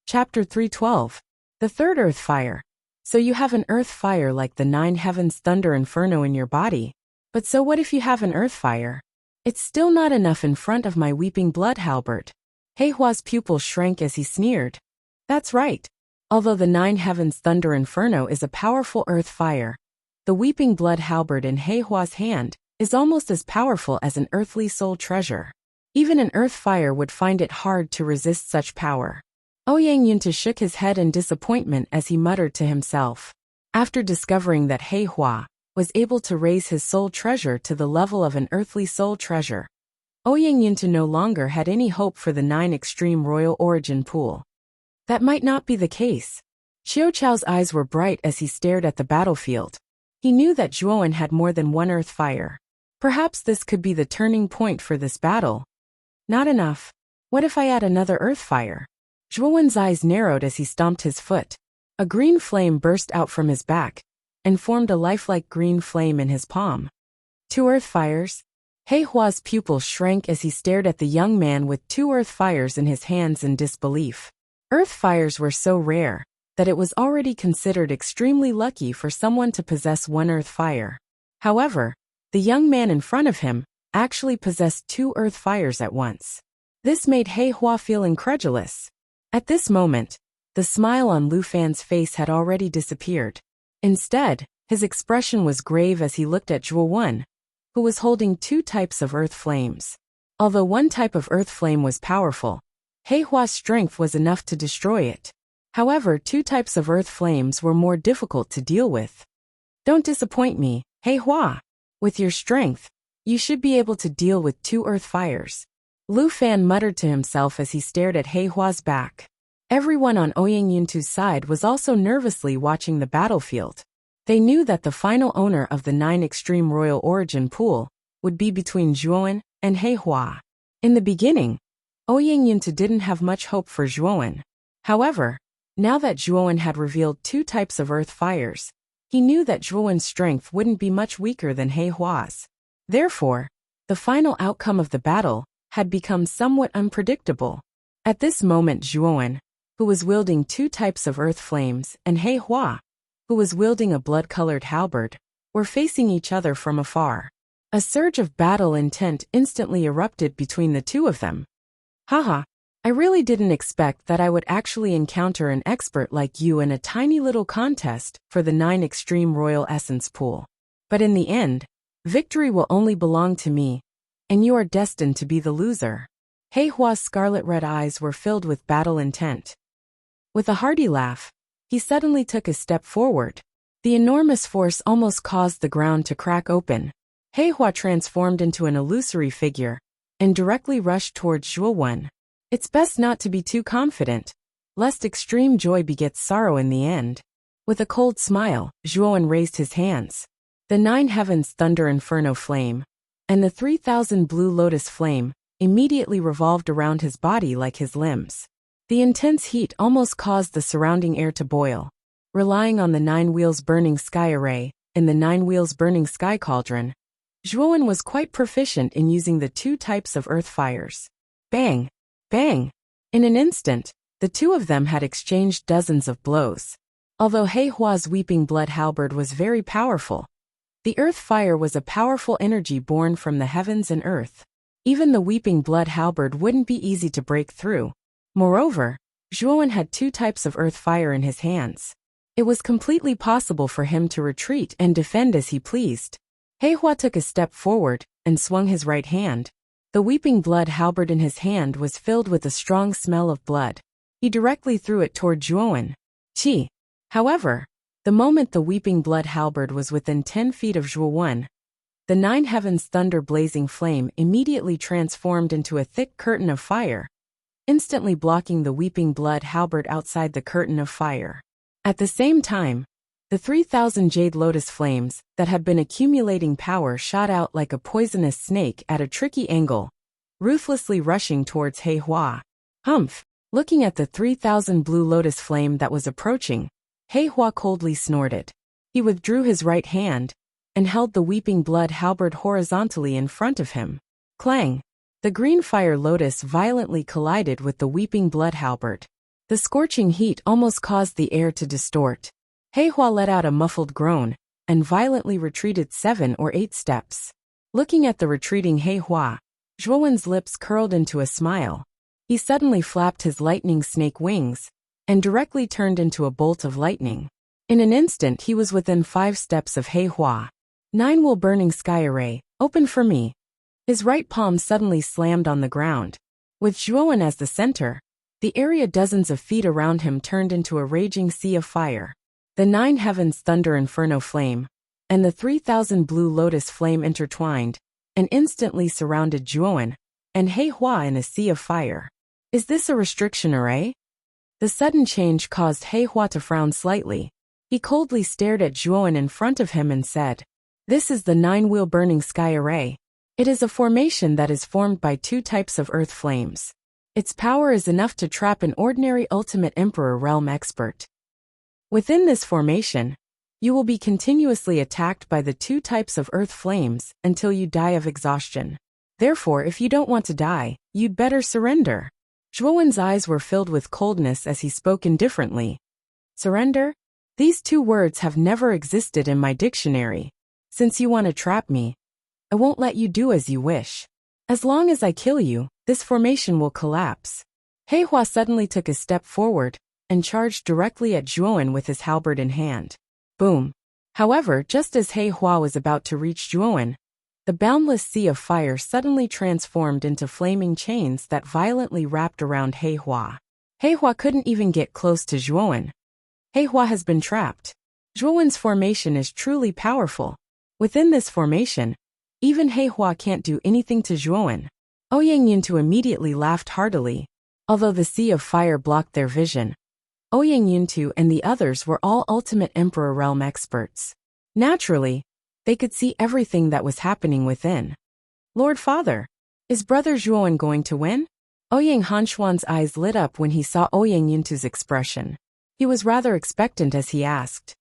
Chapter 312. The third earth fire. So you have an earth fire like the 9 heavens thunder inferno in your body. But so what if you have an earth fire? It's still not enough in front of my weeping blood halberd. He Hua's pupil shrank as he sneered. That's right. Although the 9 heavens thunder inferno is a powerful earth fire, the weeping blood halberd in He Hua's hand is almost as powerful as an earthly soul treasure. Even an earth fire would find it hard to resist such power. Ouyang Yunta shook his head in disappointment as he muttered to himself. After discovering that He Hua was able to raise his soul treasure to the level of an earthly soul treasure, Ouyang Yunta no longer had any hope for the 9 extreme royal origin pool. That might not be the case. Xiao Chao's eyes were bright as he stared at the battlefield. He knew that Zhuowen had more than one earth fire. Perhaps this could be the turning point for this battle. Not enough. What if I add another earth fire? Zhuowen's eyes narrowed as he stomped his foot. A green flame burst out from his back and formed a lifelike green flame in his palm. 2 earth fires? He Hua's pupil shrank as he stared at the young man with 2 earth fires in his hands in disbelief. Earth fires were so rare that it was already considered extremely lucky for someone to possess 1 earth fire. However, the young man in front of him actually possessed 2 earth fires at once. This made He Hua feel incredulous. At this moment, the smile on Lu Fan's face had already disappeared. Instead, his expression was grave as he looked at Zhuowen, who was holding 2 types of earth flames. Although one type of earth flame was powerful, He Hua's strength was enough to destroy it. However, 2 types of earth flames were more difficult to deal with. Don't disappoint me, He Hua. With your strength, you should be able to deal with 2 earth fires. Lu Fan muttered to himself as he stared at He Hua's back. Everyone on Ouyang Yuntu's side was also nervously watching the battlefield. They knew that the final owner of the 9 extreme royal origin pool would be between Zhuowen and He Hua. In the beginning, Ouyang Yuntu didn't have much hope for Zhuowen. However, now that Zhuowen had revealed 2 types of earth fires, he knew that Zhuowen's strength wouldn't be much weaker than He Hua's. Therefore, the final outcome of the battle had become somewhat unpredictable. At this moment Zhuowen, who was wielding 2 types of earth flames, and He Hua, who was wielding a blood-colored halberd, were facing each other from afar. A surge of battle intent instantly erupted between the 2 of them. Haha, I really didn't expect that I would actually encounter an expert like you in a tiny little contest for the 9 extreme royal essence pool. But in the end, victory will only belong to me, and you are destined to be the loser. He Hua's scarlet-red eyes were filled with battle intent. With a hearty laugh, he suddenly took a step forward. The enormous force almost caused the ground to crack open. He Hua transformed into an illusory figure and directly rushed towards Zhuowen. It's best not to be too confident, lest extreme joy begets sorrow in the end. With a cold smile, Zhuowen raised his hands. The 9 heavens thunder inferno flame and the 3,000 blue lotus flame immediately revolved around his body like his limbs. The intense heat almost caused the surrounding air to boil. Relying on the 9 wheels burning sky array and the 9 wheels burning sky cauldron, Zhuowen was quite proficient in using the 2 types of earth fires. Bang! Bang! In an instant, the 2 of them had exchanged dozens of blows. Although He Hua's weeping blood halberd was very powerful, the earth fire was a powerful energy born from the heavens and earth. Even the weeping blood halberd wouldn't be easy to break through. Moreover, Zhuowen had 2 types of earth fire in his hands. It was completely possible for him to retreat and defend as he pleased. He Hua took a step forward and swung his right hand. The weeping blood halberd in his hand was filled with a strong smell of blood. He directly threw it toward Zhuowen. Chi. However, the moment the weeping blood halberd was within 10 feet of Zhuowen, the 9 heavens thunder blazing flame immediately transformed into a thick curtain of fire, instantly blocking the weeping blood halberd outside the curtain of fire. At the same time, the 3,000 jade lotus flames that had been accumulating power shot out like a poisonous snake at a tricky angle, ruthlessly rushing towards He Hua. Humph! Looking at the 3,000 blue lotus flame that was approaching, He Hua coldly snorted. He withdrew his right hand and held the weeping blood halberd horizontally in front of him. Clang! The green fire lotus violently collided with the weeping blood halberd. The scorching heat almost caused the air to distort. He Hua let out a muffled groan and violently retreated 7 or 8 steps. Looking at the retreating He Hua, Zhuowen's lips curled into a smile. He suddenly flapped his lightning snake wings and directly turned into a bolt of lightning. In an instant he was within 5 steps of He Hua. 9 will burning sky array, open for me. His right palm suddenly slammed on the ground. With Zhuowen as the center, the area dozens of feet around him turned into a raging sea of fire. The 9 heavens thunder inferno flame, and the 3,000 blue lotus flame intertwined, and instantly surrounded Zhuowen and He Hua in a sea of fire. Is this a restriction array? The sudden change caused He Hua to frown slightly. He coldly stared at Zhuowen in front of him and said, "This is the 9-wheel burning sky array. It is a formation that is formed by 2 types of earth flames. Its power is enough to trap an ordinary ultimate emperor realm expert. Within this formation, you will be continuously attacked by the 2 types of earth flames until you die of exhaustion. Therefore, if you don't want to die, you'd better surrender." Zhuowen's eyes were filled with coldness as he spoke indifferently. Surrender? These 2 words have never existed in my dictionary. Since you want to trap me, I won't let you do as you wish. As long as I kill you, this formation will collapse. He Hua suddenly took a step forward and charged directly at Zhuowen with his halberd in hand. Boom. However, just as He Hua was about to reach Zhuowen, the boundless sea of fire suddenly transformed into flaming chains that violently wrapped around He Hua. He Hua couldn't even get close to Zhuowen. He Hua has been trapped. Zhuowen's formation is truly powerful. Within this formation, even He Hua can't do anything to Zhuowen. Ouyang Yuntu immediately laughed heartily. Although the sea of fire blocked their vision, Ouyang Yuntu and the others were all ultimate emperor realm experts. Naturally, they could see everything that was happening within. Lord Father, is Brother Zhuowen going to win? Ouyang Hanshuan's eyes lit up when he saw Ouyang Yuntu's expression. He was rather expectant as he asked.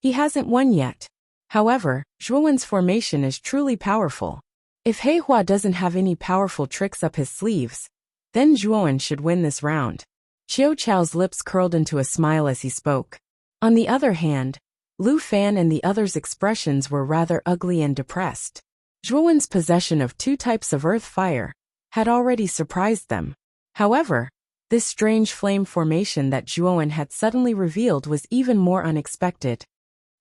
He hasn't won yet. However, Zhuowen's formation is truly powerful. If He Hua doesn't have any powerful tricks up his sleeves, then Zhuowen should win this round. Qiu Chao's lips curled into a smile as he spoke. On the other hand, Lu Fan and the others' expressions were rather ugly and depressed. Zhuowen's possession of 2 types of earth fire had already surprised them. However, this strange flame formation that Zhuowen had suddenly revealed was even more unexpected.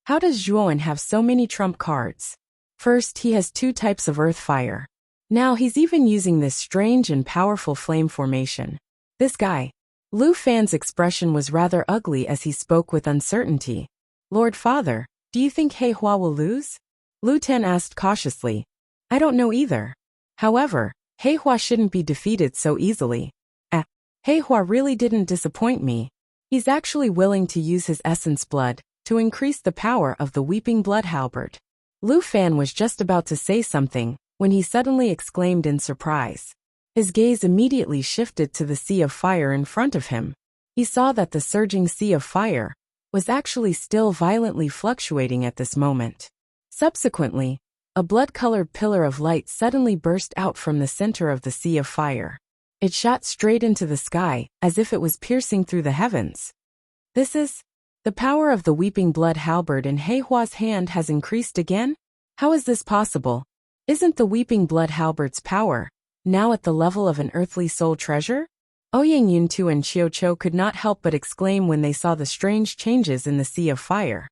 How does Zhuowen have so many trump cards? First, he has 2 types of earth fire. Now he's even using this strange and powerful flame formation. This guy. Lu Fan's expression was rather ugly as he spoke with uncertainty. Lord Father, do you think He Hua will lose? Lu Ten asked cautiously. I don't know either. However, He Hua shouldn't be defeated so easily. He Hua really didn't disappoint me. He's actually willing to use his essence blood to increase the power of the weeping blood halberd. Lu Fan was just about to say something when he suddenly exclaimed in surprise. His gaze immediately shifted to the sea of fire in front of him. He saw that the surging sea of fire was actually still violently fluctuating at this moment. Subsequently, a blood-colored pillar of light suddenly burst out from the center of the sea of fire. It shot straight into the sky, as if it was piercing through the heavens. This is... The power of the weeping blood halberd in He Hua's hand has increased again? How is this possible? Isn't the weeping blood halberd's power now at the level of an earthly soul treasure? Ouyang Yuntu and Qiu Chou could not help but exclaim when they saw the strange changes in the sea of fire.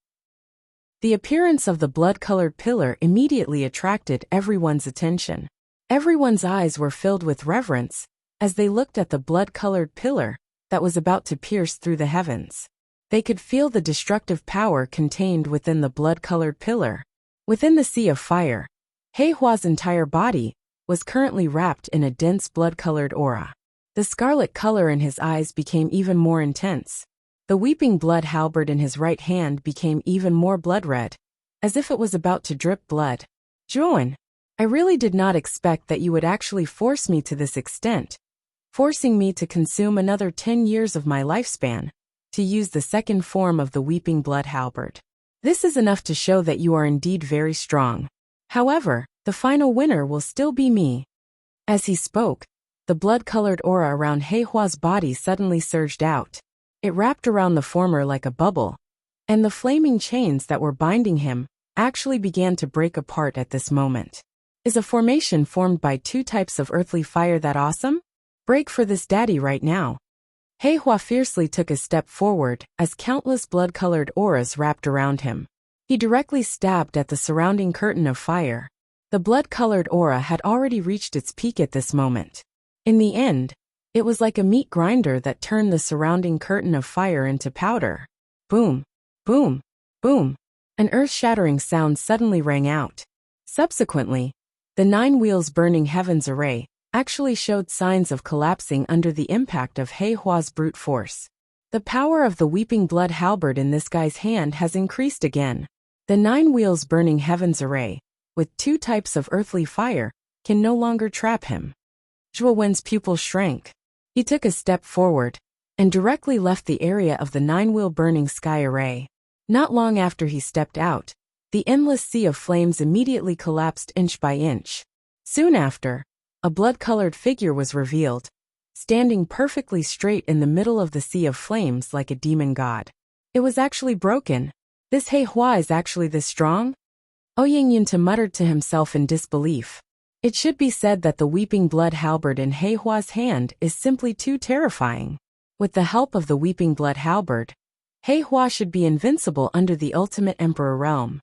The appearance of the blood-colored pillar immediately attracted everyone's attention. Everyone's eyes were filled with reverence as they looked at the blood-colored pillar that was about to pierce through the heavens. They could feel the destructive power contained within the blood-colored pillar. Within the sea of fire, He Hua's entire body was currently wrapped in a dense blood-colored aura. The scarlet color in his eyes became even more intense. The weeping blood halberd in his right hand became even more blood-red, as if it was about to drip blood. Zhuowen, I really did not expect that you would actually force me to this extent, forcing me to consume another 10 years of my lifespan to use the second form of the weeping blood halberd. This is enough to show that you are indeed very strong. However, the final winner will still be me. As he spoke, the blood-colored aura around He Hua's body suddenly surged out. It wrapped around the former like a bubble, and the flaming chains that were binding him actually began to break apart at this moment. Is a formation formed by two types of earthly fire that awesome? Break for this daddy right now. He Hua fiercely took a step forward as countless blood-colored auras wrapped around him. He directly stabbed at the surrounding curtain of fire. The blood-colored aura had already reached its peak at this moment. In the end, it was like a meat grinder that turned the surrounding curtain of fire into powder. Boom, boom, boom. An earth-shattering sound suddenly rang out. Subsequently, the 9 wheels burning heavens array actually showed signs of collapsing under the impact of He Hua's brute force. The power of the weeping blood halberd in this guy's hand has increased again. The 9 wheels burning heavens array, with 2 types of earthly fire, can no longer trap him. Zhuo Wen's pupil shrank. He took a step forward and directly left the area of the 9-wheel burning sky array. Not long after he stepped out, the endless sea of flames immediately collapsed inch by inch. Soon after, a blood-colored figure was revealed, standing perfectly straight in the middle of the sea of flames like a demon god. It was actually broken. This He Hua is actually this strong? Ouyang Yunta muttered to himself in disbelief. It should be said that the weeping blood halberd in He Hua's hand is simply too terrifying. With the help of the weeping blood halberd, He Hua should be invincible under the ultimate emperor realm.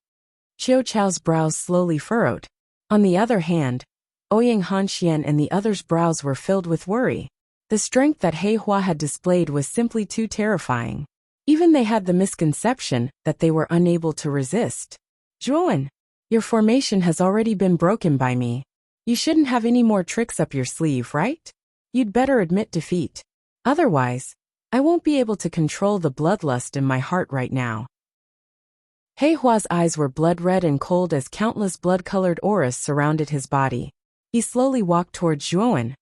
Qiu Chao's brows slowly furrowed. On the other hand, Ouyang Hanxian and the others' brows were filled with worry. The strength that He Hua had displayed was simply too terrifying. Even they had the misconception that they were unable to resist. Zhuowen, your formation has already been broken by me. You shouldn't have any more tricks up your sleeve, right? You'd better admit defeat. Otherwise, I won't be able to control the bloodlust in my heart right now. He Hua's eyes were blood-red and cold as countless blood-colored auras surrounded his body. He slowly walked towards Zhuowen.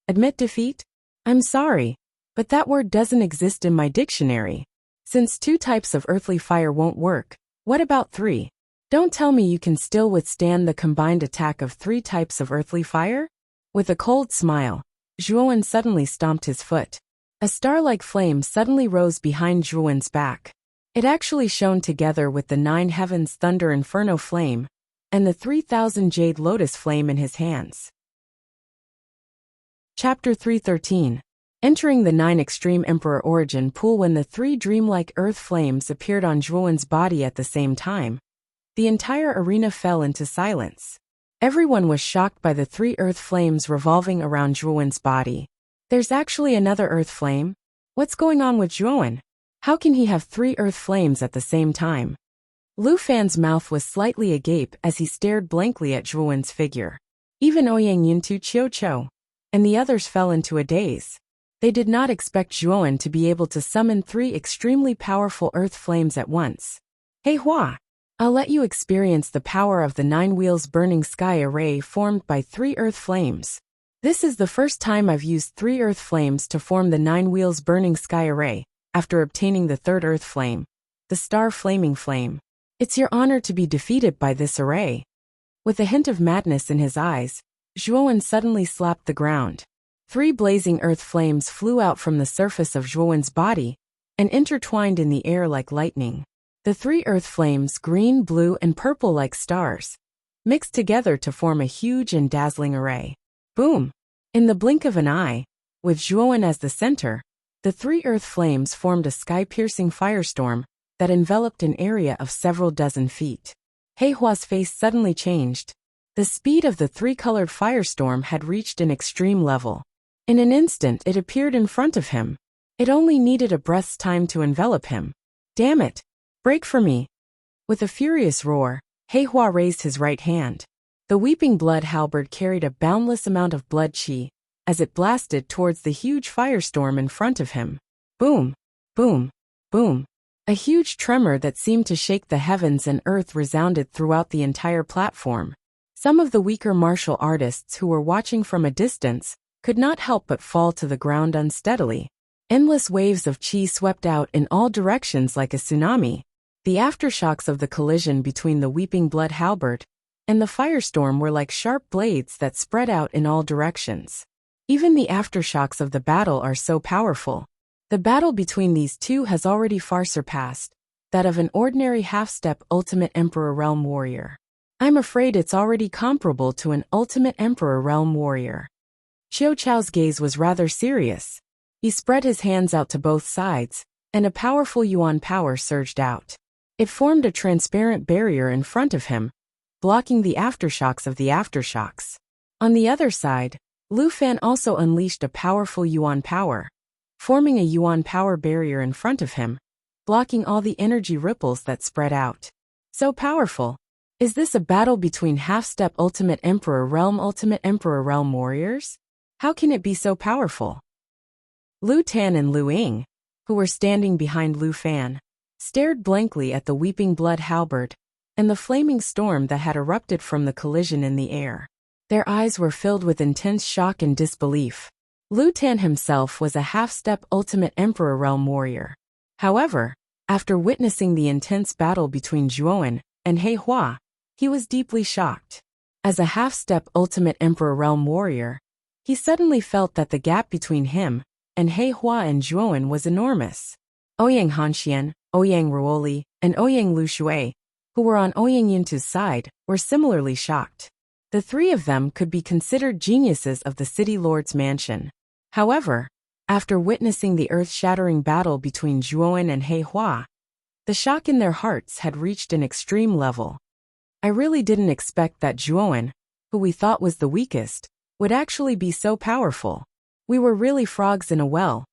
Admit defeat? I'm sorry, but that word doesn't exist in my dictionary. Since 2 types of earthly fire won't work, what about 3? Don't tell me you can still withstand the combined attack of 3 types of earthly fire? With a cold smile, Zhuowen suddenly stomped his foot. A star-like flame suddenly rose behind Zhuowen's back. It actually shone together with the 9 heavens thunder inferno flame and the 3,000 jade lotus flame in his hands. Chapter 313. Entering the 9 extreme emperor origin pool. When the 3 dreamlike earth flames appeared on Zhuowen's body at the same time, the entire arena fell into silence. Everyone was shocked by the 3 earth flames revolving around Zhuowen's body. There's actually another earth flame? What's going on with Zhuowen? How can he have 3 earth flames at the same time? Lu Fan's mouth was slightly agape as he stared blankly at Zhuowen's figure. Even Ouyang Yuntu Qiu Chou and the others fell into a daze. They did not expect Zhuowen to be able to summon 3 extremely powerful earth flames at once. He Hua, I'll let you experience the power of the 9 wheels burning sky array formed by 3 earth flames. This is the first time I've used 3 earth flames to form the 9 wheels burning sky array, after obtaining the 3rd earth flame, the star flaming flame. It's your honor to be defeated by this array. With a hint of madness in his eyes, Zhuowen suddenly slapped the ground. 3 blazing earth flames flew out from the surface of Zhuowen's body and intertwined in the air like lightning. The 3 earth flames, green, blue, and purple like stars, mixed together to form a huge and dazzling array. Boom! In the blink of an eye, with Zhuowen as the center, the 3 earth flames formed a sky-piercing firestorm that enveloped an area of several dozen feet. He Hua's face suddenly changed. The speed of the 3-colored firestorm had reached an extreme level. In an instant it appeared in front of him. It only needed a breath's time to envelop him. Damn it! Break for me! With a furious roar, He Hua raised his right hand. The weeping blood halberd carried a boundless amount of blood qi as it blasted towards the huge firestorm in front of him. Boom! Boom! Boom! A huge tremor that seemed to shake the heavens and earth resounded throughout the entire platform. Some of the weaker martial artists who were watching from a distance could not help but fall to the ground unsteadily. Endless waves of qi swept out in all directions like a tsunami. The aftershocks of the collision between the weeping blood halberd and the firestorm were like sharp blades that spread out in all directions. Even the aftershocks of the battle are so powerful. The battle between these two has already far surpassed that of an ordinary half-step Ultimate Emperor Realm Warrior. I'm afraid it's already comparable to an Ultimate Emperor Realm Warrior. Xiao Chao's gaze was rather serious. He spread his hands out to both sides, and a powerful Yuan power surged out. It formed a transparent barrier in front of him, blocking the aftershocks of the aftershocks. On the other side, Lu Fan also unleashed a powerful Yuan power, forming a Yuan power barrier in front of him, blocking all the energy ripples that spread out. So powerful. Is this a battle between half-step Ultimate Emperor Realm warriors? How can it be so powerful? Lu Tan and Lu Ying, who were standing behind Lu Fan, stared blankly at the weeping blood halberd and the flaming storm that had erupted from the collision in the air. Their eyes were filled with intense shock and disbelief. Lu Tan himself was a half-step Ultimate Emperor Realm warrior. However, after witnessing the intense battle between Zhuowen and He Hua, he was deeply shocked. As a half-step Ultimate Emperor Realm warrior, he suddenly felt that the gap between him and He Hua and Zhuowen was enormous. Ouyang Hanxian, Ouyang Ruoli, and Ouyang Lushui, who were on Ouyang Yuntu's side, were similarly shocked. The three of them could be considered geniuses of the City Lord's mansion. However, after witnessing the earth-shattering battle between Zhuowen and He Hua, the shock in their hearts had reached an extreme level. I really didn't expect that Zhuowen, who we thought was the weakest, would actually be so powerful. We were really frogs in a well,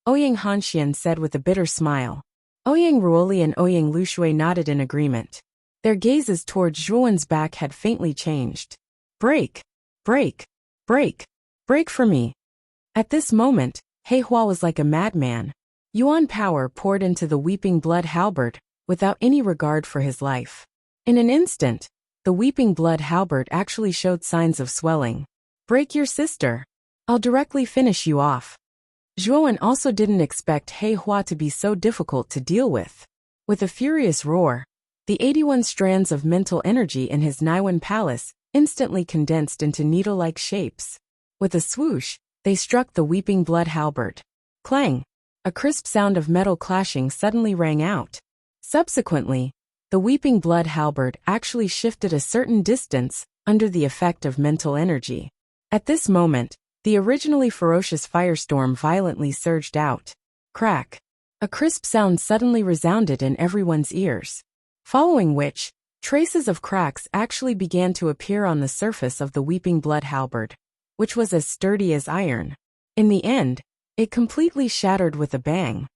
Ouyang Hanxian said with a bitter smile. Ouyang Ruoli and Ouyang Lushui nodded in agreement. Their gazes towards Zhuowen's back had faintly changed. Break! Break! Break! Break for me! At this moment, He Hua was like a madman. Yuan power poured into the weeping blood halberd, without any regard for his life. In an instant, the weeping blood halberd actually showed signs of swelling. Break your sister! I'll directly finish you off. Zhuowen also didn't expect He Hua to be so difficult to deal with. With a furious roar, the 81 strands of mental energy in his Naiwan palace instantly condensed into needle-like shapes. With a swoosh, they struck the weeping blood halberd. Clang! A crisp sound of metal clashing suddenly rang out. Subsequently, the weeping blood halberd actually shifted a certain distance under the effect of mental energy. At this moment, the originally ferocious firestorm violently surged out. Crack! A crisp sound suddenly resounded in everyone's ears. Following which, traces of cracks actually began to appear on the surface of the weeping blood halberd, which was as sturdy as iron. In the end, it completely shattered with a bang.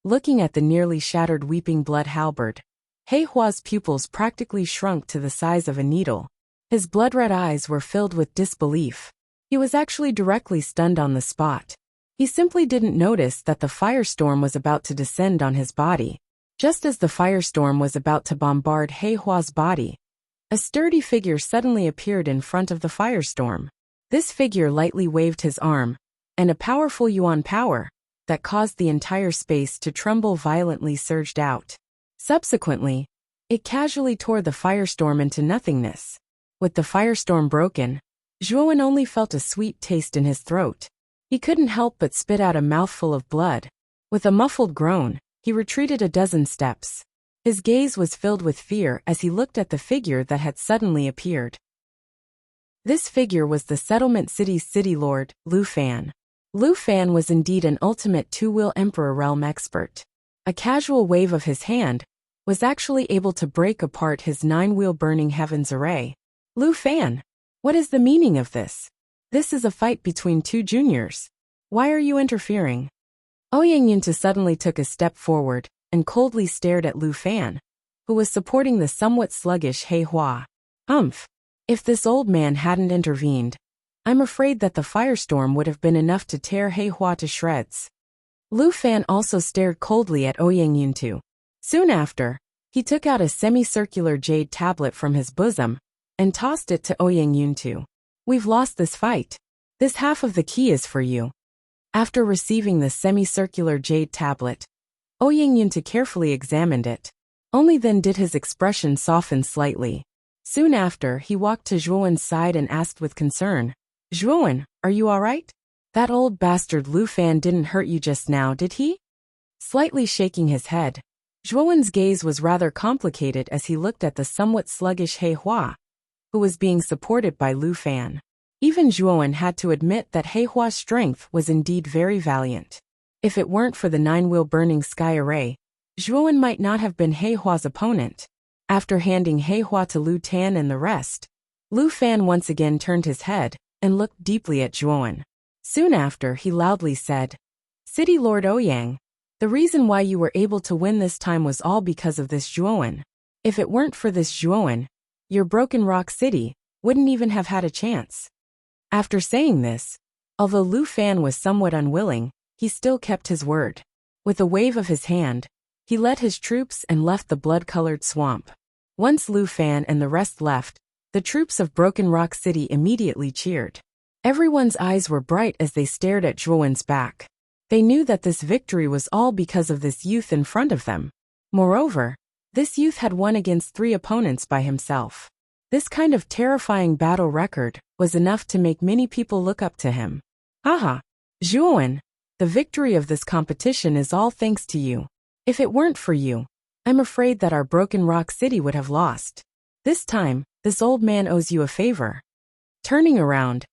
Looking at the nearly shattered weeping blood halberd, He Hua's pupils practically shrunk to the size of a needle. His blood-red eyes were filled with disbelief. He was actually directly stunned on the spot. He simply didn't notice that the firestorm was about to descend on his body. Just as the firestorm was about to bombard He Hua's body, a sturdy figure suddenly appeared in front of the firestorm. This figure lightly waved his arm, and a powerful Yuan power that caused the entire space to tremble violently surged out. Subsequently, it casually tore the firestorm into nothingness. With the firestorm broken, Zhuowen only felt a sweet taste in his throat. He couldn't help but spit out a mouthful of blood. With a muffled groan, he retreated a dozen steps. His gaze was filled with fear as he looked at the figure that had suddenly appeared. This figure was the settlement city's city lord, Lu Fan. Lu Fan was indeed an ultimate two-wheel Emperor Realm expert. A casual wave of his hand was actually able to break apart his 9-wheel Burning Heavens array. Lu Fan! What is the meaning of this? This is a fight between two juniors. Why are you interfering? Ouyang Yuntu suddenly took a step forward and coldly stared at Lu Fan, who was supporting the somewhat sluggish He Hua. Humph! If this old man hadn't intervened, I'm afraid that the firestorm would have been enough to tear He Hua to shreds. Lu Fan also stared coldly at Ouyang Yuntu. Soon after, he took out a semicircular jade tablet from his bosom and tossed it to Ouyang Yuntu. We've lost this fight. This half of the key is for you. After receiving the semicircular jade tablet, Ouyang Yuntu carefully examined it. Only then did his expression soften slightly. Soon after, he walked to Zhuowen's side and asked with concern, Zhuowen, are you alright? That old bastard Lu Fan didn't hurt you just now, did he? Slightly shaking his head, Zhuowen's gaze was rather complicated as he looked at the somewhat sluggish He Hua, who was being supported by Lu Fan. Even Zhuowen had to admit that He Hua's strength was indeed very valiant. If it weren't for the 9-wheel burning sky array, Zhuowen might not have been He Hua's opponent. After handing He Hua to Lu Tan and the rest, Lu Fan once again turned his head and looked deeply at Zhuowen. Soon after, he loudly said, "City Lord Ouyang, the reason why you were able to win this time was all because of this Zhuowen. If it weren't for this Zhuowen, your Broken Rock City wouldn't even have had a chance." After saying this, although Lu Fan was somewhat unwilling, he still kept his word. With a wave of his hand, he led his troops and left the blood-colored swamp. Once Lu Fan and the rest left, the troops of Broken Rock City immediately cheered. Everyone's eyes were bright as they stared at Zhuowen's back. They knew that this victory was all because of this youth in front of them. Moreover, this youth had won against 3 opponents by himself. This kind of terrifying battle record was enough to make many people look up to him. "Aha! Zhuowen, the victory of this competition is all thanks to you. If it weren't for you, I'm afraid that our Broken Rock City would have lost. This time, this old man owes you a favor." Turning around,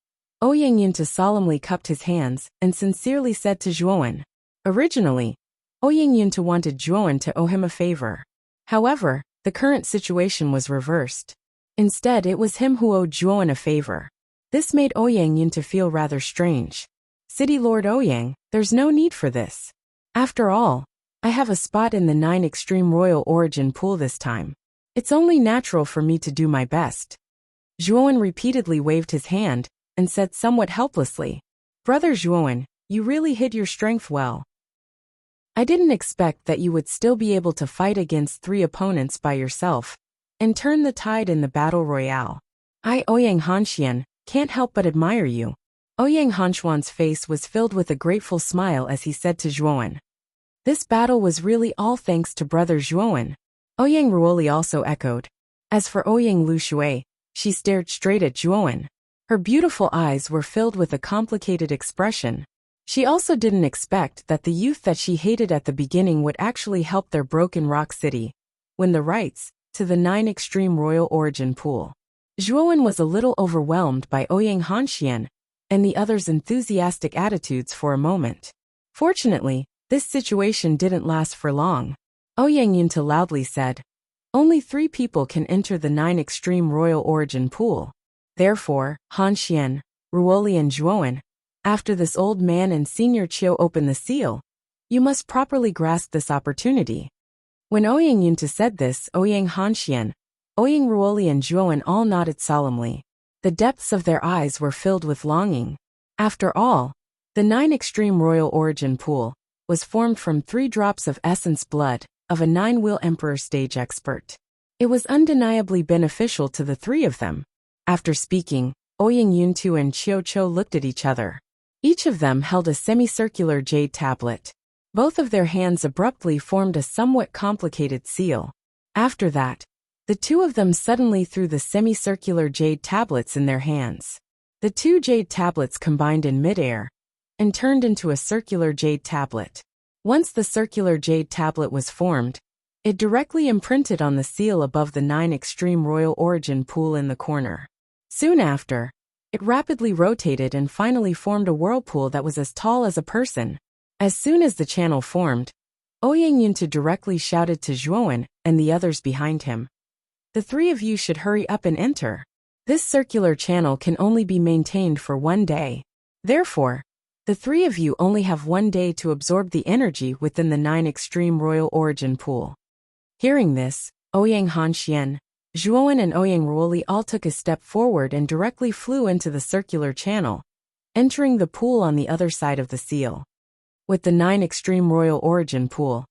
Ouyang Yunta solemnly cupped his hands and sincerely said to Zhuowen. Originally, Ouyang Yunta wanted Zhuowen to owe him a favor. However, the current situation was reversed. Instead, it was him who owed Zhuowen a favor. This made Ouyang Yunta feel rather strange. "City Lord Ouyang, there's no need for this. After all, I have a spot in the 9 Extreme Royal Origin pool this time. It's only natural for me to do my best." Zhuowen repeatedly waved his hand and said somewhat helplessly, "Brother Zhuowen, you really hid your strength well. I didn't expect that you would still be able to fight against 3 opponents by yourself and turn the tide in the battle royale. I, Ouyang Hanxian, can't help but admire you." Ouyang Hanxuan's face was filled with a grateful smile as he said to Zhuowen, "This battle was really all thanks to Brother Zhuowen." Ouyang Ruoli also echoed. As for Ouyang Lushui, she stared straight at Zhuowen. Her beautiful eyes were filled with a complicated expression. She also didn't expect that the youth that she hated at the beginning would actually help their Broken Rock City win the rights to the 9 Extreme Royal Origin pool. Zhuowen was a little overwhelmed by Ouyang Hanxian and the others' enthusiastic attitudes for a moment. Fortunately, this situation didn't last for long. Ouyang Yunta loudly said, "Only 3 people can enter the 9 Extreme Royal Origin pool. Therefore, Hanxian, Ruoli and Zhuowen, after this old man and Senior Chiu open the seal, you must properly grasp this opportunity." When Ouyang Yunta said this, Ouyang Hanxian, Ouyang Ruoli and Zhuowen all nodded solemnly. The depths of their eyes were filled with longing. After all, the 9 Extreme Royal Origin pool was formed from 3 drops of essence blood of a 9-wheel Emperor stage expert. It was undeniably beneficial to the 3 of them. After speaking, Ouyang Yuntu and Chiu Cho looked at each other. Each of them held a semicircular jade tablet. Both of their hands abruptly formed a somewhat complicated seal. After that, the 2 of them suddenly threw the semicircular jade tablets in their hands. The 2 jade tablets combined in midair and turned into a circular jade tablet. Once the circular jade tablet was formed, it directly imprinted on the seal above the 9 Extreme Royal Origin pool in the corner. Soon after, it rapidly rotated and finally formed a whirlpool that was as tall as a person. As soon as the channel formed, Ouyang Yunta directly shouted to Zhuowen and the others behind him, "The 3 of you should hurry up and enter. This circular channel can only be maintained for 1 day. Therefore, the 3 of you only have 1 day to absorb the energy within the 9 Extreme Royal Origin pool." Hearing this, Ouyang Hanxian, Zhuowen and Ouyang Ruoli all took a step forward and directly flew into the circular channel, entering the pool on the other side of the seal. With the 9 Extreme Royal Origin pool,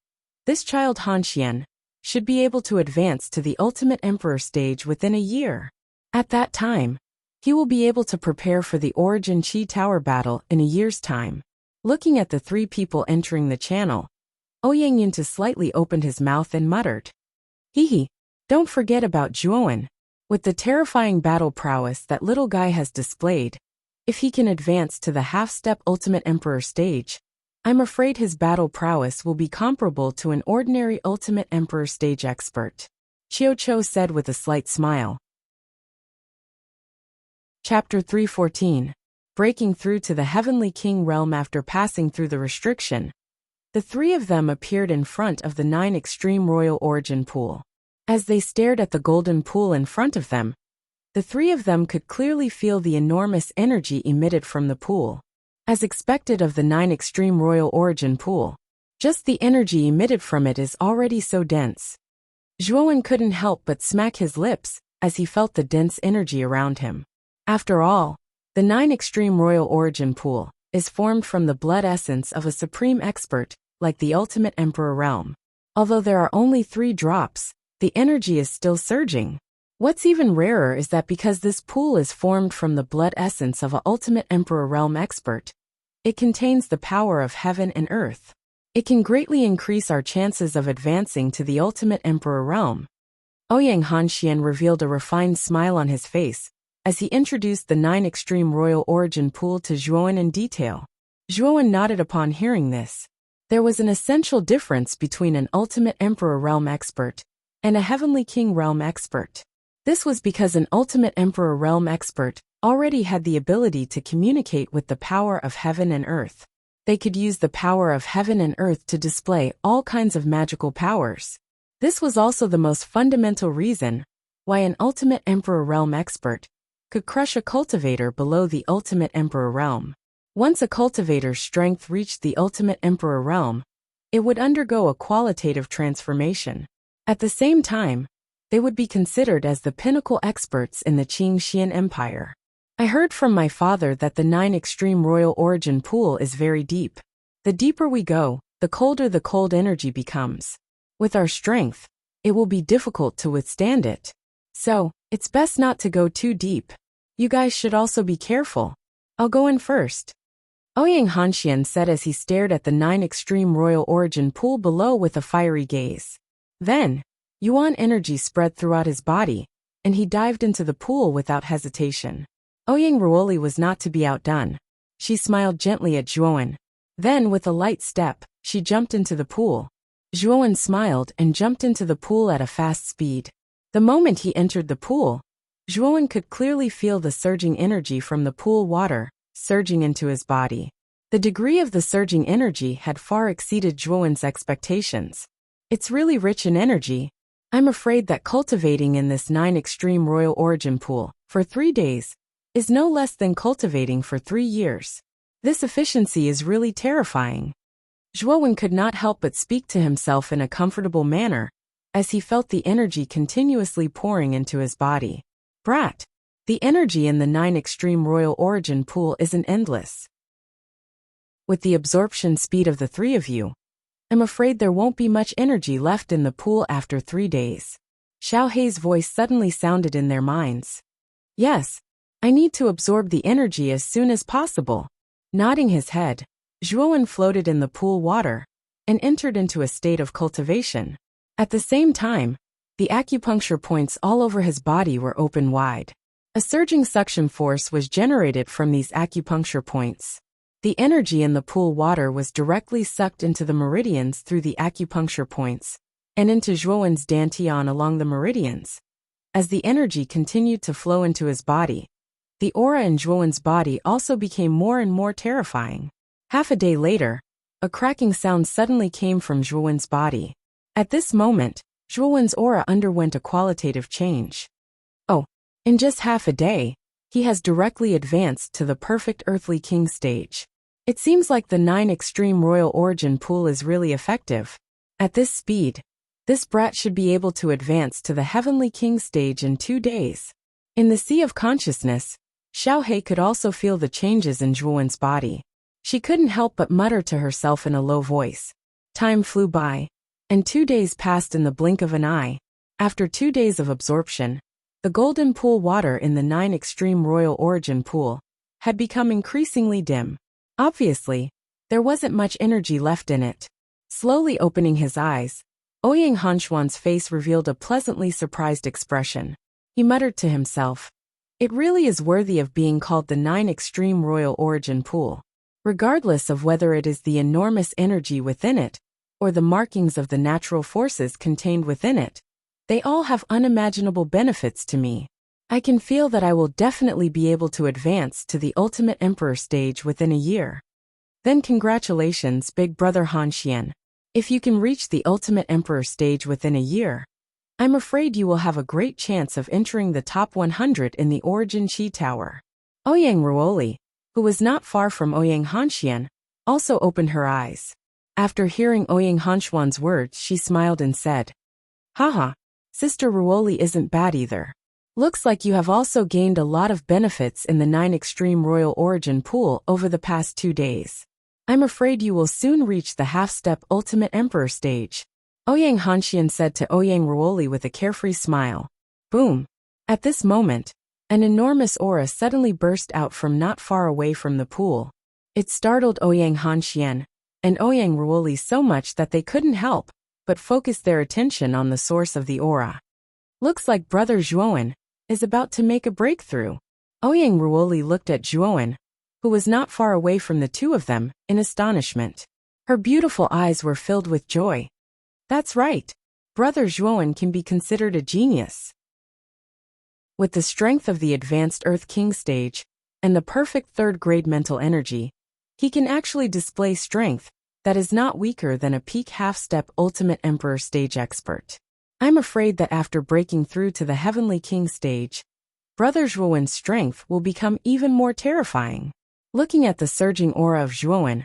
this child Hanxian should be able to advance to the Ultimate Emperor stage within a year. At that time, he will be able to prepare for the Origin Chi Tower battle in a year's time. Looking at the 3 people entering the channel, Ouyang Yunta slightly opened his mouth and muttered, "Hee, don't forget about Zhuowen. With the terrifying battle prowess that little guy has displayed, if he can advance to the half-step Ultimate Emperor stage, I'm afraid his battle prowess will be comparable to an ordinary Ultimate Emperor stage expert, Qiuqiu said with a slight smile. Chapter 314. Breaking through to the Heavenly King realm. After passing through the restriction, the three of them appeared in front of the 9 Extreme Royal Origin Pool. As they stared at the golden pool in front of them, the three of them could clearly feel the enormous energy emitted from the pool. As expected of the 9 Extreme Royal Origin Pool, just the energy emitted from it is already so dense. Zhuowen couldn't help but smack his lips as he felt the dense energy around him. After all, the 9 Extreme Royal Origin Pool is formed from the blood essence of a supreme expert like the Ultimate Emperor realm. Although there are only 3 drops, the energy is still surging. What's even rarer is that because this pool is formed from the blood essence of an Ultimate Emperor realm expert, it contains the power of heaven and earth. It can greatly increase our chances of advancing to the Ultimate Emperor realm. Ouyang Hanxian revealed a refined smile on his face as he introduced the 9 Extreme Royal Origin Pool to Zhuowen in detail. Zhuowen nodded upon hearing this. There was an essential difference between an Ultimate Emperor realm expert and a Heavenly King realm expert. This was because an Ultimate Emperor realm expert already had the ability to communicate with the power of heaven and earth. They could use the power of heaven and earth to display all kinds of magical powers. This was also the most fundamental reason why an Ultimate Emperor realm expert could crush a cultivator below the Ultimate Emperor realm. Once a cultivator's strength reached the Ultimate Emperor realm, it would undergo a qualitative transformation. At the same time, they would be considered as the pinnacle experts in the Qing Xian Empire. I heard from my father that the 9 Extreme Royal Origin Pool is very deep. The deeper we go, the colder the cold energy becomes. With our strength, it will be difficult to withstand it. So, it's best not to go too deep. You guys should also be careful. I'll go in first, Ouyang Hanxian said as he stared at the 9 Extreme Royal Origin Pool below with a fiery gaze. Then, Yuan energy spread throughout his body, and he dived into the pool without hesitation. Ouyang Ruoli was not to be outdone. She smiled gently at Zhuowen. Then, with a light step, she jumped into the pool. Zhuowen smiled and jumped into the pool at a fast speed. The moment he entered the pool, Zhuowen could clearly feel the surging energy from the pool water surging into his body. The degree of the surging energy had far exceeded Zhuowen's expectations. It's really rich in energy. I'm afraid that cultivating in this 9 Extreme Royal Origin Pool for 3 days is no less than cultivating for 3 years. This efficiency is really terrifying. Zhuowen could not help but speak to himself in a comfortable manner as he felt the energy continuously pouring into his body. Brat! The energy in the 9 Extreme Royal Origin Pool isn't endless. With the absorption speed of the 3 of you, I'm afraid there won't be much energy left in the pool after 3 days. Xiao Hei's voice suddenly sounded in their minds. Yes, I need to absorb the energy as soon as possible. Nodding his head, Zhuowen floated in the pool water and entered into a state of cultivation. At the same time, the acupuncture points all over his body were open wide. A surging suction force was generated from these acupuncture points. The energy in the pool water was directly sucked into the meridians through the acupuncture points, and into Zhuowen's dantian along the meridians. As the energy continued to flow into his body, the aura in Zhuowen's body also became more and more terrifying. Half a day later, a cracking sound suddenly came from Zhuowen's body. At this moment, Zhuowen's aura underwent a qualitative change. Oh, in just half a day, he has directly advanced to the perfect earthly king stage. It seems like the 9 Extreme Royal Origin Pool is really effective. At this speed, this brat should be able to advance to the Heavenly King stage in 2 days. In the Sea of Consciousness, Xiao Hei could also feel the changes in Zhuowen's body. She couldn't help but mutter to herself in a low voice. Time flew by, and 2 days passed in the blink of an eye. After 2 days of absorption, the golden pool water in the 9 Extreme Royal Origin Pool had become increasingly dim. Obviously, there wasn't much energy left in it. Slowly opening his eyes, Ouyang Hanxuan's face revealed a pleasantly surprised expression. He muttered to himself, "It really is worthy of being called the 9 Extreme Royal Origin Pool." Regardless of whether it is the enormous energy within it, or the markings of the natural forces contained within it, they all have unimaginable benefits to me. I can feel that I will definitely be able to advance to the ultimate emperor stage within a year. Then congratulations, big brother Han Xian. If you can reach the ultimate emperor stage within a year, I'm afraid you will have a great chance of entering the top 100 in the Origin Qi Tower. Ouyang Ruoli, who was not far from Ouyang Hanxian, also opened her eyes. After hearing Ouyang Hanxuan's words, she smiled and said, "Haha, Sister Ruoli isn't bad either. Looks like you have also gained a lot of benefits in the 9 Extreme Royal Origin pool over the past 2 days. I'm afraid you will soon reach the half-step Ultimate Emperor stage," Ouyang Hanxian said to Ouyang Ruoli with a carefree smile. Boom! At this moment, an enormous aura suddenly burst out from not far away from the pool. It startled Ouyang Hanxian and Ouyang Ruoli so much that they couldn't help but focus their attention on the source of the aura. Looks like Brother Zhuowen is about to make a breakthrough. Ouyang Ruoli looked at Zhuowen, who was not far away from the two of them, in astonishment. Her beautiful eyes were filled with joy. That's right. Brother Zhuowen can be considered a genius. With the strength of the advanced Earth King stage and the perfect third-grade mental energy, he can actually display strength that is not weaker than a peak half-step Ultimate Emperor stage expert. I'm afraid that after breaking through to the Heavenly King stage, Brother Zhuowen's strength will become even more terrifying. Looking at the surging aura of Zhuowen,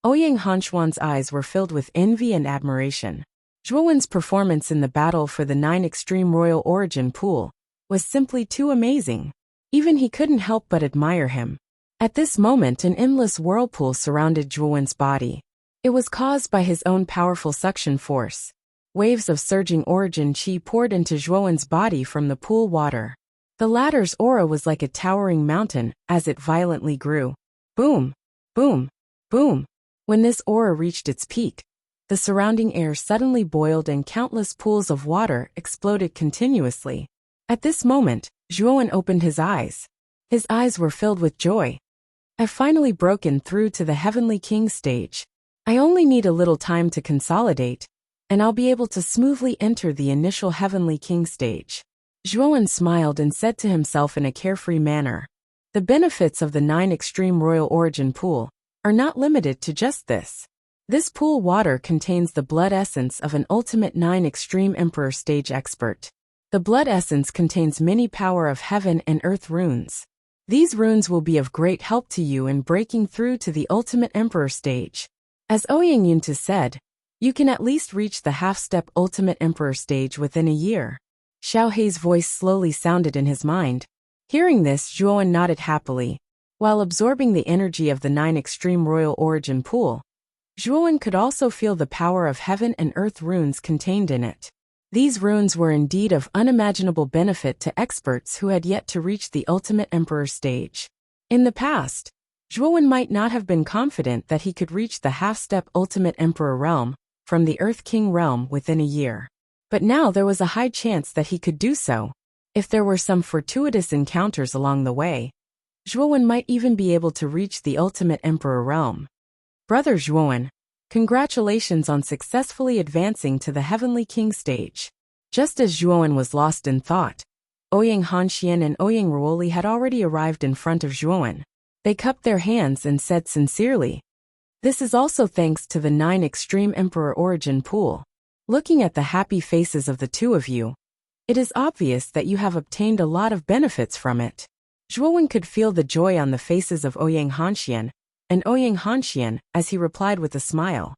Ouyang Hanxuan's eyes were filled with envy and admiration. Zhuowen's performance in the battle for the 9 Extreme Royal Origin pool was simply too amazing. Even he couldn't help but admire him. At this moment, an endless whirlpool surrounded Zhuowen's body. It was caused by his own powerful suction force. Waves of surging origin qi poured into Zhuowen's body from the pool water. The latter's aura was like a towering mountain as it violently grew. Boom! Boom! Boom! When this aura reached its peak, the surrounding air suddenly boiled and countless pools of water exploded continuously. At this moment, Zhuowen opened his eyes. His eyes were filled with joy. I've finally broken through to the Heavenly King stage. I only need a little time to consolidate, and I'll be able to smoothly enter the initial Heavenly King stage. Zhuowen smiled and said to himself in a carefree manner, the benefits of the 9 Extreme Royal Origin pool are not limited to just this. This pool water contains the blood essence of an ultimate 9 Extreme Emperor stage expert. The blood essence contains many power of heaven and earth runes. These runes will be of great help to you in breaking through to the Ultimate Emperor stage. As Ouyang Yunta said, you can at least reach the half-step Ultimate Emperor stage within a year. Xiao Hei's voice slowly sounded in his mind. Hearing this, Zhuowen nodded happily. While absorbing the energy of the 9 Extreme Royal Origin pool, Zhuowen could also feel the power of heaven and earth runes contained in it. These runes were indeed of unimaginable benefit to experts who had yet to reach the Ultimate Emperor stage. In the past, Zhuowen might not have been confident that he could reach the half-step Ultimate Emperor realm from the Earth King realm within a year. But now there was a high chance that he could do so. If there were some fortuitous encounters along the way, Zhuowen might even be able to reach the Ultimate Emperor realm. Brother Zhuowen, congratulations on successfully advancing to the Heavenly King stage. Just as Zhuowen was lost in thought, Ouyang Hanxian and Ouyang Ruoli had already arrived in front of Zhuowen. They cupped their hands and said sincerely, "This is also thanks to the 9 Extreme Emperor Origin pool." Looking at the happy faces of the two of you, it is obvious that you have obtained a lot of benefits from it. Zhuowen could feel the joy on the faces of Ouyang Hanxian and Ouyang Hanxian as he replied with a smile.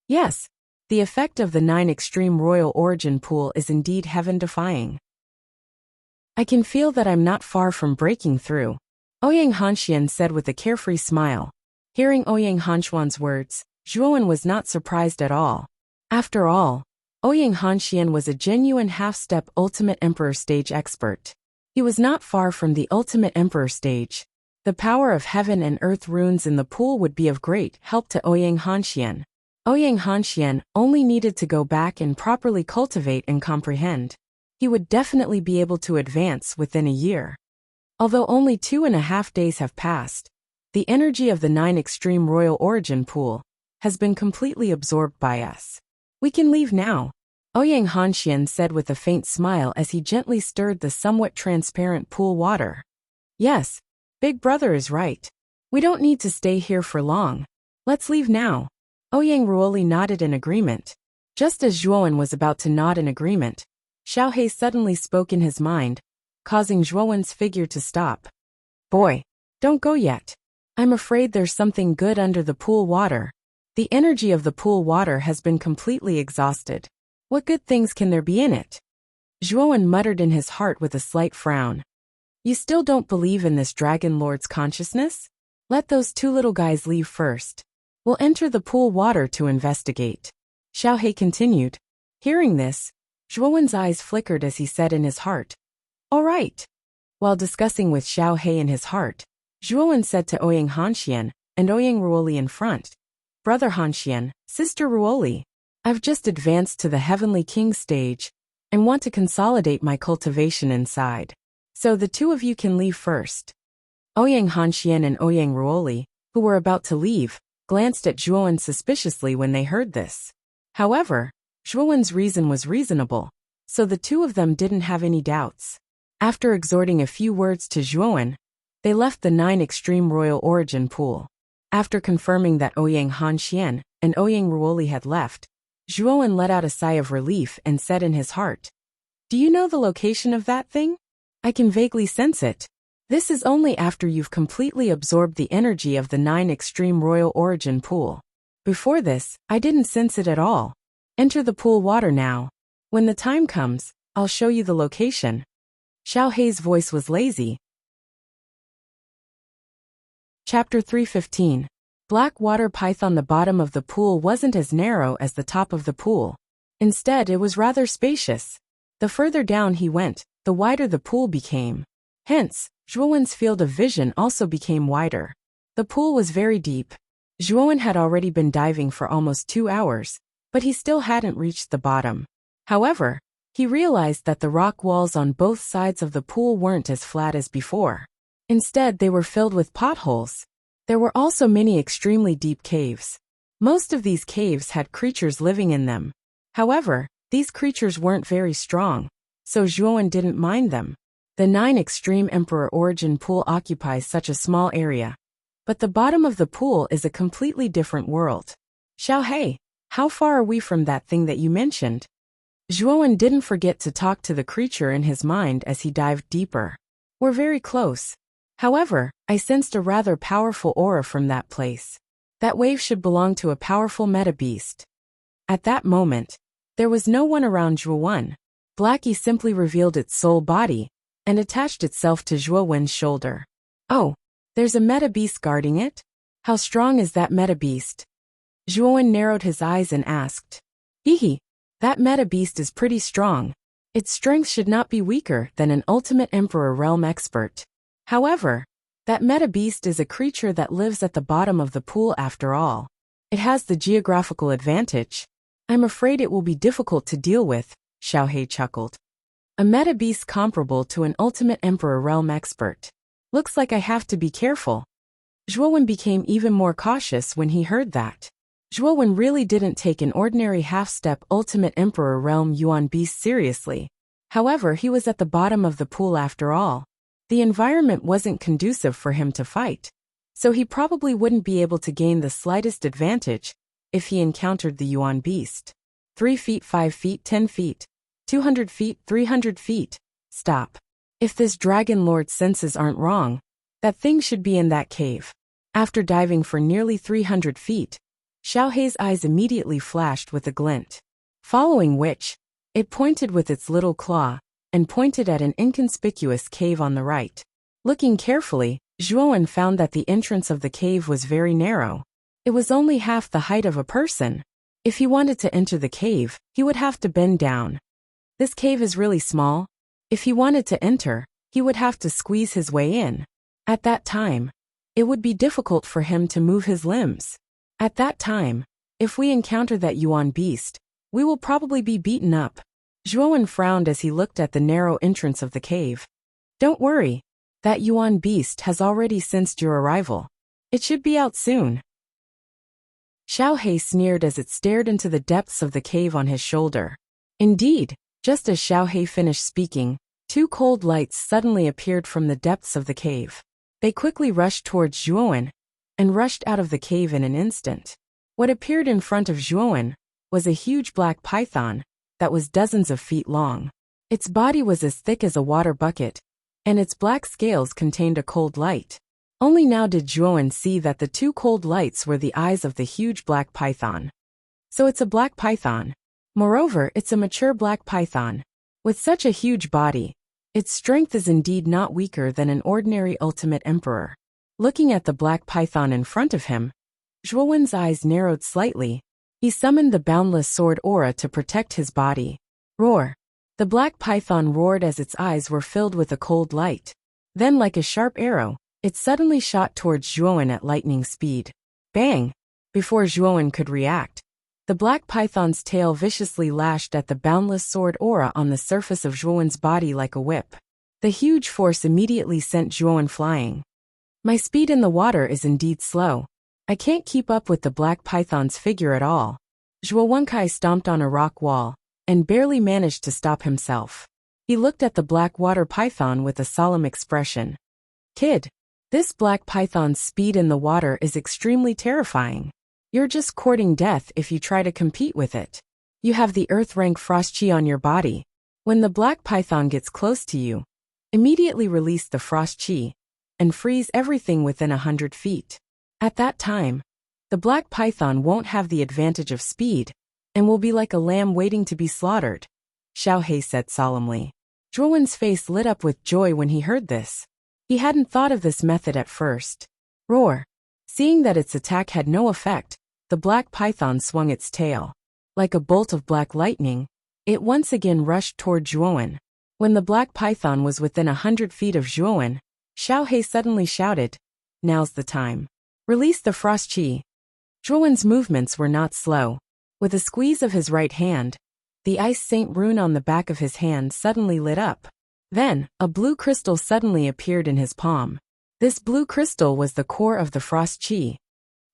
Yes, the effect of the 9 Extreme Royal Origin pool is indeed heaven-defying. I can feel that I'm not far from breaking through, Ouyang Hanxian said with a carefree smile. Hearing Ouyang Hanxuan's words, Zhuowen was not surprised at all. After all, Ouyang Hanxian was a genuine half-step Ultimate Emperor stage expert. He was not far from the Ultimate Emperor stage. The power of heaven and earth runes in the pool would be of great help to Ouyang Hanxian. Ouyang Hanxian only needed to go back and properly cultivate and comprehend. He would definitely be able to advance within a year. Although only 2.5 days have passed, The energy of the 9 extreme royal origin pool has been completely absorbed by us. We can leave now, Ouyang Hanxian said with a faint smile as he gently stirred the somewhat transparent pool water. Yes, Big Brother is right. We don't need to stay here for long. Let's leave now. Ouyang Ruoli nodded in agreement. Just as Zhuowen was about to nod in agreement, Xiaohei suddenly spoke in his mind, causing Zhuowen's figure to stop. Boy, don't go yet. I'm afraid there's something good under the pool water. The energy of the pool water has been completely exhausted. What good things can there be in it? Zhuowen muttered in his heart with a slight frown. You still don't believe in this Dragon Lord's consciousness? Let those 2 little guys leave first. We'll enter the pool water to investigate. Xiaohei continued. Hearing this, Zhuowen's eyes flickered as he said in his heart, all right. While discussing with Xiaohei in his heart, Zhuowen said to Ouyang Hanxian and Ouyang Ruoli in front, Brother Hanxian, Sister Ruoli, I've just advanced to the Heavenly King stage and want to consolidate my cultivation inside. So the 2 of you can leave first. Ouyang Hanxian and Ouyang Ruoli, who were about to leave, glanced at Zhuowen suspiciously when they heard this. However, Zhuowen's reason was reasonable, so the 2 of them didn't have any doubts. After exhorting a few words to Zhuowen, they left the 9 extreme royal origin pool. After confirming that Ouyang Hanxian and Ouyang Ruoli had left, Zhuowen let out a sigh of relief and said in his heart, Do you know the location of that thing? I can vaguely sense it. This is only after you've completely absorbed the energy of the 9 extreme royal origin pool. Before this, I didn't sense it at all. Enter the pool water now. When the time comes, I'll show you the location. Xiaohei's voice was lazy. Chapter 315. Black water python. The bottom of the pool wasn't as narrow as the top of the pool. Instead, it was rather spacious. The further down he went, the wider the pool became. Hence, Zhuowen's field of vision also became wider. The pool was very deep. Zhuowen had already been diving for almost 2 hours, but he still hadn't reached the bottom. However, he realized that the rock walls on both sides of the pool weren't as flat as before. Instead, they were filled with potholes. There were also many extremely deep caves. Most of these caves had creatures living in them. However, these creatures weren't very strong, so Zhuowen didn't mind them. The 9 extreme emperor origin pool occupies such a small area. But the bottom of the pool is a completely different world. Xiaohei, how far are we from that thing that you mentioned? Zhuowen didn't forget to talk to the creature in his mind as he dived deeper. We're very close. However, I sensed a rather powerful aura from that place. That wave should belong to a powerful meta beast. At that moment, there was no one around Zhuowen. Blackie simply revealed its soul body and attached itself to Zhuowen's shoulder. Oh, there's a meta beast guarding it? How strong is that meta beast? Zhuowen narrowed his eyes and asked. Hehe, that meta beast is pretty strong. Its strength should not be weaker than an ultimate emperor realm expert. However, that meta beast is a creature that lives at the bottom of the pool after all. It has the geographical advantage. I'm afraid it will be difficult to deal with, Xiaohei chuckled. A meta beast comparable to an ultimate emperor realm expert. Looks like I have to be careful. Zhuowen became even more cautious when he heard that. Zhuowen really didn't take an ordinary half-step ultimate emperor realm yuan beast seriously. However, he was at the bottom of the pool after all. The environment wasn't conducive for him to fight, so he probably wouldn't be able to gain the slightest advantage if he encountered the yuan beast. 3 feet, 5 feet, 10 feet, 200 feet, 300 feet. Stop. If this Dragon Lord's senses aren't wrong, that thing should be in that cave. After diving for nearly 300 feet, Xiaohei's eyes immediately flashed with a glint. Following which, it pointed with its little claw, and pointed at an inconspicuous cave on the right. Looking carefully, Zhuowen found that the entrance of the cave was very narrow. It was only half the height of a person. If he wanted to enter the cave, he would have to bend down. This cave is really small. If he wanted to enter, he would have to squeeze his way in. At that time, it would be difficult for him to move his limbs. At that time, if we encounter that yuan beast, we will probably be beaten up. Zhuowen frowned as he looked at the narrow entrance of the cave. Don't worry. That yuan beast has already sensed your arrival. It should be out soon. Xiao He sneered as it stared into the depths of the cave on his shoulder. Indeed, just as Xiao He finished speaking, two cold lights suddenly appeared from the depths of the cave. They quickly rushed towards Zhuowen and rushed out of the cave in an instant. What appeared in front of Zhuowen was a huge black python that was dozens of feet long. Its body was as thick as a water bucket, and its black scales contained a cold light. Only now did Zhuowen see that the two cold lights were the eyes of the huge black python. So it's a black python. Moreover, it's a mature black python. With such a huge body, its strength is indeed not weaker than an ordinary ultimate emperor. Looking at the black python in front of him, Zhuowen's eyes narrowed slightly. He summoned the boundless sword aura to protect his body. Roar! The black python roared as its eyes were filled with a cold light. Then, like a sharp arrow, it suddenly shot towards Zhuowen at lightning speed. Bang! Before Zhuowen could react, the black python's tail viciously lashed at the boundless sword aura on the surface of Zhuowen's body like a whip. The huge force immediately sent Zhuowen flying. My speed in the water is indeed slow. I can't keep up with the black python's figure at all. Zhuowenkai stomped on a rock wall and barely managed to stop himself. He looked at the black water python with a solemn expression. Kid, this black python's speed in the water is extremely terrifying. You're just courting death if you try to compete with it. You have the earth rank frost chi on your body. When the black python gets close to you, immediately release the frost chi and freeze everything within 100 feet. At that time, the black python won't have the advantage of speed and will be like a lamb waiting to be slaughtered, Xiao He said solemnly. Zhuowen's face lit up with joy when he heard this. He hadn't thought of this method at first. Roar! Seeing that its attack had no effect, the black python swung its tail. Like a bolt of black lightning, it once again rushed toward Zhuowen. When the black python was within 100 feet of Zhuowen, Xiao He suddenly shouted, "Now's the time. Release the frost chi." Zhuowen's movements were not slow. With a squeeze of his right hand, the ice saint rune on the back of his hand suddenly lit up. Then, a blue crystal suddenly appeared in his palm. This blue crystal was the core of the frost chi.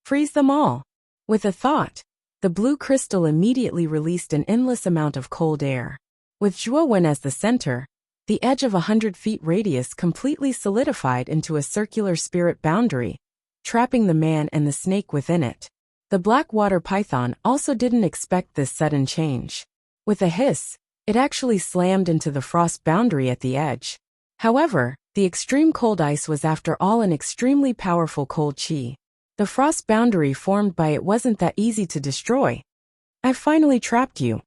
Freeze them all. With a thought, the blue crystal immediately released an endless amount of cold air. With Zhuowen as the center, the edge of 100 feet radius completely solidified into a circular spirit boundary, trapping the man and the snake within it. The black water python also didn't expect this sudden change. With a hiss, it actually slammed into the frost boundary at the edge. However, the extreme cold ice was after all an extremely powerful cold chi. The frost boundary formed by it wasn't that easy to destroy. I've finally trapped you.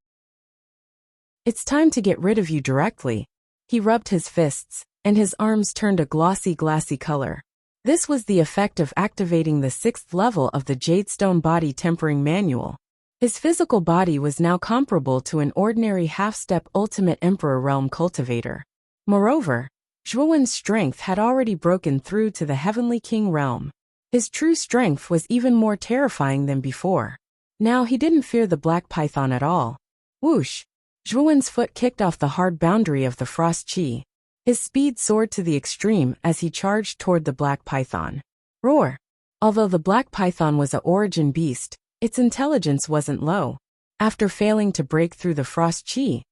It's time to get rid of you directly. He rubbed his fists, and his arms turned a glossy glassy color. This was the effect of activating the 6th level of the Jadestone Body Tempering Manual. His physical body was now comparable to an ordinary half-step Ultimate Emperor Realm cultivator. Moreover, Zhuowen's strength had already broken through to the Heavenly King realm. His true strength was even more terrifying than before. Now he didn't fear the black python at all. Whoosh! Zhuowen's foot kicked off the hard boundary of the frost chi. His speed soared to the extreme as he charged toward the black python. Roar! Although the black python was a origin beast, its intelligence wasn't low. After failing to break through the frost chi,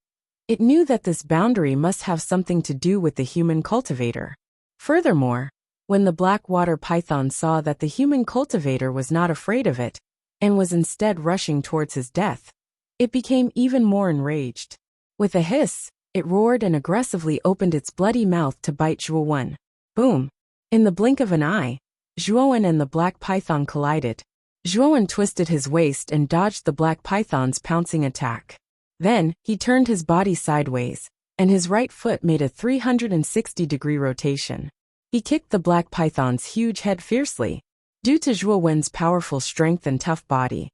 it knew that this boundary must have something to do with the human cultivator. Furthermore, when the black water python saw that the human cultivator was not afraid of it, and was instead rushing towards his death, it became even more enraged. With a hiss, it roared and aggressively opened its bloody mouth to bite Zhuowen. Boom! In the blink of an eye, Zhuowen and the black python collided. Zhuowen twisted his waist and dodged the black python's pouncing attack. Then, he turned his body sideways, and his right foot made a 360-degree rotation. He kicked the black python's huge head fiercely. Due to Zhuowen's powerful strength and tough body,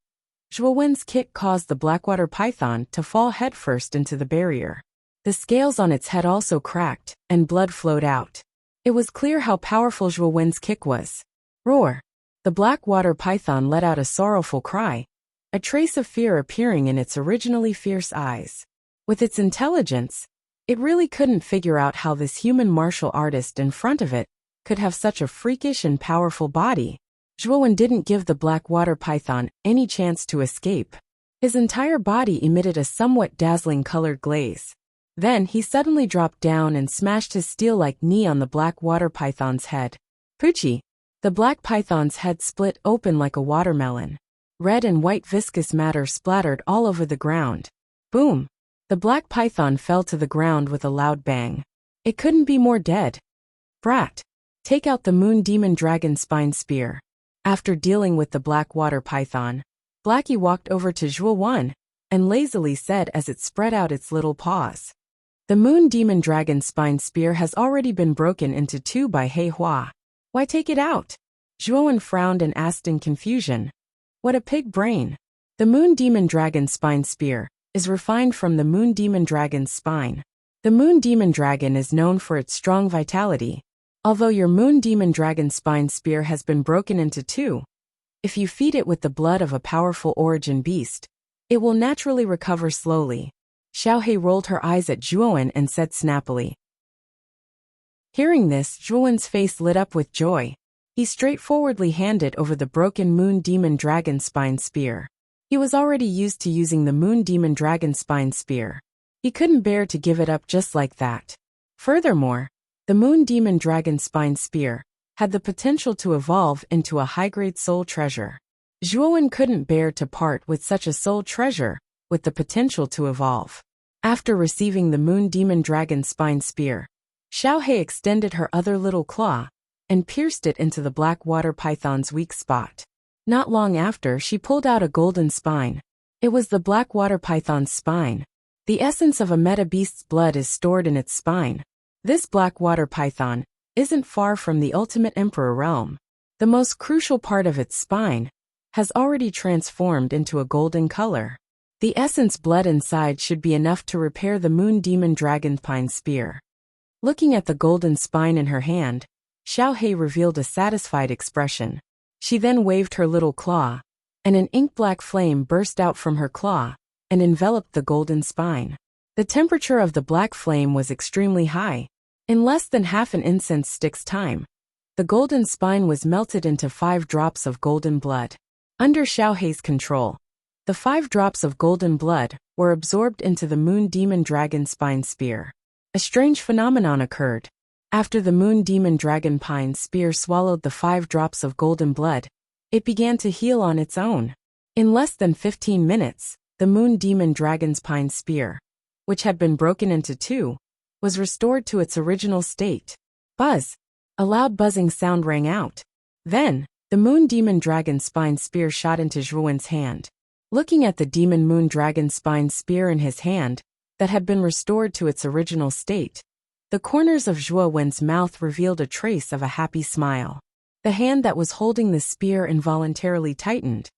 Zhuowen's kick caused the blackwater python to fall headfirst into the barrier. The scales on its head also cracked, and blood flowed out. It was clear how powerful Zhuowen's kick was. Roar! The black water python let out a sorrowful cry, a trace of fear appearing in its originally fierce eyes. With its intelligence, it really couldn't figure out how this human martial artist in front of it could have such a freakish and powerful body. Zhuowen didn't give the black water python any chance to escape. His entire body emitted a somewhat dazzling colored glaze. Then he suddenly dropped down and smashed his steel-like knee on the black water python's head. Poochie! The black python's head split open like a watermelon. Red and white viscous matter splattered all over the ground. Boom! The black python fell to the ground with a loud bang. It couldn't be more dead. Brat! Take out the moon demon dragon spine spear. After dealing with the black water python, Blackie walked over to Zhuowen and lazily said as it spread out its little paws. The moon demon dragon spine spear has already been broken into two by He Hua. Why take it out? Zhuowen frowned and asked in confusion. What a pig brain. The moon demon dragon spine spear is refined from the moon demon dragon's spine. The moon demon dragon is known for its strong vitality. Although your moon demon dragon spine spear has been broken into two, if you feed it with the blood of a powerful origin beast, it will naturally recover slowly. Xiaohe rolled her eyes at Zhuowen and said snappily. Hearing this, Zhuowen's face lit up with joy. He straightforwardly handed over the broken moon demon dragon spine spear. He was already used to using the moon demon dragon spine spear. He couldn't bear to give it up just like that. Furthermore, the moon demon dragon spine spear had the potential to evolve into a high-grade soul treasure. Zhuowen couldn't bear to part with such a soul treasure with the potential to evolve. After receiving the moon demon dragon spine spear, Xiaohe extended her other little claw and pierced it into the black water python's weak spot. Not long after, she pulled out a golden spine. It was the black water python's spine. The essence of a meta beast's blood is stored in its spine. This black water python isn't far from the ultimate emperor realm. The most crucial part of its spine has already transformed into a golden color. The essence blood inside should be enough to repair the moon demon dragon spine spear. Looking at the golden spine in her hand, Xiaohe revealed a satisfied expression. She then waved her little claw, and an ink-black flame burst out from her claw and enveloped the golden spine. The temperature of the black flame was extremely high. In less than half an incense stick's time, the golden spine was melted into 5 drops of golden blood. Under Xiaohe's control, the 5 drops of golden blood were absorbed into the moon demon dragon spine spear. A strange phenomenon occurred. After the moon demon dragon spine spear swallowed the 5 drops of golden blood, it began to heal on its own. In less than 15 minutes, the moon demon dragon spine spear, which had been broken into 2, was restored to its original state. Buzz! A loud buzzing sound rang out. Then, the moon demon dragon spine spear shot into Zhuowen's hand. Looking at the demon moon dragon spine spear in his hand, that had been restored to its original state, the corners of Zhuowen's mouth revealed a trace of a happy smile. The hand that was holding the spear involuntarily tightened.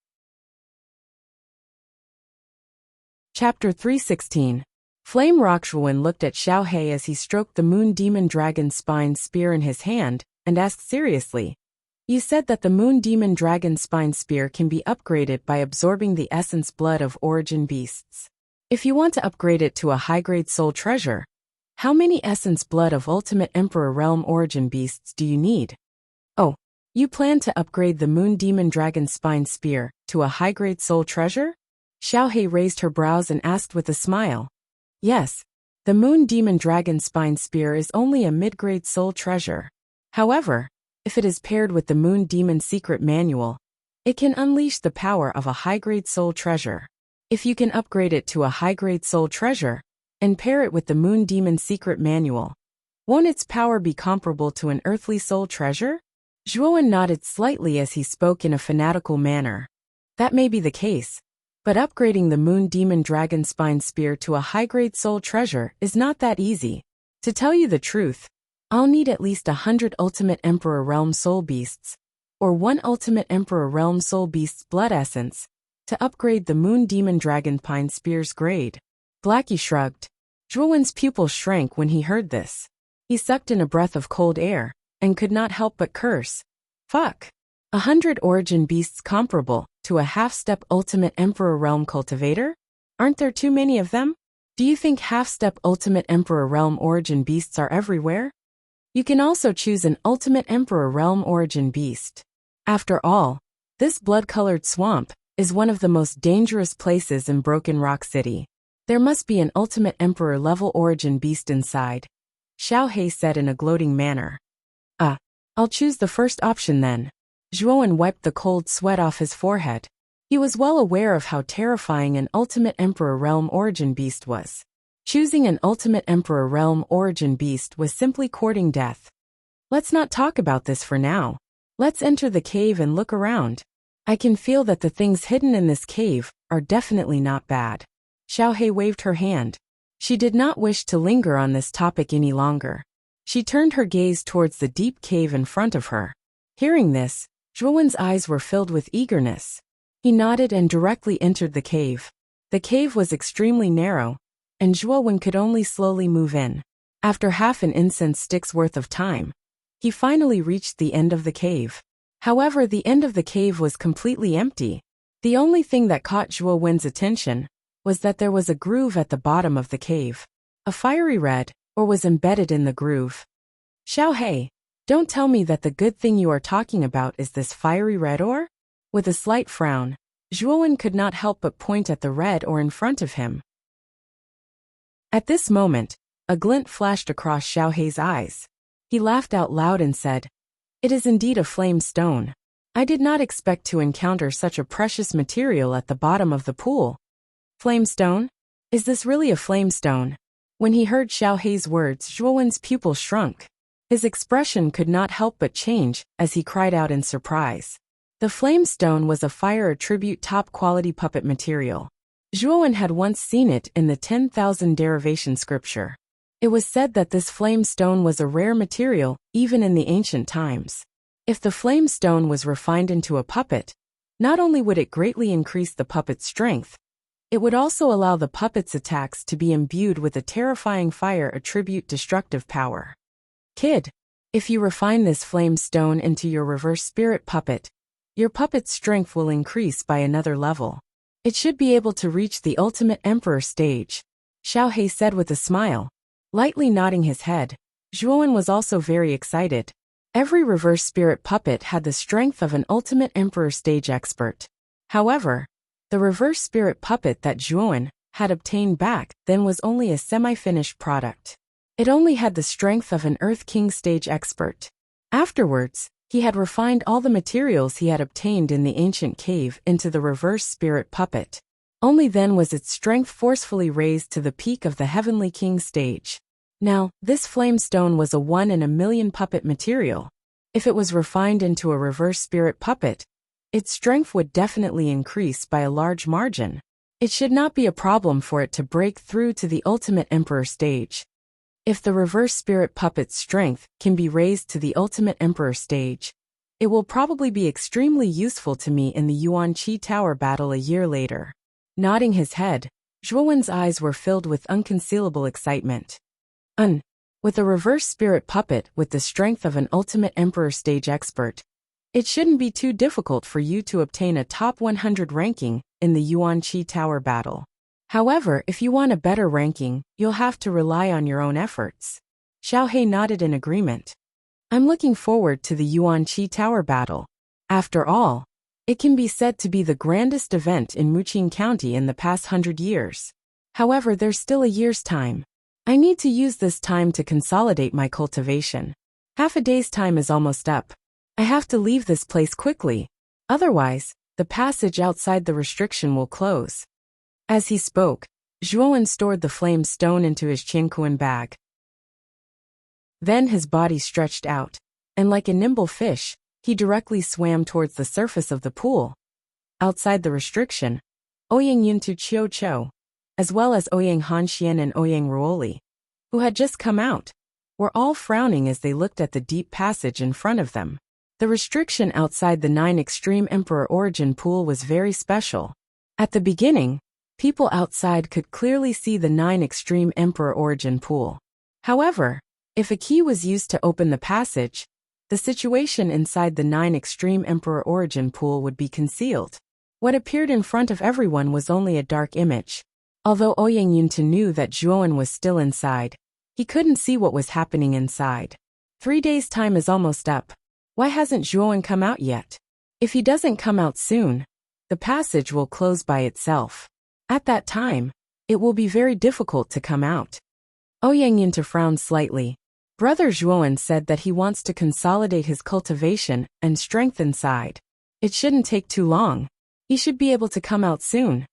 Chapter 316. Flame Rock. Zhuowen looked at Xiaohe as he stroked the moon demon dragon spine spear in his hand and asked seriously, "You said that the moon demon dragon spine spear can be upgraded by absorbing the essence blood of origin beasts. If you want to upgrade it to a high-grade soul treasure, how many essence blood of ultimate emperor realm origin beasts do you need?" "Oh, you plan to upgrade the moon demon dragon spine spear to a high-grade soul treasure?" Xiaohe raised her brows and asked with a smile. "Yes, the moon demon dragon spine spear is only a mid-grade soul treasure. However, if it is paired with the moon demon secret manual, it can unleash the power of a high-grade soul treasure. If you can upgrade it to a high-grade soul treasure and pair it with the moon demon secret manual, won't its power be comparable to an earthly soul treasure?" Zhuowen nodded slightly as he spoke in a fanatical manner. "That may be the case, but upgrading the moon demon dragon spine spear to a high-grade soul treasure is not that easy. To tell you the truth, I'll need at least 100 ultimate emperor realm soul beasts, or 1 ultimate emperor realm soul beast's blood essence, to upgrade the moon demon dragon spine spear's grade." Blackie shrugged. Zhuowen's pupil shrank when he heard this. He sucked in a breath of cold air and could not help but curse. Fuck! 100 origin beasts comparable to a half-step ultimate emperor realm cultivator? Aren't there too many of them? Do you think half-step ultimate emperor realm origin beasts are everywhere? You can also choose an ultimate emperor realm origin beast. After all, this blood-colored swamp is one of the most dangerous places in Broken Rock City. There must be an ultimate emperor-level origin beast inside, Xiao He said in a gloating manner. I'll choose the first option then. Zhuowen wiped the cold sweat off his forehead. He was well aware of how terrifying an ultimate emperor realm origin beast was. Choosing an ultimate emperor realm origin beast was simply courting death. Let's not talk about this for now. Let's enter the cave and look around. I can feel that the things hidden in this cave are definitely not bad. Xiao He waved her hand. She did not wish to linger on this topic any longer. She turned her gaze towards the deep cave in front of her. Hearing this, Zhuowen's eyes were filled with eagerness. He nodded and directly entered the cave. The cave was extremely narrow, and Zhuowen could only slowly move in. After half an incense stick's worth of time, he finally reached the end of the cave. However, the end of the cave was completely empty. The only thing that caught Zhuowen's attention was that there was a groove at the bottom of the cave. A fiery red ore was embedded in the groove. Xiao He, don't tell me that the good thing you are talking about is this fiery red ore? With a slight frown, Zhuowen could not help but point at the red ore in front of him. At this moment, a glint flashed across Xiao He's eyes. He laughed out loud and said, "It is indeed a flame stone. I did not expect to encounter such a precious material at the bottom of the pool." Flame stone? Is this really a flame stone? When he heard Xiao He's words, Zhuowen's pupil shrunk. His expression could not help but change as he cried out in surprise. The flame stone was a fire attribute top-quality puppet material. Zhuowen had once seen it in the 10,000 derivation scripture. It was said that this flame stone was a rare material, even in the ancient times. If the flame stone was refined into a puppet, not only would it greatly increase the puppet's strength, it would also allow the puppet's attacks to be imbued with a terrifying fire attribute destructive power. Kid, if you refine this flame stone into your reverse spirit puppet, your puppet's strength will increase by another level. It should be able to reach the ultimate emperor stage, Xiao He said with a smile. Lightly nodding his head, Zhuowen was also very excited. Every reverse spirit puppet had the strength of an ultimate emperor stage expert. However, the reverse spirit puppet that Zhuowen had obtained back then was only a semi-finished product. It only had the strength of an Earth King stage expert. Afterwards, he had refined all the materials he had obtained in the ancient cave into the reverse spirit puppet. Only then was its strength forcefully raised to the peak of the Heavenly King stage. Now, this flame stone was a 1 in a million puppet material. If it was refined into a reverse spirit puppet, its strength would definitely increase by a large margin. It should not be a problem for it to break through to the ultimate emperor stage. If the reverse spirit puppet's strength can be raised to the ultimate emperor stage, it will probably be extremely useful to me in the Yuan Qi Tower battle a year later. Nodding his head, Zhuowen's eyes were filled with unconcealable excitement. With a reverse spirit puppet with the strength of an ultimate emperor stage expert, it shouldn't be too difficult for you to obtain a top 100 ranking in the Yuan Qi Tower battle. However, if you want a better ranking, you'll have to rely on your own efforts. Xiao He nodded in agreement. I'm looking forward to the Yuan Qi Tower battle. After all, it can be said to be the grandest event in Muqing County in the past 100 years. However, there's still a year's time. I need to use this time to consolidate my cultivation. Half a day's time is almost up. I have to leave this place quickly. Otherwise, the passage outside the restriction will close. As he spoke, Zhuowen stored the flame stone into his Qianquan bag. Then his body stretched out, and like a nimble fish, he directly swam towards the surface of the pool. Outside the restriction, Ouyang Yuntu Qiu Chou, as well as Ouyang Hanxian and Ouyang Ruoli, who had just come out, were all frowning as they looked at the deep passage in front of them. The restriction outside the 9 Extreme Emperor Origin pool was very special. At the beginning, people outside could clearly see the 9 Extreme Emperor Origin pool. However, if a key was used to open the passage, the situation inside the 9 Extreme Emperor Origin pool would be concealed. What appeared in front of everyone was only a dark image. Although Ouyang Yuntu knew that Zhuowen was still inside, he couldn't see what was happening inside. 3 days' time is almost up. Why hasn't Zhuowen come out yet? If he doesn't come out soon, the passage will close by itself. At that time, it will be very difficult to come out. Ouyang Yunta frowned slightly. Brother Zhuowen said that he wants to consolidate his cultivation and strength inside. It shouldn't take too long. He should be able to come out soon.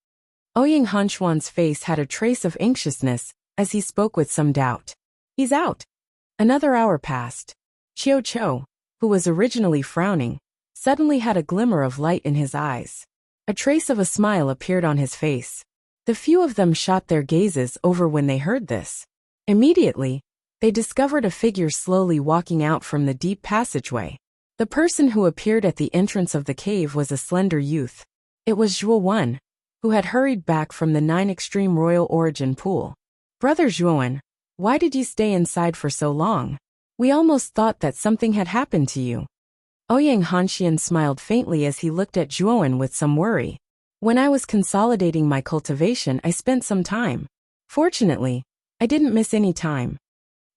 Ouyang Hanxuan's face had a trace of anxiousness as he spoke with some doubt. He's out. Another hour passed. Chiu Chou, who was originally frowning, suddenly had a glimmer of light in his eyes. A trace of a smile appeared on his face. The few of them shot their gazes over when they heard this. Immediately, they discovered a figure slowly walking out from the deep passageway. The person who appeared at the entrance of the cave was a slender youth. It was Zhuo Wen, who had hurried back from the 9 Extreme Royal Origin Pool. Brother Zhuowen, why did you stay inside for so long? We almost thought that something had happened to you. Ouyang Hanxian smiled faintly as he looked at Zhuowen with some worry. When I was consolidating my cultivation, I spent some time. Fortunately, I didn't miss any time.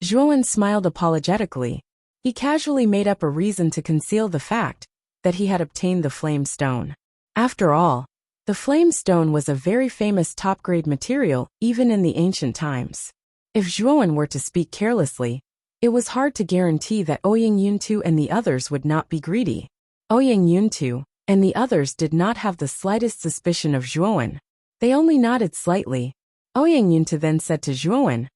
Zhuowen smiled apologetically. He casually made up a reason to conceal the fact that he had obtained the flame stone. After all, the flame stone was a very famous top-grade material even in the ancient times. If Zhuowen were to speak carelessly, it was hard to guarantee that Ouyang Yuntu and the others would not be greedy. Ouyang Yuntu and the others did not have the slightest suspicion of Zhuowen. They only nodded slightly. Ouyang Yuntu then said to Zhuowen,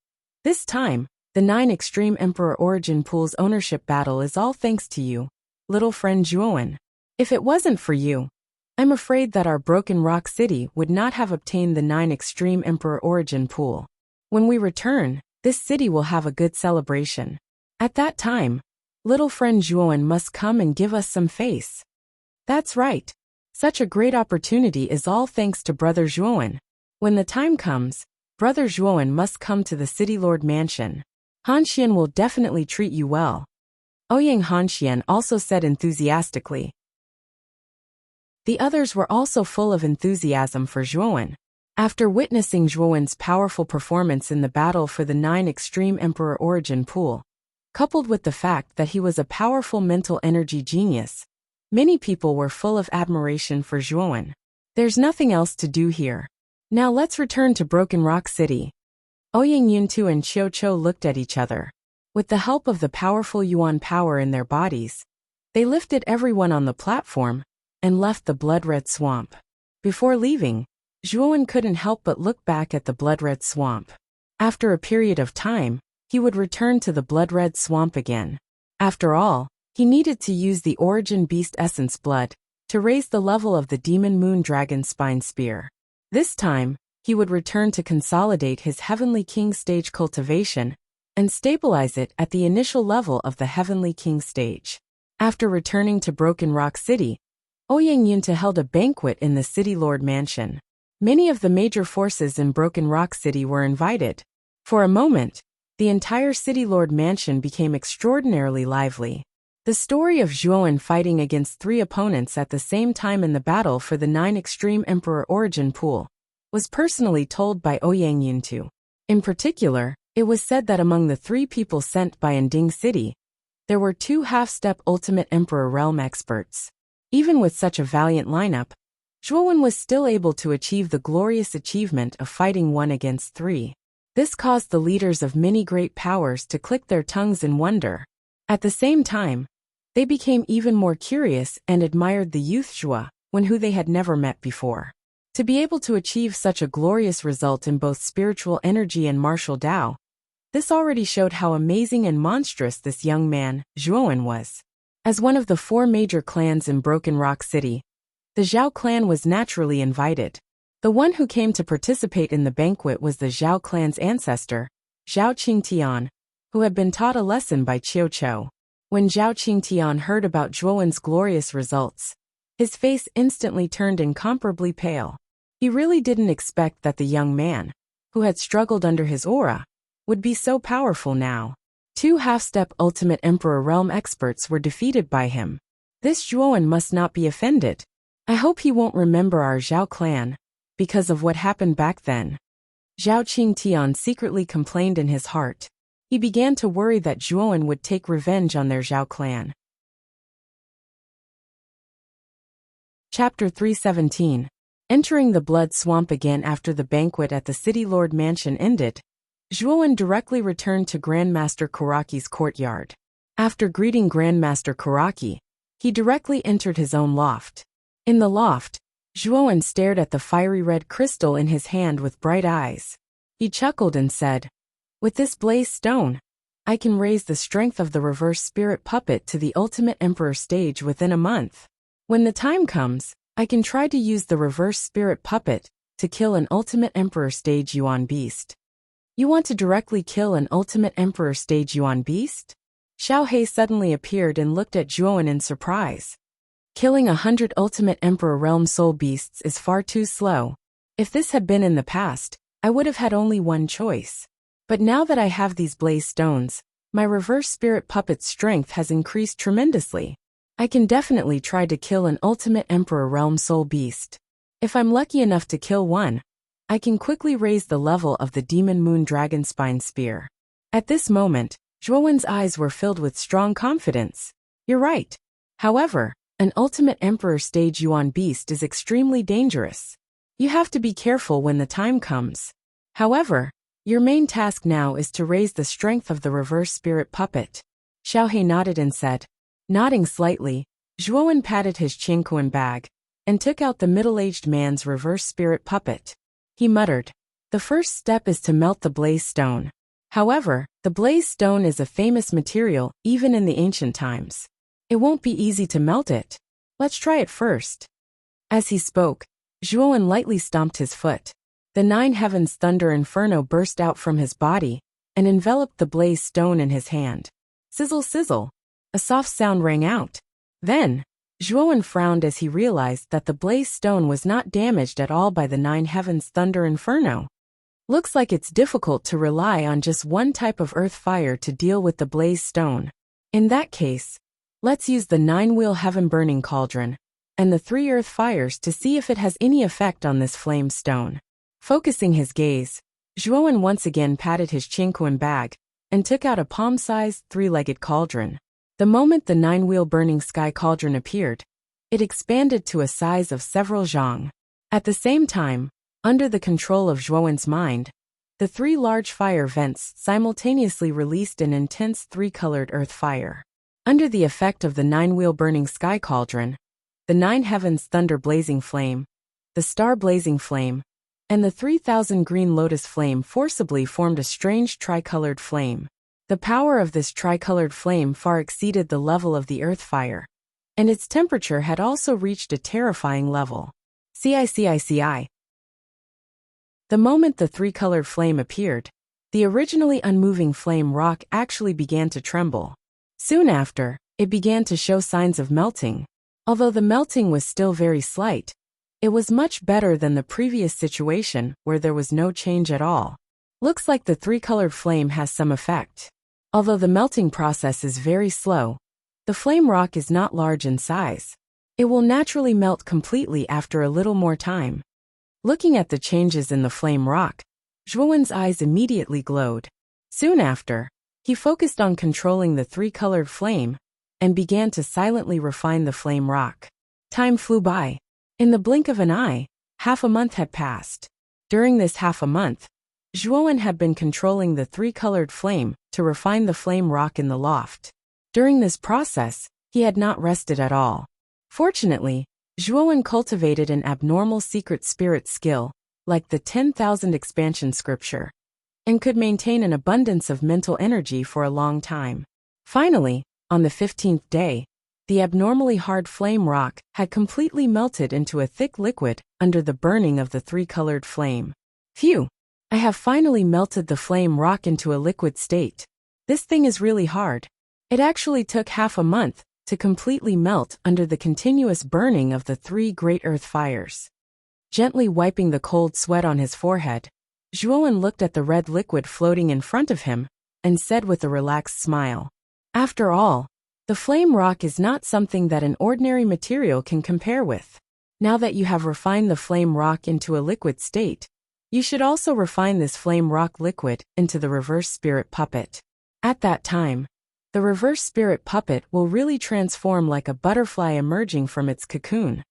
"This time, the 9 Extreme Emperor Origin Pool's ownership battle is all thanks to you, little friend Zhuowen. If it wasn't for you, I'm afraid that our Broken Rock City would not have obtained the 9 Extreme Emperor Origin Pool. When we return, this city will have a good celebration. At that time, little friend Zhuowen must come and give us some face." That's right. Such a great opportunity is all thanks to Brother Zhuowen. When the time comes, Brother Zhuowen must come to the City Lord Mansion. Hanxian will definitely treat you well. Ouyang Hanxian also said enthusiastically. The others were also full of enthusiasm for Zhuowen. After witnessing Zhuowen's powerful performance in the battle for the 9 Extreme Emperor Origin Pool, coupled with the fact that he was a powerful mental energy genius, many people were full of admiration for Zhuowen. There's nothing else to do here. Now let's return to Broken Rock City. Ouyang Yuntu and Chiu Chou looked at each other. With the help of the powerful Yuan power in their bodies, they lifted everyone on the platform and left the blood-red swamp. Before leaving, Zhuowen couldn't help but look back at the blood-red swamp. After a period of time, he would return to the blood-red swamp again. After all, he needed to use the Origin Beast Essence blood to raise the level of the Demon Moon Dragon Spine Spear. This time, he would return to consolidate his Heavenly King stage cultivation and stabilize it at the initial level of the Heavenly King stage. After returning to Broken Rock City, Ouyang Yunta held a banquet in the City Lord Mansion. Many of the major forces in Broken Rock City were invited. For a moment, the entire City Lord Mansion became extraordinarily lively. The story of Zhuowen fighting against 3 opponents at the same time in the battle for the 9 Extreme Emperor Origin Pool was personally told by Ouyang Yuntu. In particular, it was said that among the 3 people sent by Ending City, there were 2 half-step Ultimate Emperor Realm experts. Even with such a valiant lineup, Zhuowen was still able to achieve the glorious achievement of fighting 1 against 3. This caused the leaders of many great powers to click their tongues in wonder. At the same time, they became even more curious and admired the youth Zhuo Wen who they had never met before. To be able to achieve such a glorious result in both spiritual energy and martial Tao, this already showed how amazing and monstrous this young man, Zhuowen, was. As one of the 4 major clans in Broken Rock City, the Zhao clan was naturally invited. The one who came to participate in the banquet was the Zhao clan's ancestor, Zhao Qingtian, who had been taught a lesson by Chiu Chou. When Zhao Qingtian heard about Zhuowen's glorious results, his face instantly turned incomparably pale. He really didn't expect that the young man, who had struggled under his aura, would be so powerful now. 2 half-step Ultimate Emperor Realm experts were defeated by him. This Zhuowen must not be offended. I hope he won't remember our Zhao clan, because of what happened back then. Zhao Qingtian secretly complained in his heart. He began to worry that Zhuowen would take revenge on their Zhao clan. Chapter 317. Entering the blood swamp again after the banquet at the City Lord Mansion ended, Zhuowen directly returned to Grandmaster Karaki's courtyard. After greeting Grandmaster Karaki, he directly entered his own loft. In the loft, Zhuowen stared at the fiery red crystal in his hand with bright eyes. He chuckled and said, "With this blaze stone, I can raise the strength of the reverse spirit puppet to the ultimate emperor stage within a month. When the time comes, I can try to use the reverse spirit puppet to kill an ultimate emperor stage Yuan beast." "You want to directly kill an ultimate emperor stage Yuan beast?" Xiao He suddenly appeared and looked at Zhuowen in surprise. "Killing 100 ultimate emperor realm soul beasts is far too slow. If this had been in the past, I would have had only one choice. But now that I have these blaze stones, my reverse spirit puppet's strength has increased tremendously. I can definitely try to kill an ultimate emperor realm soul beast. If I'm lucky enough to kill one, I can quickly raise the level of the demon moon dragon spine spear." At this moment, Zhuowen's eyes were filled with strong confidence. "You're right. However, an ultimate emperor stage Yuan beast is extremely dangerous. You have to be careful when the time comes. However, your main task now is to raise the strength of the reverse spirit puppet." Xiao He nodded and said. Nodding slightly, Zhuowen patted his Qingquan bag and took out the middle-aged man's reverse spirit puppet. He muttered, "The first step is to melt the blaze stone. However, the blaze stone is a famous material even in the ancient times. It won't be easy to melt it. Let's try it first." As he spoke, Zhuowen lightly stomped his foot. The 9 heavens thunder inferno burst out from his body and enveloped the blaze stone in his hand. Sizzle sizzle. A soft sound rang out. Then, Zhuowen frowned as he realized that the blaze stone was not damaged at all by the 9 heavens thunder inferno. Looks like it's difficult to rely on just one type of earth fire to deal with the blaze stone. In that case, let's use the 9-wheel heaven burning cauldron and the 3 earth fires to see if it has any effect on this flame stone. Focusing his gaze, Zhuowen once again patted his Qingquan bag and took out a palm-sized 3-legged cauldron. The moment the 9-wheel burning sky cauldron appeared, it expanded to a size of several zhang. At the same time, under the control of Zhuowen's mind, the 3 large fire vents simultaneously released an intense 3-colored earth fire. Under the effect of the 9-wheel burning sky cauldron, the 9 heavens thunder blazing flame, the star blazing flame, and the 3,000 green lotus flame forcibly formed a strange tricolored flame. The power of this tricolored flame far exceeded the level of the earth fire, and its temperature had also reached a terrifying level. CICICI. The moment the 3-colored flame appeared, the originally unmoving flame rock actually began to tremble. Soon after, it began to show signs of melting. Although the melting was still very slight, it was much better than the previous situation where there was no change at all. Looks like the 3-colored flame has some effect. Although the melting process is very slow, the flame rock is not large in size. It will naturally melt completely after a little more time. Looking at the changes in the flame rock, Zhuowen's eyes immediately glowed. Soon after, he focused on controlling the 3-colored flame and began to silently refine the flame rock. Time flew by. In the blink of an eye, half a month had passed. During this half a month, Zhuowen had been controlling the 3-colored flame to refine the flame rock in the loft. During this process, he had not rested at all. Fortunately, Zhuowen cultivated an abnormal secret spirit skill, like the 10,000 expansion scripture, and could maintain an abundance of mental energy for a long time. Finally, on the 15th day, the abnormally hard flame rock had completely melted into a thick liquid under the burning of the 3-colored flame. Phew! I have finally melted the flame rock into a liquid state. This thing is really hard. It actually took half a month to completely melt under the continuous burning of the 3 great earth fires. Gently wiping the cold sweat on his forehead, Zhuowen looked at the red liquid floating in front of him and said with a relaxed smile, "After all, the flame rock is not something that an ordinary material can compare with. Now that you have refined the flame rock into a liquid state, you should also refine this flame rock liquid into the reverse spirit puppet. At that time, the reverse spirit puppet will really transform like a butterfly emerging from its cocoon."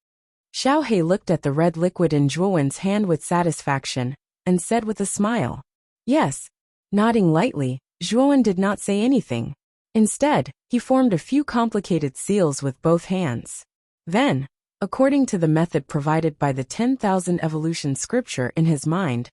Xiaohei looked at the red liquid in Zhuowen's hand with satisfaction, and said with a smile, "Yes." Nodding lightly, Zhuowen did not say anything. Instead, he formed a few complicated seals with both hands. Then, according to the method provided by the 10,000 evolution scripture in his mind,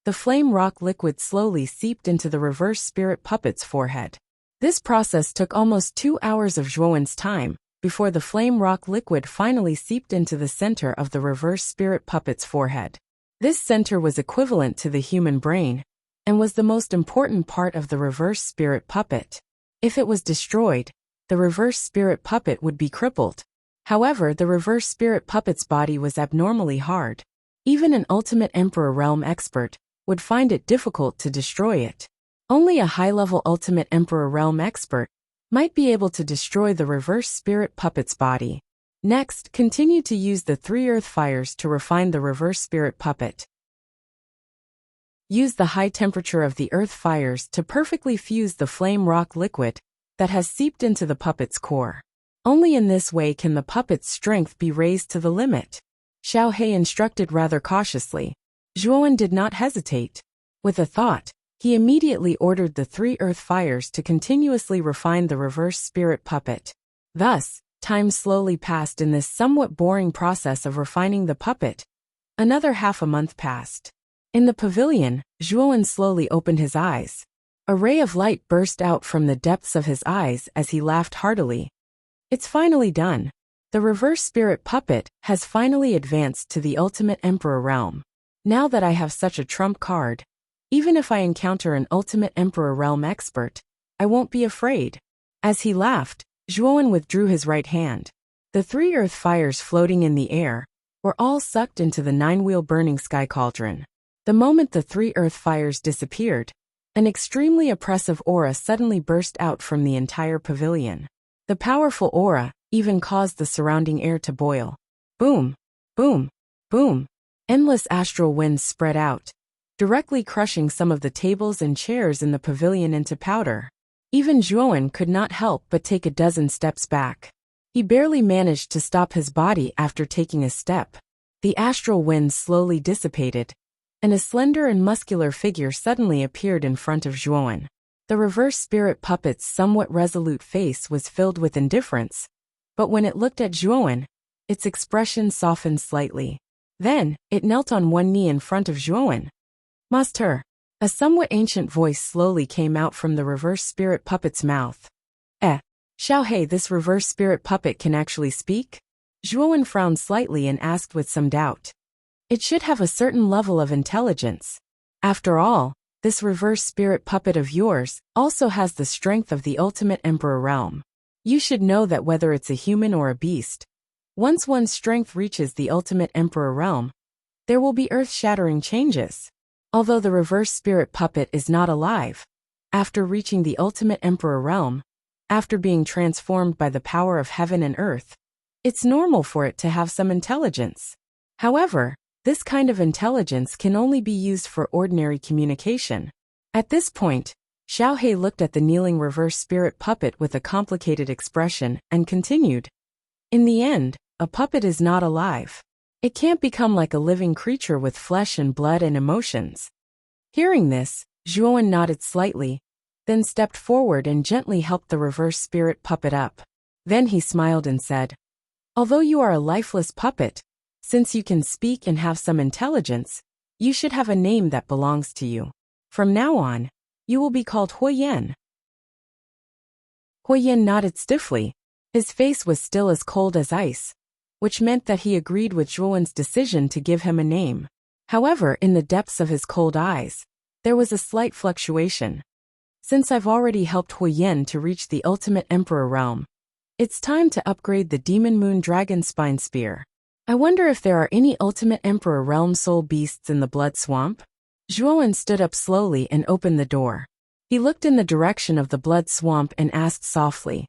the flame rock liquid slowly seeped into the reverse spirit puppet's forehead. This process took almost 2 hours of Zhuowen's time, before the flame rock liquid finally seeped into the center of the reverse spirit puppet's forehead. This center was equivalent to the human brain, and was the most important part of the reverse spirit puppet. If it was destroyed, the reverse spirit puppet would be crippled. However, the reverse spirit puppet's body was abnormally hard. Even an ultimate Emperor Realm expert would find it difficult to destroy it. Only a high-level ultimate Emperor Realm expert might be able to destroy the reverse spirit puppet's body. Next, continue to use the 3 earth fires to refine the reverse spirit puppet. Use the high temperature of the earth fires to perfectly fuse the flame rock liquid that has seeped into the puppet's core. Only in this way can the puppet's strength be raised to the limit. Xiaohei instructed rather cautiously. Zhuowen did not hesitate. With a thought, he immediately ordered the 3 earth fires to continuously refine the reverse spirit puppet. Thus, time slowly passed in this somewhat boring process of refining the puppet. Another half a month passed. In the pavilion, Zhuowen slowly opened his eyes. A ray of light burst out from the depths of his eyes as he laughed heartily. It's finally done. The reverse spirit puppet has finally advanced to the ultimate Emperor Realm. Now that I have such a trump card, even if I encounter an ultimate Emperor Realm expert, I won't be afraid. As he laughed, Zhuowen withdrew his right hand. The 3 earth fires floating in the air were all sucked into the 9-wheel burning sky cauldron. The moment the 3 earth fires disappeared, an extremely oppressive aura suddenly burst out from the entire pavilion. The powerful aura even caused the surrounding air to boil. Boom, boom, boom. Endless astral winds spread out, directly crushing some of the tables and chairs in the pavilion into powder. Even Zhuowen could not help but take a dozen steps back. He barely managed to stop his body after taking a step. The astral winds slowly dissipated, and a slender and muscular figure suddenly appeared in front of Zhuowen. The reverse spirit puppet's somewhat resolute face was filled with indifference, but when it looked at Zhuowen, its expression softened slightly. Then, it knelt on one knee in front of Zhuowen. "Master." A somewhat ancient voice slowly came out from the reverse spirit puppet's mouth. Xiaohei, this reverse spirit puppet can actually speak? Zhuowen frowned slightly and asked with some doubt. It should have a certain level of intelligence. After all, this reverse spirit puppet of yours also has the strength of the ultimate Emperor Realm. You should know that whether it's a human or a beast, once one's strength reaches the ultimate Emperor Realm, there will be earth-shattering changes. Although the reverse spirit puppet is not alive, after reaching the ultimate Emperor Realm, after being transformed by the power of heaven and earth, it's normal for it to have some intelligence. However, this kind of intelligence can only be used for ordinary communication. At this point, Xiaohei looked at the kneeling reverse spirit puppet with a complicated expression and continued. In the end, a puppet is not alive. It can't become like a living creature with flesh and blood and emotions. Hearing this, Zhuowen nodded slightly, then stepped forward and gently helped the reverse spirit puppet up. Then he smiled and said, "Although you are a lifeless puppet, since you can speak and have some intelligence, you should have a name that belongs to you. From now on, you will be called Huoyan." Huoyan nodded stiffly. His face was still as cold as ice, which meant that he agreed with Zhuowen's decision to give him a name. However, in the depths of his cold eyes, there was a slight fluctuation. Since I've already helped Huoyan to reach the ultimate Emperor Realm, it's time to upgrade the Demon Moon Dragon Spine Spear. I wonder if there are any ultimate Emperor Realm soul beasts in the Blood Swamp? Zhuowen stood up slowly and opened the door. He looked in the direction of the Blood Swamp and asked softly.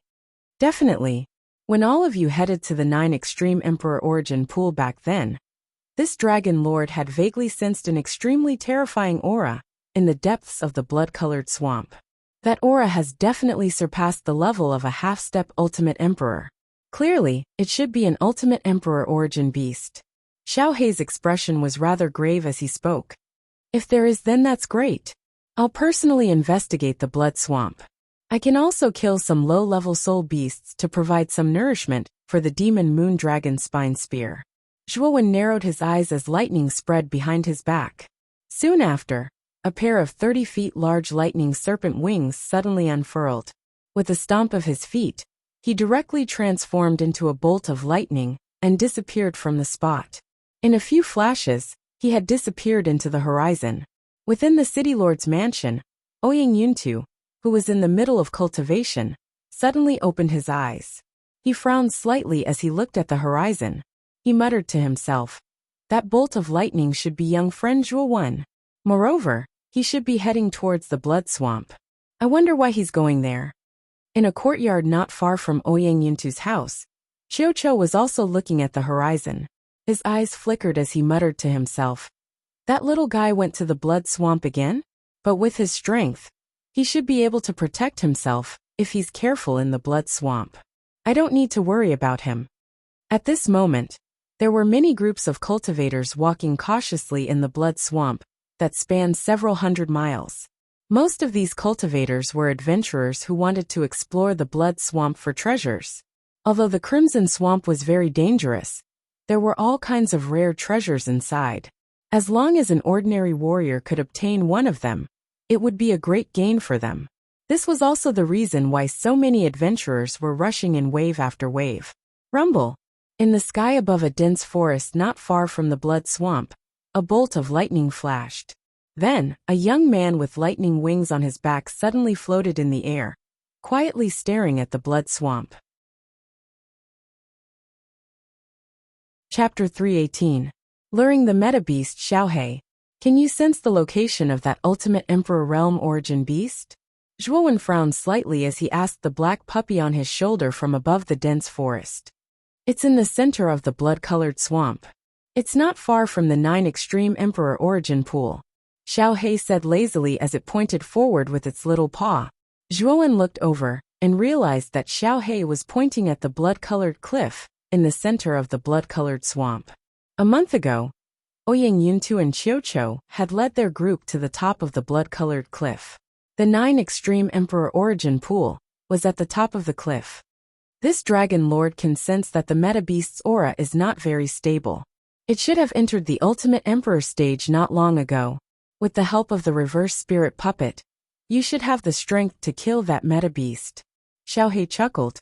Definitely. When all of you headed to the 9 Extreme Emperor Origin pool back then, this Dragon Lord had vaguely sensed an extremely terrifying aura in the depths of the blood-colored swamp. That aura has definitely surpassed the level of a half-step Ultimate Emperor. Clearly, it should be an ultimate emperor origin beast. Xiao Hei's expression was rather grave as he spoke. If there is, then that's great. I'll personally investigate the blood swamp. I can also kill some low-level soul beasts to provide some nourishment for the demon moon dragon spine spear. Zhuowen narrowed his eyes as lightning spread behind his back. Soon after, a pair of 30 feet large lightning serpent wings suddenly unfurled. With a stomp of his feet, he directly transformed into a bolt of lightning and disappeared from the spot. In a few flashes, he had disappeared into the horizon. Within the city lord's mansion, Ouyang Yuntu, who was in the middle of cultivation, suddenly opened his eyes. He frowned slightly as he looked at the horizon. He muttered to himself, "That bolt of lightning should be young friend Zhuowen. Moreover, he should be heading towards the blood swamp. I wonder why he's going there." In a courtyard not far from Ouyang Yuntu's house, Qiuqiu was also looking at the horizon. His eyes flickered as he muttered to himself, "That little guy went to the blood swamp again? But with his strength, he should be able to protect himself if he's careful in the blood swamp. I don't need to worry about him." At this moment, there were many groups of cultivators walking cautiously in the blood swamp that spanned several hundred miles. Most of these cultivators were adventurers who wanted to explore the blood swamp for treasures. Although the Crimson Swamp was very dangerous, there were all kinds of rare treasures inside. As long as an ordinary warrior could obtain one of them, it would be a great gain for them. This was also the reason why so many adventurers were rushing in wave after wave. Rumble! In the sky above a dense forest not far from the blood swamp, a bolt of lightning flashed. Then, a young man with lightning wings on his back suddenly floated in the air, quietly staring at the blood swamp. Chapter 318. Luring the meta beast Xiao Hei. Can you sense the location of that ultimate emperor realm origin beast? Zhuowen frowned slightly as he asked the black puppy on his shoulder from above the dense forest. It's in the center of the blood-colored swamp. It's not far from the 9 extreme emperor origin pool, Xiao Hei said lazily as it pointed forward with its little paw. Zhuowen looked over and realized that Xiao Hei was pointing at the blood-colored cliff in the center of the blood-colored swamp. A month ago, Ouyang Yuntu and Qiuqiu had led their group to the top of the blood-colored cliff. The 9 extreme emperor origin pool was at the top of the cliff. This dragon lord can sense that the meta beast's aura is not very stable. It should have entered the ultimate emperor stage not long ago. With the help of the reverse spirit puppet, you should have the strength to kill that meta beast. Xiao Hei chuckled.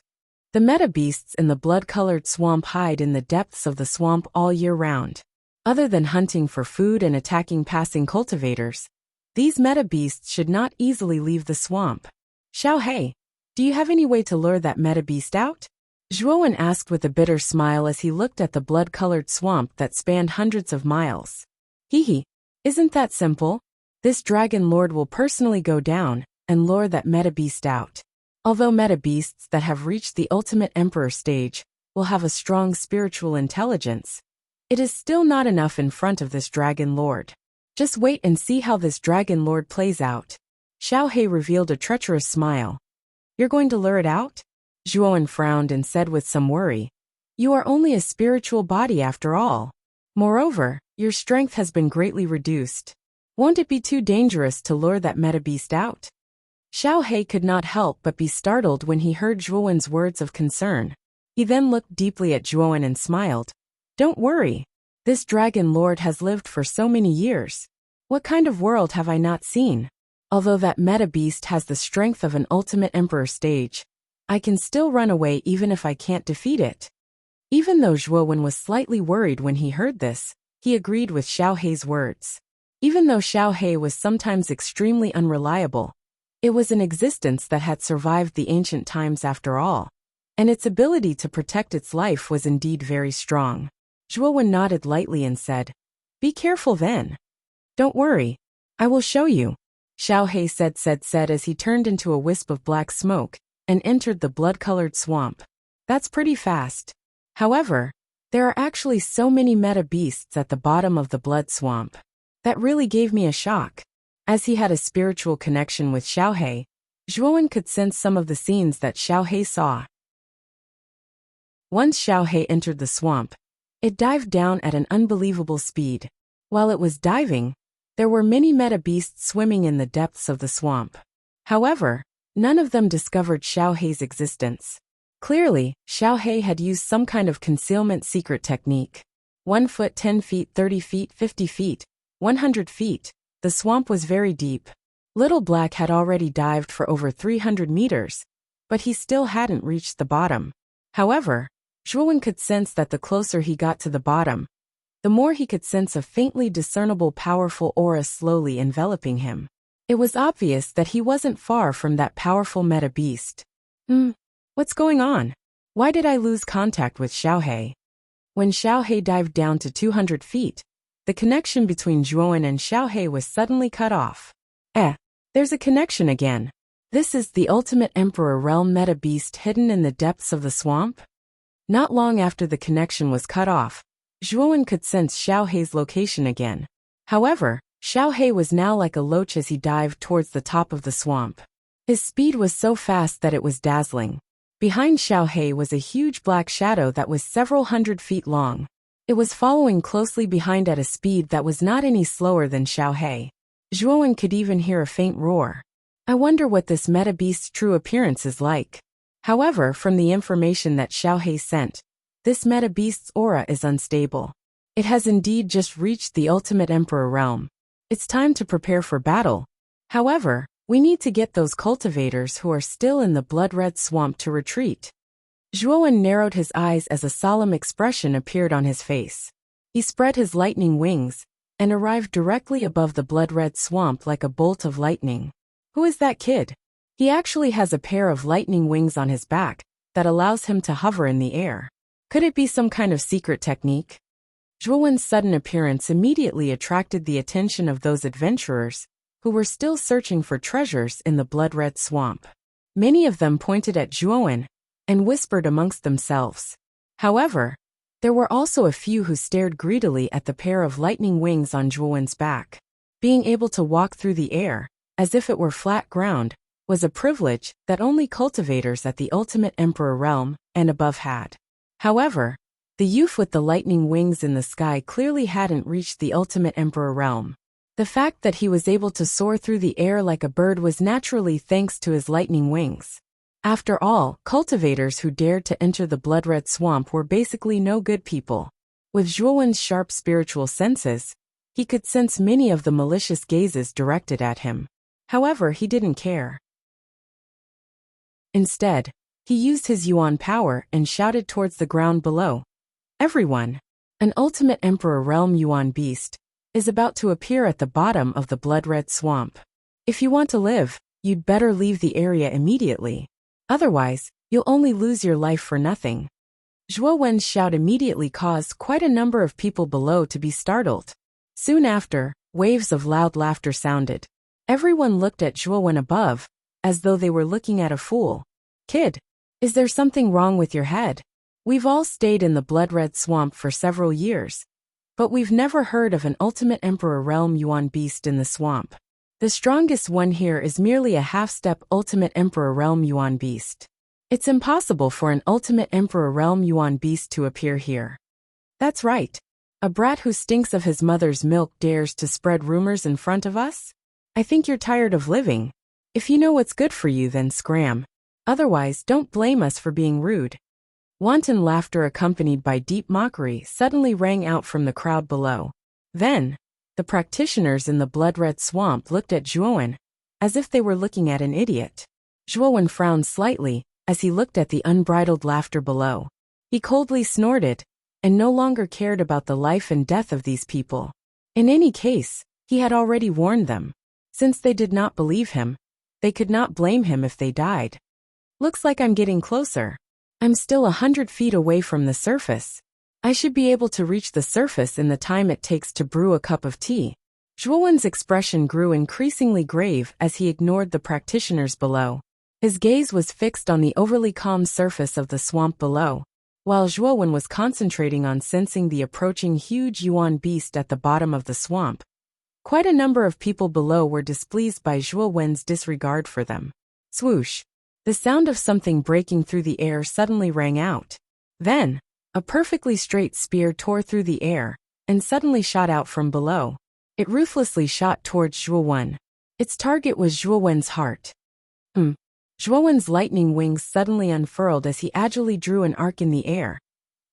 The meta beasts in the blood-colored swamp hide in the depths of the swamp all year round. Other than hunting for food and attacking passing cultivators, these meta beasts should not easily leave the swamp. Xiao Hei, do you have any way to lure that meta beast out? Zhuowen asked with a bitter smile as he looked at the blood-colored swamp that spanned hundreds of miles. Hee, isn't that simple? This dragon lord will personally go down and lure that meta beast out. Although meta beasts that have reached the ultimate emperor stage will have a strong spiritual intelligence, it is still not enough in front of this dragon lord. Just wait and see how this dragon lord plays out. Xiao Hei revealed a treacherous smile. You're going to lure it out? Zhuowen frowned and said with some worry. You are only a spiritual body after all. Moreover, your strength has been greatly reduced. Won't it be too dangerous to lure that meta beast out? Xiao Hei could not help but be startled when he heard Zhuowen's words of concern. He then looked deeply at Zhuowen and smiled. Don't worry. This dragon lord has lived for so many years. What kind of world have I not seen? Although that meta beast has the strength of an ultimate emperor stage, I can still run away even if I can't defeat it. Even though Zhuowen was slightly worried when he heard this, he agreed with Xiao Hei's words. Even though Xiao Hei was sometimes extremely unreliable, it was an existence that had survived the ancient times after all, and its ability to protect its life was indeed very strong. Zhuowen nodded lightly and said, Be careful then. Don't worry. I will show you. Xiao Hei said as he turned into a wisp of black smoke and entered the blood-colored swamp. That's pretty fast. However, there are actually so many meta beasts at the bottom of the blood swamp. That really gave me a shock. As he had a spiritual connection with Xiao Hei, Zhuowen could sense some of the scenes that Xiao Hei saw. Once Xiaohei entered the swamp, it dived down at an unbelievable speed. While it was diving, there were many meta beasts swimming in the depths of the swamp. However, none of them discovered Xiaohei's existence. Clearly, Xiaohei had used some kind of concealment secret technique. 1 foot, 10 feet, 30 feet, 50 feet, 100 feet. The swamp was very deep. Little Black had already dived for over 300 meters, but he still hadn't reached the bottom. However, Zhuowen could sense that the closer he got to the bottom, the more he could sense a faintly discernible powerful aura slowly enveloping him. It was obvious that he wasn't far from that powerful meta beast. What's going on? Why did I lose contact with Xiaohei? When Xiaohei dived down to 200 feet, the connection between Zhuowen and Xiaohei was suddenly cut off. There's a connection again. This is the ultimate Emperor Realm meta beast hidden in the depths of the swamp? Not long after the connection was cut off, Zhuowen could sense Xiaohei's location again. However, Xiaohei was now like a loach as he dived towards the top of the swamp. His speed was so fast that it was dazzling. Behind Xiaohei was a huge black shadow that was several hundred feet long. It was following closely behind at a speed that was not any slower than Xiaohei. Zhuowen could even hear a faint roar. I wonder what this meta beast's true appearance is like. However, from the information that Xiaohei sent, this meta beast's aura is unstable. It has indeed just reached the ultimate Emperor realm. It's time to prepare for battle. However, we need to get those cultivators who are still in the blood-red swamp to retreat. Zhuowen narrowed his eyes as a solemn expression appeared on his face. He spread his lightning wings and arrived directly above the blood-red swamp like a bolt of lightning. Who is that kid? He actually has a pair of lightning wings on his back that allows him to hover in the air. Could it be some kind of secret technique? Zhuowen's sudden appearance immediately attracted the attention of those adventurers who were still searching for treasures in the blood-red swamp. Many of them pointed at Zhuowen and whispered amongst themselves. However, there were also a few who stared greedily at the pair of lightning wings on Zhuowen's back. Being able to walk through the air, as if it were flat ground, was a privilege that only cultivators at the ultimate Emperor realm and above had. However, the youth with the lightning wings in the sky clearly hadn't reached the ultimate Emperor realm. The fact that he was able to soar through the air like a bird was naturally thanks to his lightning wings. After all, cultivators who dared to enter the blood-red swamp were basically no good people. With Zhuowen's sharp spiritual senses, he could sense many of the malicious gazes directed at him. However, he didn't care. Instead, he used his yuan power and shouted towards the ground below. Everyone! An ultimate Emperor Realm Yuan beast is about to appear at the bottom of the blood-red swamp. If you want to live, you'd better leave the area immediately. Otherwise, you'll only lose your life for nothing. Zhuowen's shout immediately caused quite a number of people below to be startled. Soon after, waves of loud laughter sounded. Everyone looked at Zhuowen above, as though they were looking at a fool. Kid, is there something wrong with your head? We've all stayed in the blood-red swamp for several years, but we've never heard of an ultimate Emperor Realm Yuan beast in the swamp. The strongest one here is merely a half-step ultimate Emperor Realm Yuan beast. It's impossible for an ultimate Emperor Realm Yuan beast to appear here. That's right. A brat who stinks of his mother's milk dares to spread rumors in front of us? I think you're tired of living. If you know what's good for you, then scram. Otherwise, don't blame us for being rude. Wanton laughter accompanied by deep mockery suddenly rang out from the crowd below. Then, the practitioners in the blood-red swamp looked at Zhuowen, as if they were looking at an idiot. Zhuowen frowned slightly as he looked at the unbridled laughter below. He coldly snorted, and no longer cared about the life and death of these people. In any case, he had already warned them. Since they did not believe him, they could not blame him if they died. Looks like I'm getting closer. I'm still 100 feet away from the surface. I should be able to reach the surface in the time it takes to brew a cup of tea. Zhuowen's expression grew increasingly grave as he ignored the practitioners below. His gaze was fixed on the overly calm surface of the swamp below, while Zhuowen was concentrating on sensing the approaching huge yuan beast at the bottom of the swamp. Quite a number of people below were displeased by Zhuowen's disregard for them. Swoosh! The sound of something breaking through the air suddenly rang out. Then, a perfectly straight spear tore through the air and suddenly shot out from below. It ruthlessly shot towards Zhuowen. Its target was Zhuowen's heart. Zhuowen's lightning wings suddenly unfurled as he agilely drew an arc in the air,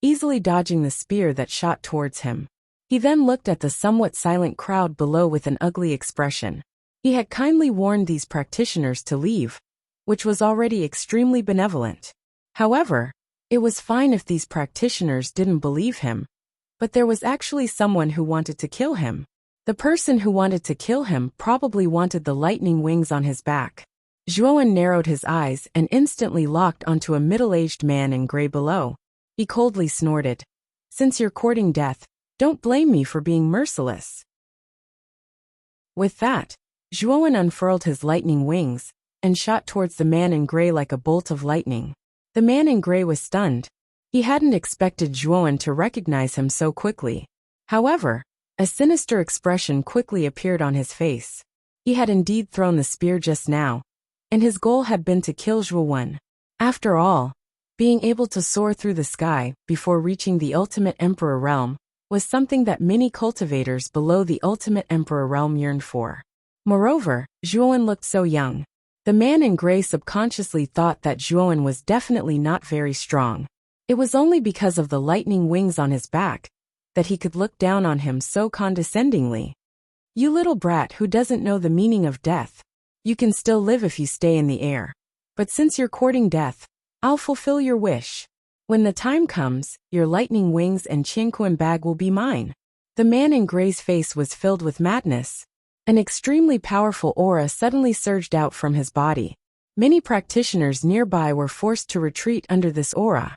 easily dodging the spear that shot towards him. He then looked at the somewhat silent crowd below with an ugly expression. He had kindly warned these practitioners to leave, which was already extremely benevolent. However, it was fine if these practitioners didn't believe him, but there was actually someone who wanted to kill him. The person who wanted to kill him probably wanted the lightning wings on his back. Zhuowen narrowed his eyes and instantly locked onto a middle-aged man in gray below. He coldly snorted. "Since you're courting death, don't blame me for being merciless." With that, Zhuowen unfurled his lightning wings and shot towards the man in gray like a bolt of lightning. The man in gray was stunned. He hadn't expected Zhuowen to recognize him so quickly. However, a sinister expression quickly appeared on his face. He had indeed thrown the spear just now, and his goal had been to kill Zhuowen. After all, being able to soar through the sky before reaching the ultimate emperor realm was something that many cultivators below the ultimate emperor realm yearned for. Moreover, Zhuowen looked so young. The man in gray subconsciously thought that Zhuowen was definitely not very strong. It was only because of the lightning wings on his back that he could look down on him so condescendingly. "You little brat who doesn't know the meaning of death. You can still live if you stay in the air. But since you're courting death, I'll fulfill your wish. When the time comes, your lightning wings and Qianquan bag will be mine." The man in gray's face was filled with madness. An extremely powerful aura suddenly surged out from his body. Many practitioners nearby were forced to retreat under this aura.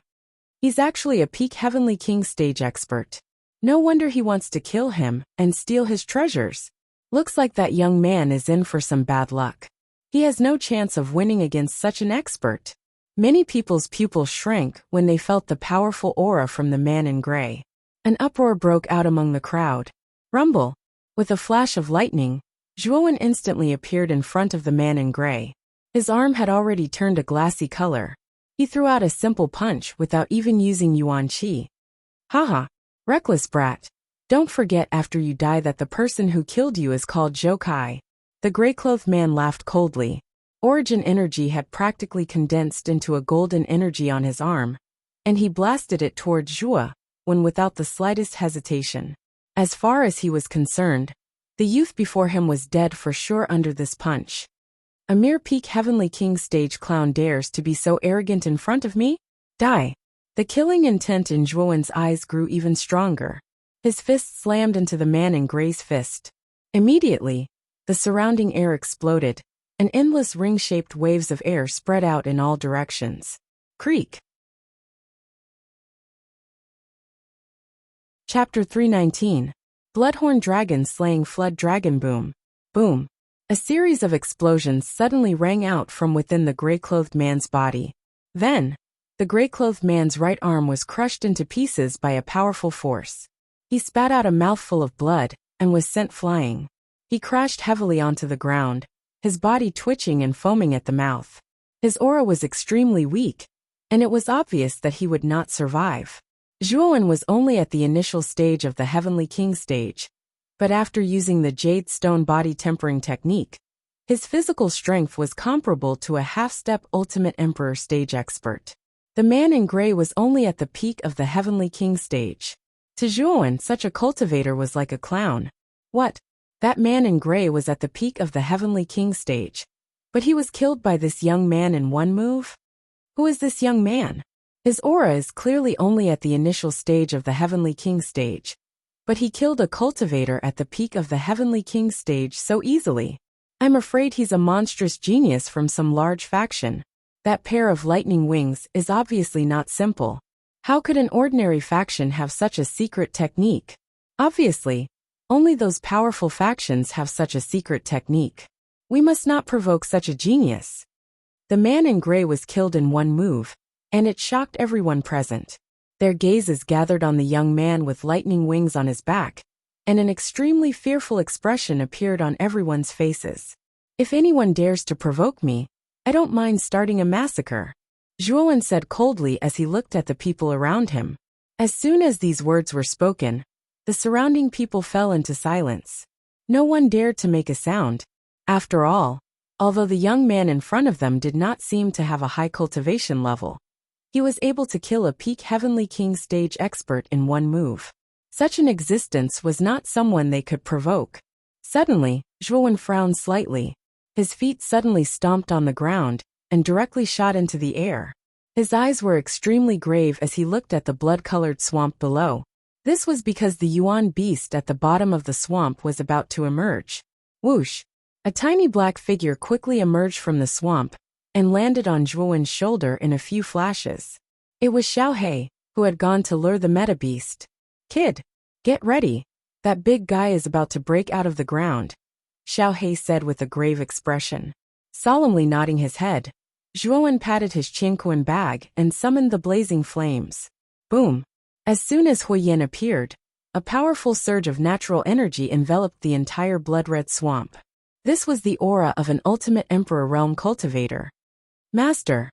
He's actually a peak Heavenly King stage expert. No wonder he wants to kill him and steal his treasures. Looks like that young man is in for some bad luck. He has no chance of winning against such an expert. Many people's pupils shrank when they felt the powerful aura from the man in gray. An uproar broke out among the crowd. Rumble! With a flash of lightning, Zhuowen instantly appeared in front of the man in gray. His arm had already turned a glassy color. He threw out a simple punch without even using Yuan Qi. "Haha! Reckless brat. Don't forget after you die that the person who killed you is called Zhou Kai." The gray-clothed man laughed coldly. Origin energy had practically condensed into a golden energy on his arm, and he blasted it towards Zhuo, when without the slightest hesitation. As far as he was concerned, the youth before him was dead for sure under this punch. A mere peak Heavenly King stage clown dares to be so arrogant in front of me? Die! The killing intent in Zhuowen's eyes grew even stronger. His fist slammed into the man in gray's fist. Immediately, the surrounding air exploded, and endless ring-shaped waves of air spread out in all directions. Creak! Chapter 319. Bloodhorn Dragon Slaying Flood Dragon. Boom! Boom! A series of explosions suddenly rang out from within the gray-clothed man's body. Then, the gray-clothed man's right arm was crushed into pieces by a powerful force. He spat out a mouthful of blood and was sent flying. He crashed heavily onto the ground, his body twitching and foaming at the mouth. His aura was extremely weak, and it was obvious that he would not survive. Zhuowen was only at the initial stage of the Heavenly King stage, but after using the Jade Stone body tempering technique, his physical strength was comparable to a half-step Ultimate Emperor stage expert. The man in gray was only at the peak of the Heavenly King stage. To Zhuowen, such a cultivator was like a clown. What? That man in gray was at the peak of the Heavenly King stage, but he was killed by this young man in one move? Who is this young man? His aura is clearly only at the initial stage of the Heavenly King stage, but he killed a cultivator at the peak of the Heavenly King stage so easily. I'm afraid he's a monstrous genius from some large faction. That pair of lightning wings is obviously not simple. How could an ordinary faction have such a secret technique? Obviously, only those powerful factions have such a secret technique. We must not provoke such a genius. The man in gray was killed in one move, and it shocked everyone present. Their gazes gathered on the young man with lightning wings on his back, and an extremely fearful expression appeared on everyone's faces. If anyone dares to provoke me, I don't mind starting a massacre. Zhuowen said coldly as he looked at the people around him. As soon as these words were spoken, the surrounding people fell into silence. No one dared to make a sound. After all, although the young man in front of them did not seem to have a high cultivation level, he was able to kill a peak Heavenly King stage expert in one move. Such an existence was not someone they could provoke. Suddenly, Zhuowen frowned slightly. His feet suddenly stomped on the ground and directly shot into the air. His eyes were extremely grave as he looked at the blood-colored swamp below. This was because the Yuan beast at the bottom of the swamp was about to emerge. Whoosh! A tiny black figure quickly emerged from the swamp and landed on Zhuowen's shoulder in a few flashes. It was Xiaohei, who had gone to lure the meta beast. "Kid, get ready. That big guy is about to break out of the ground," Xiaohei said with a grave expression. Solemnly nodding his head, Zhuowen patted his Qingquan bag and summoned the blazing flames. Boom! As soon as Huoyan appeared, a powerful surge of natural energy enveloped the entire blood-red swamp. This was the aura of an ultimate Emperor Realm cultivator. "Master."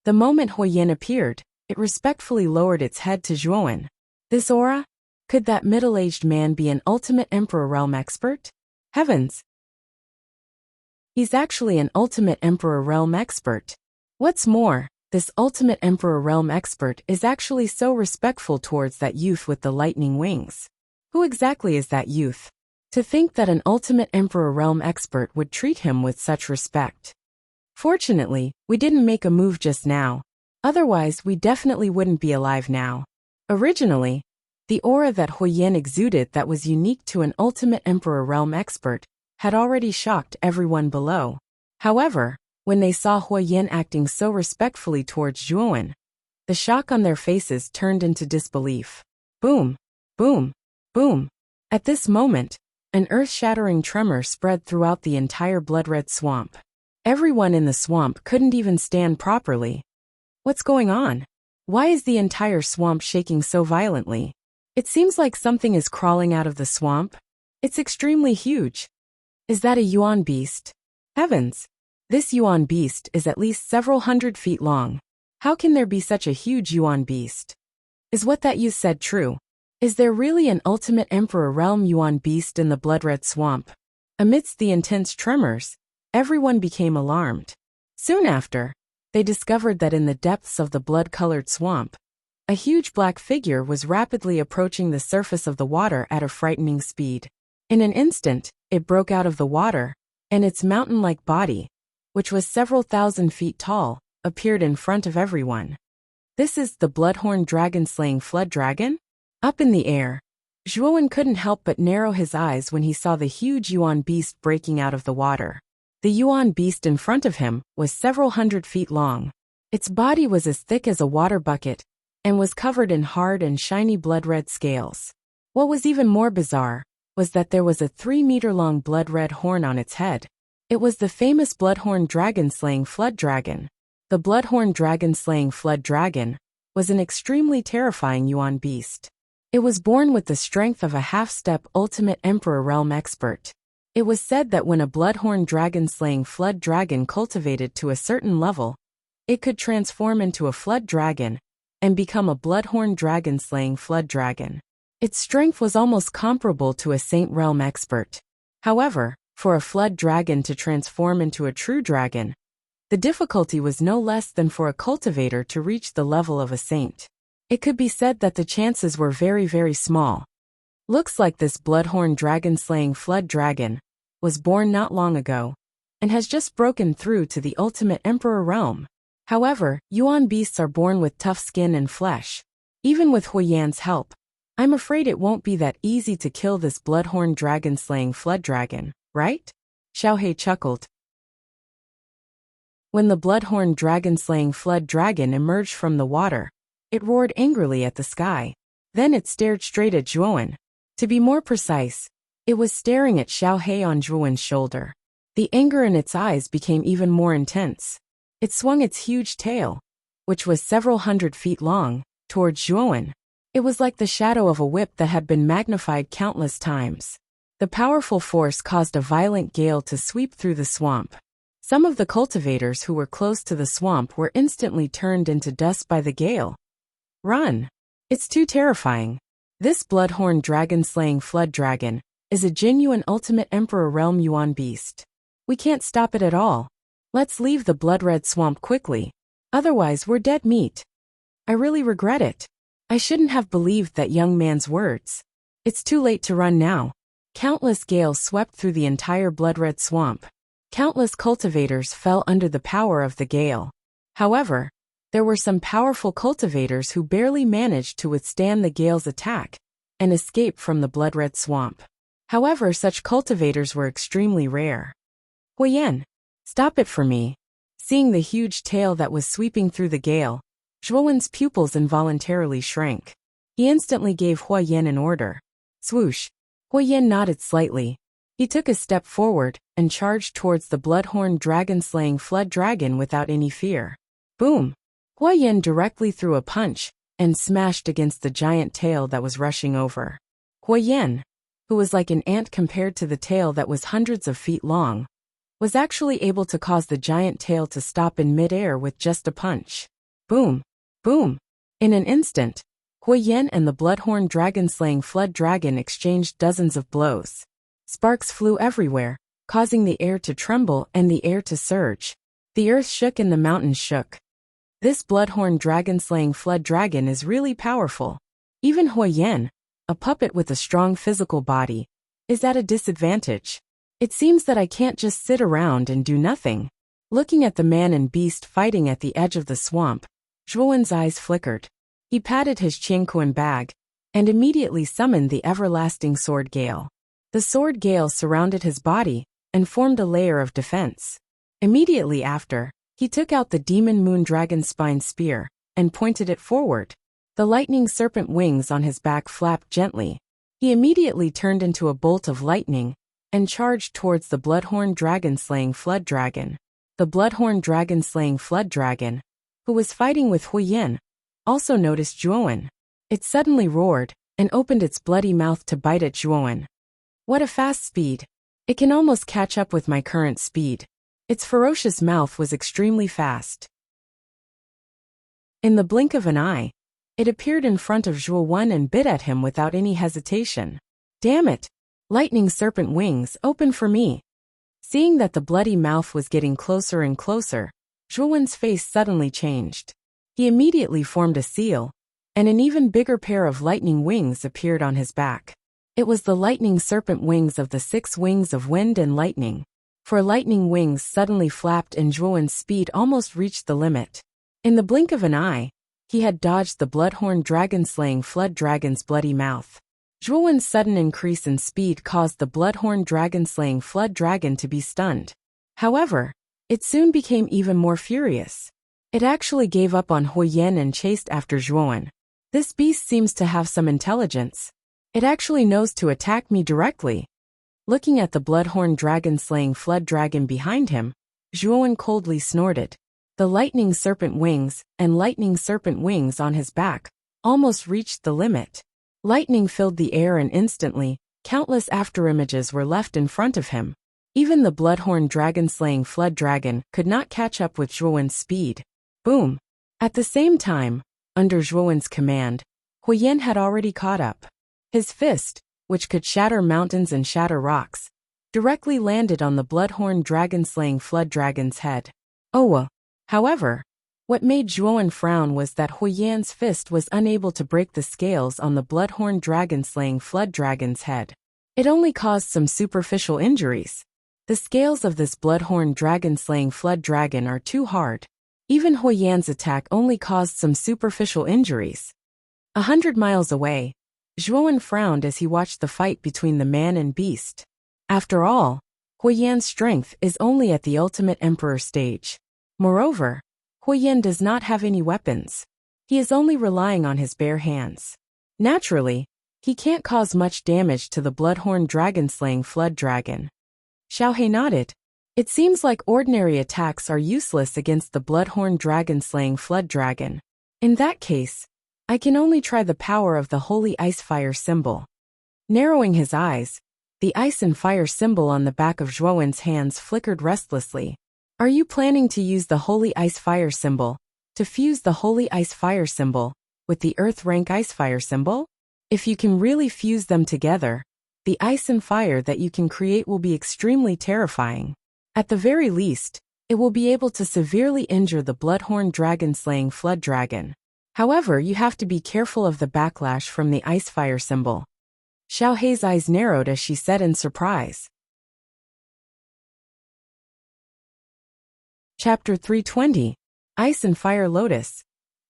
The moment Huoyan appeared, it respectfully lowered its head to Zhuowen. This aura? Could that middle-aged man be an ultimate Emperor Realm expert? Heavens! He's actually an ultimate Emperor Realm expert. What's more, this ultimate Emperor Realm expert is actually so respectful towards that youth with the lightning wings. Who exactly is that youth? To think that an ultimate Emperor Realm expert would treat him with such respect. Fortunately, we didn't make a move just now. Otherwise, we definitely wouldn't be alive now. Originally, the aura that Huoyan exuded that was unique to an ultimate Emperor Realm expert had already shocked everyone below. However, when they saw Huoyan acting so respectfully towards Zhuowen, the shock on their faces turned into disbelief. Boom! Boom! Boom! At this moment, an earth-shattering tremor spread throughout the entire blood-red swamp. Everyone in the swamp couldn't even stand properly. What's going on? Why is the entire swamp shaking so violently? It seems like something is crawling out of the swamp. It's extremely huge. Is that a Yuan beast? Heavens! This Yuan beast is at least several hundred feet long. How can there be such a huge Yuan beast? Is what that you said true? Is there really an ultimate Emperor Realm Yuan beast in the blood-red swamp? Amidst the intense tremors, everyone became alarmed. Soon after, they discovered that in the depths of the blood-colored swamp, a huge black figure was rapidly approaching the surface of the water at a frightening speed. In an instant, it broke out of the water, and its mountain-like body, which was several thousand feet tall, appeared in front of everyone. This is the bloodhorn dragon-slaying flood dragon? Up in the air, Zhuowen couldn't help but narrow his eyes when he saw the huge Yuan beast breaking out of the water. The Yuan beast in front of him was several hundred feet long. Its body was as thick as a water bucket and was covered in hard and shiny blood-red scales. What was even more bizarre was that there was a 3-meter-long blood-red horn on its head. It was the famous bloodhorn dragon-slaying flood dragon. The bloodhorn dragon-slaying flood dragon was an extremely terrifying Yuan beast. It was born with the strength of a half-step ultimate Emperor Realm expert. It was said that when a bloodhorn dragon-slaying flood dragon cultivated to a certain level, it could transform into a flood dragon and become a bloodhorn dragon-slaying flood dragon. Its strength was almost comparable to a Saint Realm expert. However, for a flood dragon to transform into a true dragon, the difficulty was no less than for a cultivator to reach the level of a saint. It could be said that the chances were very, very small. Looks like this bloodhorn dragon-slaying flood dragon was born not long ago and has just broken through to the ultimate Emperor Realm. However, Yuan beasts are born with tough skin and flesh. Even with Huoyan's help, I'm afraid it won't be that easy to kill this bloodhorn dragon-slaying flood dragon, right? Xiaohei chuckled. When the bloodhorn dragon-slaying flood dragon emerged from the water, it roared angrily at the sky. Then it stared straight at Zhuowen. To be more precise, it was staring at Xiaohei on Zhuowen's shoulder. The anger in its eyes became even more intense. It swung its huge tail, which was several hundred feet long, towards Zhuowen. It was like the shadow of a whip that had been magnified countless times. The powerful force caused a violent gale to sweep through the swamp. Some of the cultivators who were close to the swamp were instantly turned into dust by the gale. Run! It's too terrifying. This bloodhorn dragon-slaying flood dragon is a genuine ultimate Emperor Realm Yuan beast. We can't stop it at all. Let's leave the blood-red swamp quickly. Otherwise we're dead meat. I really regret it. I shouldn't have believed that young man's words. It's too late to run now. Countless gales swept through the entire blood-red swamp. Countless cultivators fell under the power of the gale. However, there were some powerful cultivators who barely managed to withstand the gale's attack and escape from the blood-red swamp. However, such cultivators were extremely rare. Huiyan, stop it for me. Seeing the huge tail that was sweeping through the gale, Zhuowen's pupils involuntarily shrank. He instantly gave Huiyan an order. Swoosh! Huiyan nodded slightly. He took a step forward and charged towards the bloodhorn dragon-slaying flood dragon without any fear. Boom! Huiyan directly threw a punch and smashed against the giant tail that was rushing over. Huiyan, who was like an ant compared to the tail that was hundreds of feet long, was actually able to cause the giant tail to stop in mid-air with just a punch. Boom! Boom! In an instant, Huiyan and the bloodhorn dragon-slaying flood dragon exchanged dozens of blows. Sparks flew everywhere, causing the air to tremble and the air to surge. The earth shook and the mountains shook. This bloodhorn dragon-slaying flood dragon is really powerful. Even Huiyan, a puppet with a strong physical body, is at a disadvantage. It seems that I can't just sit around and do nothing. Looking at the man and beast fighting at the edge of the swamp, Zhuowen's eyes flickered. He patted his Qianquan bag and immediately summoned the everlasting sword gale. The sword gale surrounded his body and formed a layer of defense. Immediately after, he took out the demon moon dragon spine spear and pointed it forward. The lightning serpent wings on his back flapped gently. He immediately turned into a bolt of lightning and charged towards the bloodhorn dragon-slaying flood dragon. The bloodhorn dragon-slaying flood dragon, who was fighting with Huiyan, also noticed Zhuowen. It suddenly roared and opened its bloody mouth to bite at Zhuowen. What a fast speed! It can almost catch up with my current speed. Its ferocious mouth was extremely fast. In the blink of an eye, it appeared in front of Zhuowen and bit at him without any hesitation. Damn it! Lightning serpent wings, open for me! Seeing that the bloody mouth was getting closer and closer, Zhuowen's face suddenly changed. He immediately formed a seal, and an even bigger pair of lightning wings appeared on his back. It was the lightning serpent wings of the 6 wings of wind and lightning. For lightning wings suddenly flapped and Zhuowen's speed almost reached the limit. In the blink of an eye, he had dodged the bloodhorn dragon-slaying flood dragon's bloody mouth. Zhuowen's sudden increase in speed caused the bloodhorn dragon-slaying flood dragon to be stunned. However, it soon became even more furious. It actually gave up on Huiyan and chased after Zhuowen. This beast seems to have some intelligence. It actually knows to attack me directly. Looking at the bloodhorn dragon-slaying flood dragon behind him, Zhuowen coldly snorted. The lightning serpent wings and lightning serpent wings on his back almost reached the limit. Lightning filled the air and instantly, countless afterimages were left in front of him. Even the bloodhorn dragon-slaying flood dragon could not catch up with Zhuowen's speed. Boom! At the same time, under Zhuowen's command, Huiyan had already caught up. His fist, which could shatter mountains and shatter rocks, directly landed on the bloodhorn dragon-slaying flood dragon's head. However, what made Zhuowen frown was that Huiyan's fist was unable to break the scales on the bloodhorn dragon-slaying flood dragon's head. It only caused some superficial injuries. The scales of this bloodhorn dragon-slaying flood dragon are too hard. Even Huiyan's attack only caused some superficial injuries. 100 miles away, Zhuowen frowned as he watched the fight between the man and beast. After all, Huiyan's strength is only at the ultimate emperor stage. Moreover, Huiyan does not have any weapons. He is only relying on his bare hands. Naturally, he can't cause much damage to the bloodhorn dragon-slaying flood dragon. Xiaohe nodded. It seems like ordinary attacks are useless against the bloodhorn dragon-slaying flood dragon. In that case, I can only try the power of the holy ice-fire symbol. Narrowing his eyes, the ice and fire symbol on the back of Zhuowen's hands flickered restlessly. Are you planning to use the holy ice fire symbol to fuse the holy ice fire symbol with the earth rank ice fire symbol? If you can really fuse them together, the ice and fire that you can create will be extremely terrifying. At the very least, it will be able to severely injure the bloodhorn dragon-slaying flood dragon. However, you have to be careful of the backlash from the ice fire symbol. Xiao Hei's eyes narrowed as she said in surprise. Chapter 320, Ice and Fire Lotus.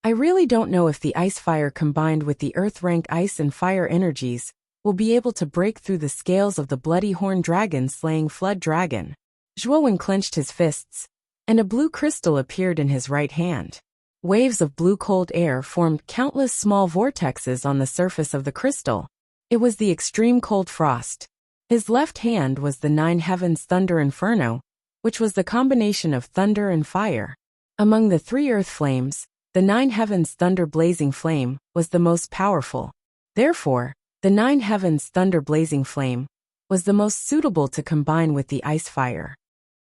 I really don't know if the ice fire combined with the earth rank ice and fire energies will be able to break through the scales of the bloody horn dragon slaying flood dragon. Zhuowen clenched his fists, and a blue crystal appeared in his right hand. Waves of blue cold air formed countless small vortexes on the surface of the crystal. It was the extreme cold frost. His left hand was the Nine Heavens Thunder Inferno, which was the combination of thunder and fire. Among the three earth flames, the Nine Heavens Thunder Blazing Flame was the most powerful. Therefore, the Nine Heavens Thunder Blazing Flame was the most suitable to combine with the ice fire.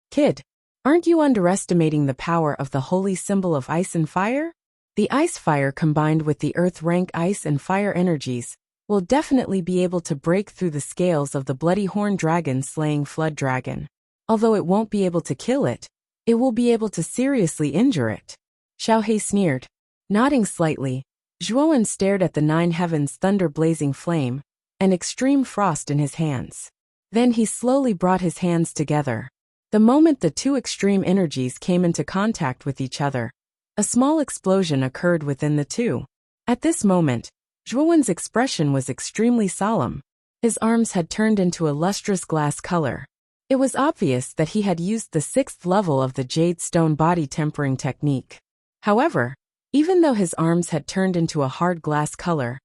Kid, aren't you underestimating the power of the holy symbol of ice and fire? The ice fire combined with the earth rank ice and fire energies will definitely be able to break through the scales of the bloody horn dragon slaying flood dragon. Although it won't be able to kill it, it will be able to seriously injure it. Xiao Hei sneered. Nodding slightly, Zhuowen stared at the Nine Heavens Thunder Blazing Flame and extreme frost in his hands. Then he slowly brought his hands together. The moment the two extreme energies came into contact with each other, a small explosion occurred within the two. At this moment, Zhuowen's expression was extremely solemn. His arms had turned into a lustrous glass color. It was obvious that he had used the 6th level of the Jade Stone body tempering technique. However, even though his arms had turned into a hard glass color,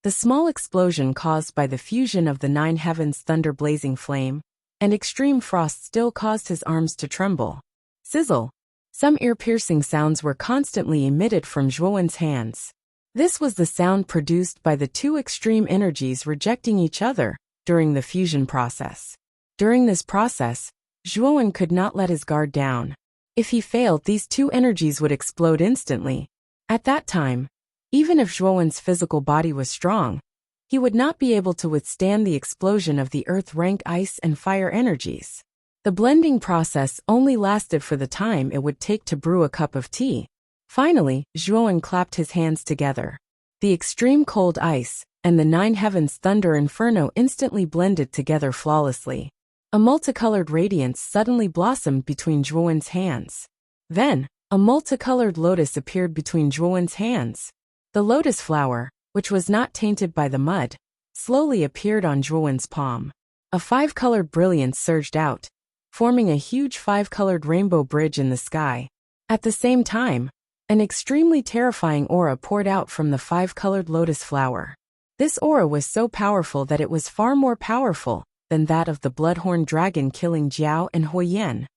the small explosion caused by the fusion of the Nine Heavens Thunder Blazing Flame and extreme frost still caused his arms to tremble. Sizzle! Some ear-piercing sounds were constantly emitted from Zhuowen's hands. This was the sound produced by the two extreme energies rejecting each other during the fusion process. During this process, Zhuowen could not let his guard down. If he failed, these two energies would explode instantly. At that time, even if Zhuowen's physical body was strong, he would not be able to withstand the explosion of the earth rank ice and fire energies. The blending process only lasted for the time it would take to brew a cup of tea. Finally, Zhuowen clapped his hands together. The extreme cold ice and the Nine Heavens Thunder Inferno instantly blended together flawlessly. A multicolored radiance suddenly blossomed between Zhuowen's hands. Then, a multicolored lotus appeared between Zhuowen's hands. The lotus flower, which was not tainted by the mud, slowly appeared on Zhuowen's palm. A 5-colored brilliance surged out, forming a huge 5-colored rainbow bridge in the sky. At the same time, an extremely terrifying aura poured out from the 5-colored lotus flower. This aura was so powerful that it was far more powerful than that of the bloodhorn dragon killing Jiao and Huoyan.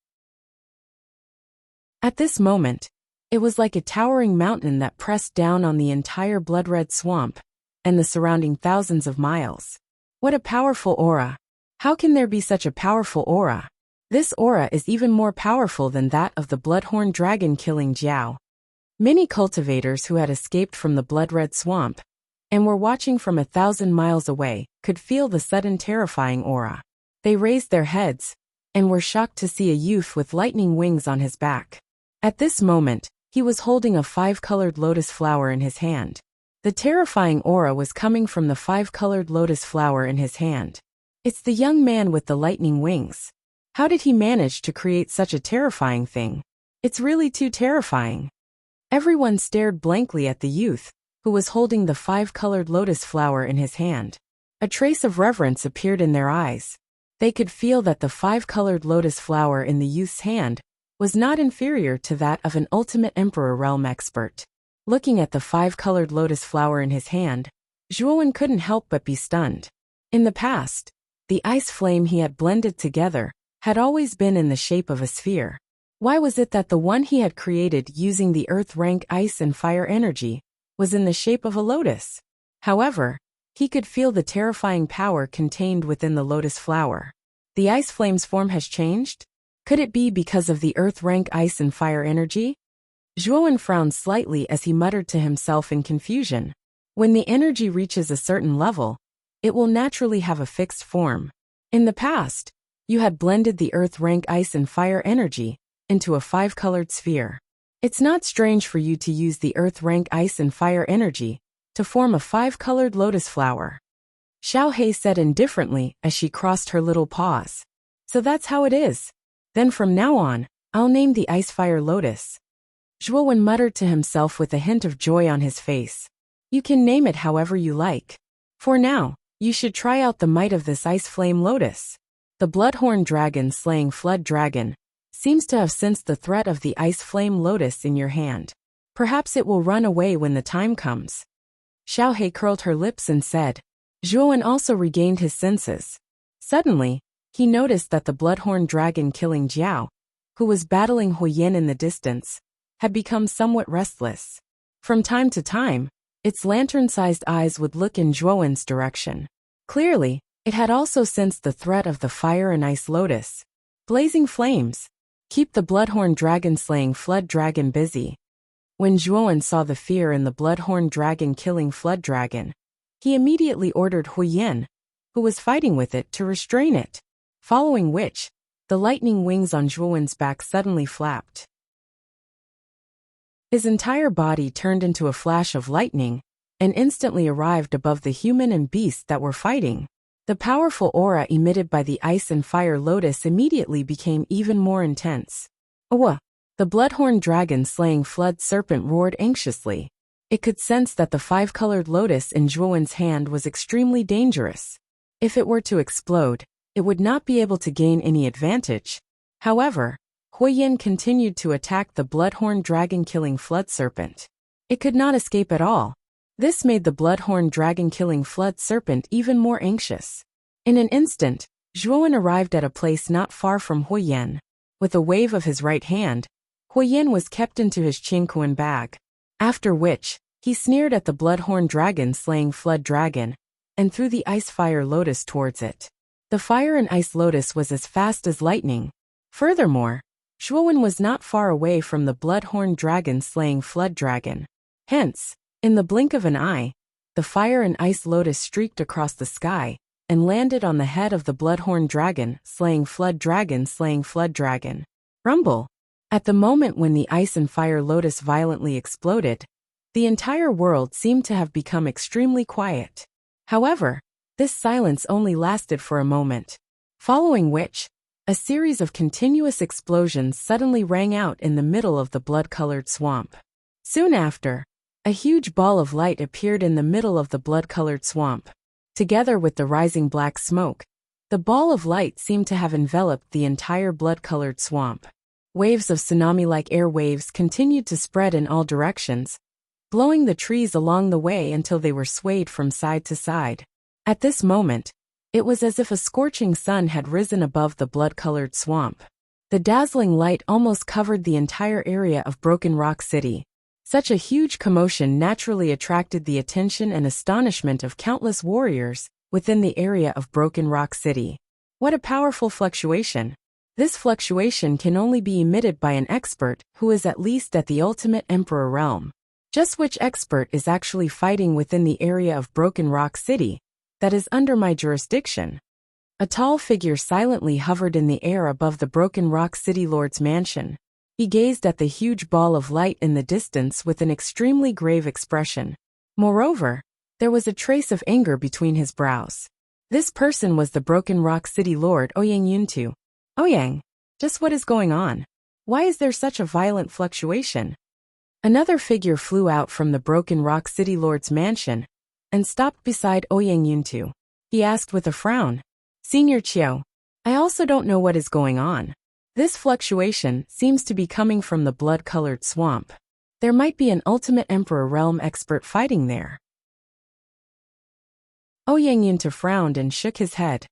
At this moment, it was like a towering mountain that pressed down on the entire blood-red swamp and the surrounding thousands of miles. What a powerful aura! How can there be such a powerful aura? This aura is even more powerful than that of the bloodhorn dragon killing Jiao. Many cultivators who had escaped from the blood-red swamp and were watching from 1,000 miles away could feel the sudden terrifying aura. They raised their heads and were shocked to see a youth with lightning wings on his back. At this moment, he was holding a 5-colored lotus flower in his hand. The terrifying aura was coming from the 5-colored lotus flower in his hand. It's the young man with the lightning wings. How did he manage to create such a terrifying thing? It's really too terrifying. Everyone stared blankly at the youth, who was holding the 5-colored lotus flower in his hand. A trace of reverence appeared in their eyes. They could feel that the 5-colored lotus flower in the youth's hand was not inferior to that of an ultimate emperor realm expert. Looking at the 5-colored lotus flower in his hand, Zhuowen couldn't help but be stunned. In the past, the ice flame he had blended together had always been in the shape of a sphere. Why was it that the one he had created using the earth rank ice and fire energy was in the shape of a lotus? However, he could feel the terrifying power contained within the lotus flower. The ice flame's form has changed? Could it be because of the earth rank ice and fire energy? Zhuowen frowned slightly as he muttered to himself in confusion. When the energy reaches a certain level, it will naturally have a fixed form. In the past, you had blended the earth rank ice and fire energy into a 5-colored sphere. It's not strange for you to use the earth rank ice and fire energy to form a 5-colored lotus flower. Xiao Hei said indifferently as she crossed her little paws. So that's how it is. Then from now on, I'll name the ice fire lotus. Zhuowen muttered to himself with a hint of joy on his face. You can name it however you like. For now, you should try out the might of this ice flame lotus. The bloodhorn dragon slaying flood dragon seems to have sensed the threat of the ice flame lotus in your hand. Perhaps it will run away when the time comes. Xiao Hei curled her lips and said. Zhuowen also regained his senses. Suddenly, he noticed that the bloodhorn dragon killing Jiao, who was battling Huoyan in the distance, had become somewhat restless. From time to time, its lantern-sized eyes would look in Zhuowen's direction. Clearly, it had also sensed the threat of the fire and ice lotus. Blazing flames. Keep the bloodhorn dragon slaying flood dragon busy. When Zhuowen saw the fear in the bloodhorn dragon killing flood dragon, he immediately ordered Huoyan, who was fighting with it, to restrain it. Following which, the lightning wings on Zhuowen's back suddenly flapped. His entire body turned into a flash of lightning and instantly arrived above the human and beast that were fighting. The powerful aura emitted by the ice and fire lotus immediately became even more intense. Awa! The bloodhorn dragon slaying flood serpent roared anxiously. It could sense that the 5-colored lotus in Zhuowen's hand was extremely dangerous. If it were to explode, it would not be able to gain any advantage. However, Huoyan continued to attack the bloodhorn dragon killing flood serpent. It could not escape at all. This made the bloodhorn dragon killing flood serpent even more anxious. In an instant, Zhuowen arrived at a place not far from Huoyan. With a wave of his right hand, Huoyan was kept into his Qingquan bag. After which, he sneered at the bloodhorn dragon slaying flood dragon and threw the ice fire lotus towards it. The fire and ice lotus was as fast as lightning. Furthermore, Zhuowen was not far away from the bloodhorn dragon slaying flood dragon. Hence, in the blink of an eye, the fire and ice lotus streaked across the sky and landed on the head of the bloodhorn dragon slaying flood dragon slaying flood dragon. Rumble! At the moment when the ice and fire lotus violently exploded, the entire world seemed to have become extremely quiet. However, this silence only lasted for a moment, following which, a series of continuous explosions suddenly rang out in the middle of the blood-colored swamp. Soon after, a huge ball of light appeared in the middle of the blood-colored swamp. Together with the rising black smoke, the ball of light seemed to have enveloped the entire blood-colored swamp. Waves of tsunami-like air waves continued to spread in all directions, blowing the trees along the way until they were swayed from side to side. At this moment, it was as if a scorching sun had risen above the blood-colored swamp. The dazzling light almost covered the entire area of Broken Rock City. Such a huge commotion naturally attracted the attention and astonishment of countless warriors within the area of Broken Rock City. What a powerful fluctuation! This fluctuation can only be emitted by an expert who is at least at the ultimate Emperor realm. Just which expert is actually fighting within the area of Broken Rock City that is under my jurisdiction? A tall figure silently hovered in the air above the Broken Rock City Lord's mansion. He gazed at the huge ball of light in the distance with an extremely grave expression. Moreover, there was a trace of anger between his brows. This person was the Broken Rock City Lord Ouyang Yuntu. Ouyang, just what is going on? Why is there such a violent fluctuation? Another figure flew out from the Broken Rock City Lord's mansion and stopped beside Ouyang Yuntu. He asked with a frown, Senior Qiao, I also don't know what is going on. This fluctuation seems to be coming from the blood-colored swamp. There might be an ultimate Emperor realm expert fighting there. Ouyang Yuntu frowned and shook his head.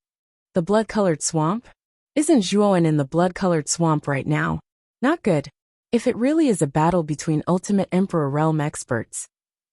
The blood-colored swamp? Isn't Zhuowen in the blood-colored swamp right now? Not good. If it really is a battle between ultimate Emperor realm experts,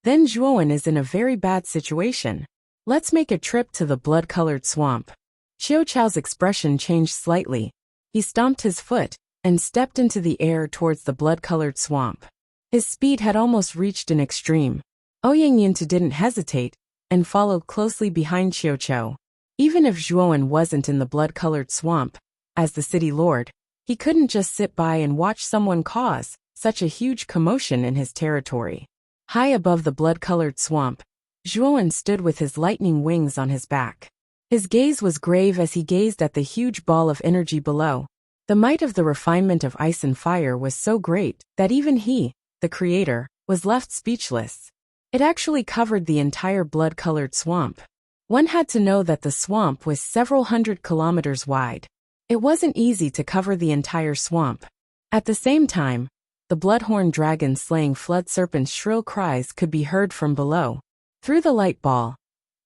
then Zhuowen is in a very bad situation. Let's make a trip to the blood-colored swamp. Qiao Chao's expression changed slightly. He stomped his foot and stepped into the air towards the blood-colored swamp. His speed had almost reached an extreme. Ouyang didn't hesitate and followed closely behind Xiuqiu. Even if Zhuowen wasn't in the blood-colored swamp, as the city lord, he couldn't just sit by and watch someone cause such a huge commotion in his territory. High above the blood-colored swamp, Zhuowen stood with his lightning wings on his back. His gaze was grave as he gazed at the huge ball of energy below. The might of the refinement of ice and fire was so great that even he, the creator, was left speechless. It actually covered the entire blood-colored swamp. One had to know that the swamp was several hundred kilometers wide. It wasn't easy to cover the entire swamp. At the same time, the bloodhorn dragon slaying flood serpent's shrill cries could be heard from below. Through the light ball,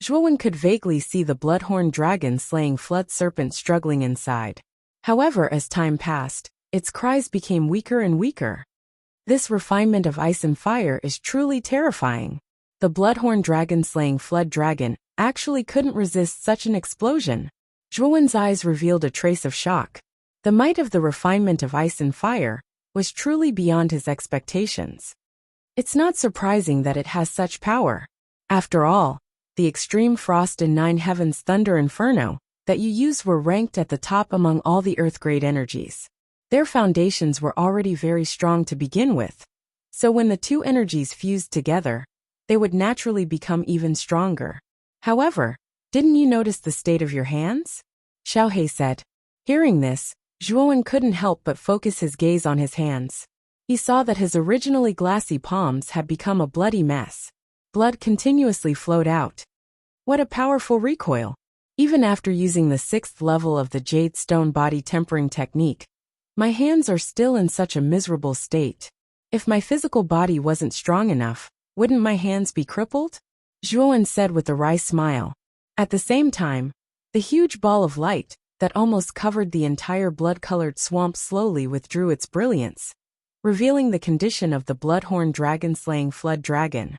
Zhuowen could vaguely see the bloodhorn dragon slaying flood serpent struggling inside. However, as time passed, its cries became weaker and weaker. This refinement of ice and fire is truly terrifying. The bloodhorn dragon slaying flood dragon actually couldn't resist such an explosion. Zhuowen's eyes revealed a trace of shock. The might of the refinement of ice and fire was truly beyond his expectations. It's not surprising that it has such power. After all, the extreme frost and 9 heavens thunder inferno that you used were ranked at the top among all the earth-grade energies. Their foundations were already very strong to begin with, so when the two energies fused together, they would naturally become even stronger. However, didn't you notice the state of your hands? Xiaohe said. Hearing this, Zhuowen couldn't help but focus his gaze on his hands. He saw that his originally glassy palms had become a bloody mess. Blood continuously flowed out. What a powerful recoil! Even after using the 6th level of the Jade Stone Body Tempering Technique, my hands are still in such a miserable state. If my physical body wasn't strong enough, wouldn't my hands be crippled? Zhuowen said with a wry smile. At the same time, the huge ball of light that almost covered the entire blood-colored swamp slowly withdrew its brilliance, revealing the condition of the bloodhorn dragon-slaying flood dragon.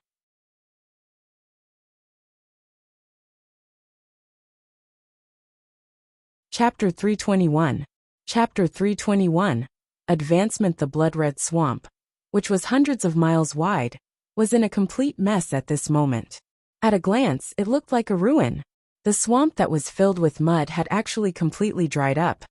Chapter 321. Chapter 321. Advancement. The blood-red swamp, which was hundreds of miles wide, was in a complete mess at this moment. At a glance, it looked like a ruin. The swamp that was filled with mud had actually completely dried up,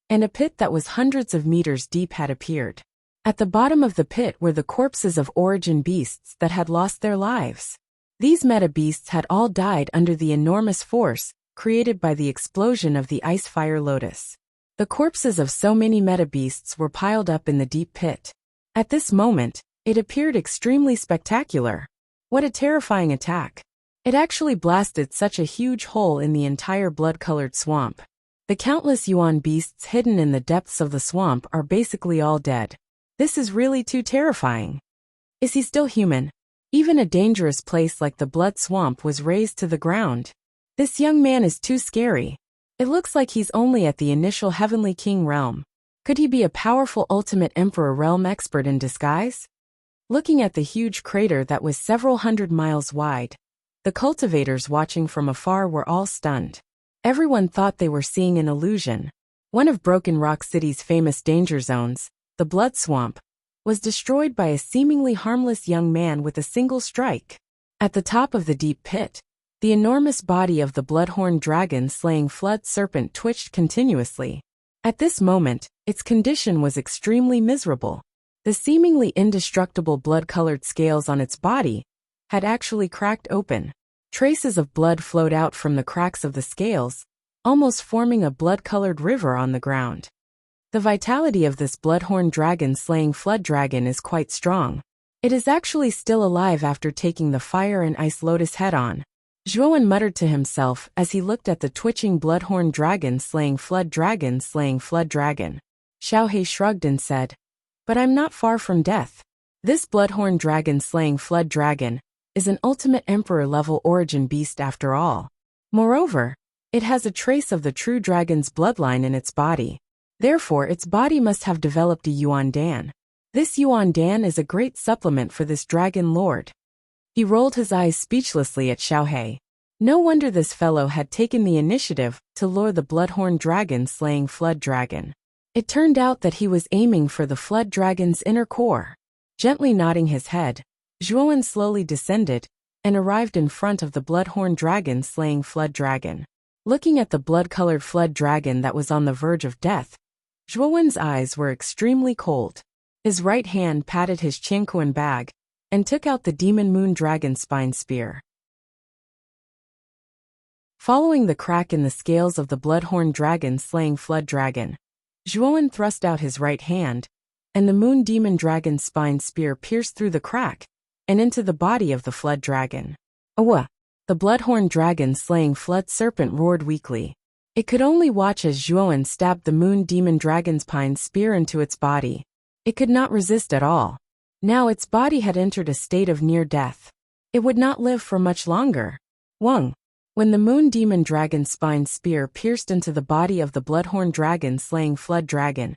and a pit that was hundreds of meters deep had appeared. At the bottom of the pit were the corpses of origin beasts that had lost their lives. These meta-beasts had all died under the enormous force created by the explosion of the ice-fire lotus. The corpses of so many meta-beasts were piled up in the deep pit. At this moment, it appeared extremely spectacular. What a terrifying attack! It actually blasted such a huge hole in the entire blood-colored swamp. The countless yuan beasts hidden in the depths of the swamp are basically all dead. This is really too terrifying. Is he still human? Even a dangerous place like the blood swamp was razed to the ground. This young man is too scary. It looks like he's only at the initial Heavenly King realm. Could he be a powerful Ultimate Emperor realm expert in disguise? Looking at the huge crater that was several hundred miles wide, the cultivators watching from afar were all stunned. Everyone thought they were seeing an illusion. One of Broken Rock City's famous danger zones, the Blood Swamp, was destroyed by a seemingly harmless young man with a single strike. At the top of the deep pit, the enormous body of the bloodhorn dragon slaying flood serpent twitched continuously. At this moment, its condition was extremely miserable. The seemingly indestructible blood-colored scales on its body had actually cracked open. Traces of blood flowed out from the cracks of the scales, almost forming a blood-colored river on the ground. The vitality of this bloodhorn dragon slaying flood dragon is quite strong. It is actually still alive after taking the fire and ice lotus head-on. Zhuowen muttered to himself as he looked at the twitching bloodhorn dragon slaying flood dragon slaying flood dragon. Xiaohe shrugged and said, "But I'm not far from death. This bloodhorn dragon slaying flood dragon is an ultimate emperor level origin beast after all. Moreover, it has a trace of the true dragon's bloodline in its body. Therefore, its body must have developed a Yuan Dan. This Yuan Dan is a great supplement for this dragon lord." He rolled his eyes speechlessly at Xiaohe. No wonder this fellow had taken the initiative to lure the bloodhorn dragon slaying flood dragon. It turned out that he was aiming for the flood dragon's inner core. Gently nodding his head, Zhuowen slowly descended and arrived in front of the bloodhorn dragon slaying flood dragon. Looking at the blood-colored flood dragon that was on the verge of death, Zhuowen's eyes were extremely cold. His right hand patted his Qianquan bag and took out the demon moon dragon spine spear. Following the crack in the scales of the bloodhorn dragon slaying flood dragon, Zhuowen thrust out his right hand, and the moon demon dragon spine spear pierced through the crack and into the body of the flood dragon. Awa! The bloodhorn dragon slaying flood serpent roared weakly. It could only watch as Zhuowen stabbed the moon demon dragon's spine spear into its body. It could not resist at all. Now its body had entered a state of near death. It would not live for much longer. Wang! When the moon demon dragon's spine spear pierced into the body of the bloodhorn dragon slaying flood dragon,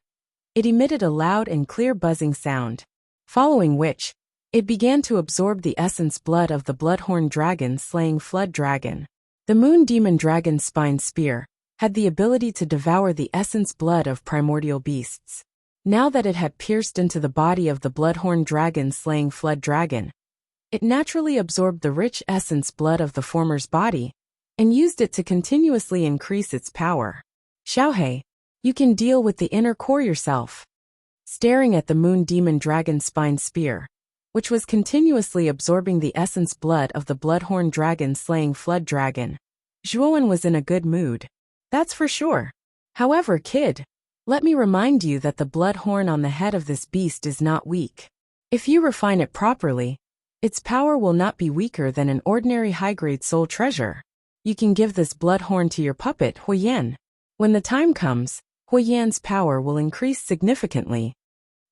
it emitted a loud and clear buzzing sound, following which, it began to absorb the essence blood of the bloodhorn dragon slaying flood dragon. The moon demon dragon's spine spear had the ability to devour the essence blood of primordial beasts. Now that it had pierced into the body of the bloodhorn dragon slaying flood dragon, it naturally absorbed the rich essence blood of the former's body and used it to continuously increase its power. Xiaohei, you can deal with the inner core yourself. Staring at the moon demon dragon spine spear, which was continuously absorbing the essence blood of the bloodhorn dragon slaying flood dragon, Zhuowen was in a good mood. That's for sure. However, kid, let me remind you that the blood horn on the head of this beast is not weak. If you refine it properly, its power will not be weaker than an ordinary high-grade soul treasure. You can give this blood horn to your puppet, Huoyan. When the time comes, Huoyan's power will increase significantly.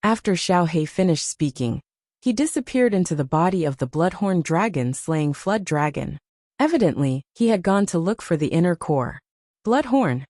After Xiaohei finished speaking, he disappeared into the body of the bloodhorn dragon slaying flood dragon. Evidently, he had gone to look for the inner core. Bloodhorn.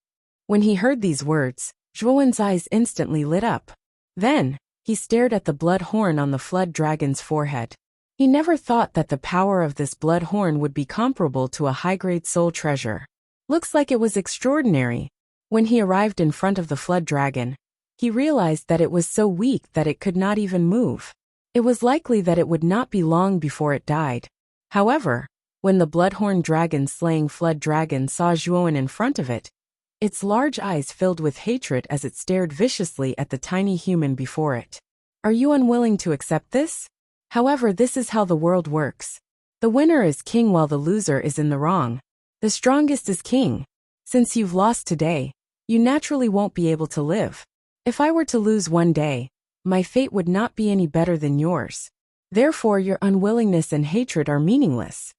When he heard these words, Zhuowen's eyes instantly lit up. Then, he stared at the blood horn on the flood dragon's forehead. He never thought that the power of this blood horn would be comparable to a high-grade soul treasure. Looks like it was extraordinary. When he arrived in front of the flood dragon, he realized that it was so weak that it could not even move. It was likely that it would not be long before it died. However, when the bloodhorn dragon slaying flood dragon saw Zhuowen in front of it, its large eyes filled with hatred as it stared viciously at the tiny human before it. Are you unwilling to accept this? However, this is how the world works. The winner is king while the loser is in the wrong. The strongest is king. Since you've lost today, you naturally won't be able to live. If I were to lose one day, my fate would not be any better than yours. Therefore, your unwillingness and hatred are meaningless.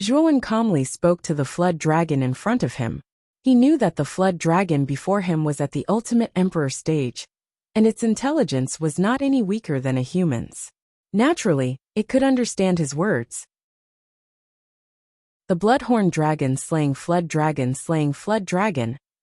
Zhuowen calmly spoke to the flood dragon in front of him. He knew that the flood dragon before him was at the ultimate emperor stage, and its intelligence was not any weaker than a human's. Naturally, it could understand his words. The bloodhorn dragon slaying flood dragon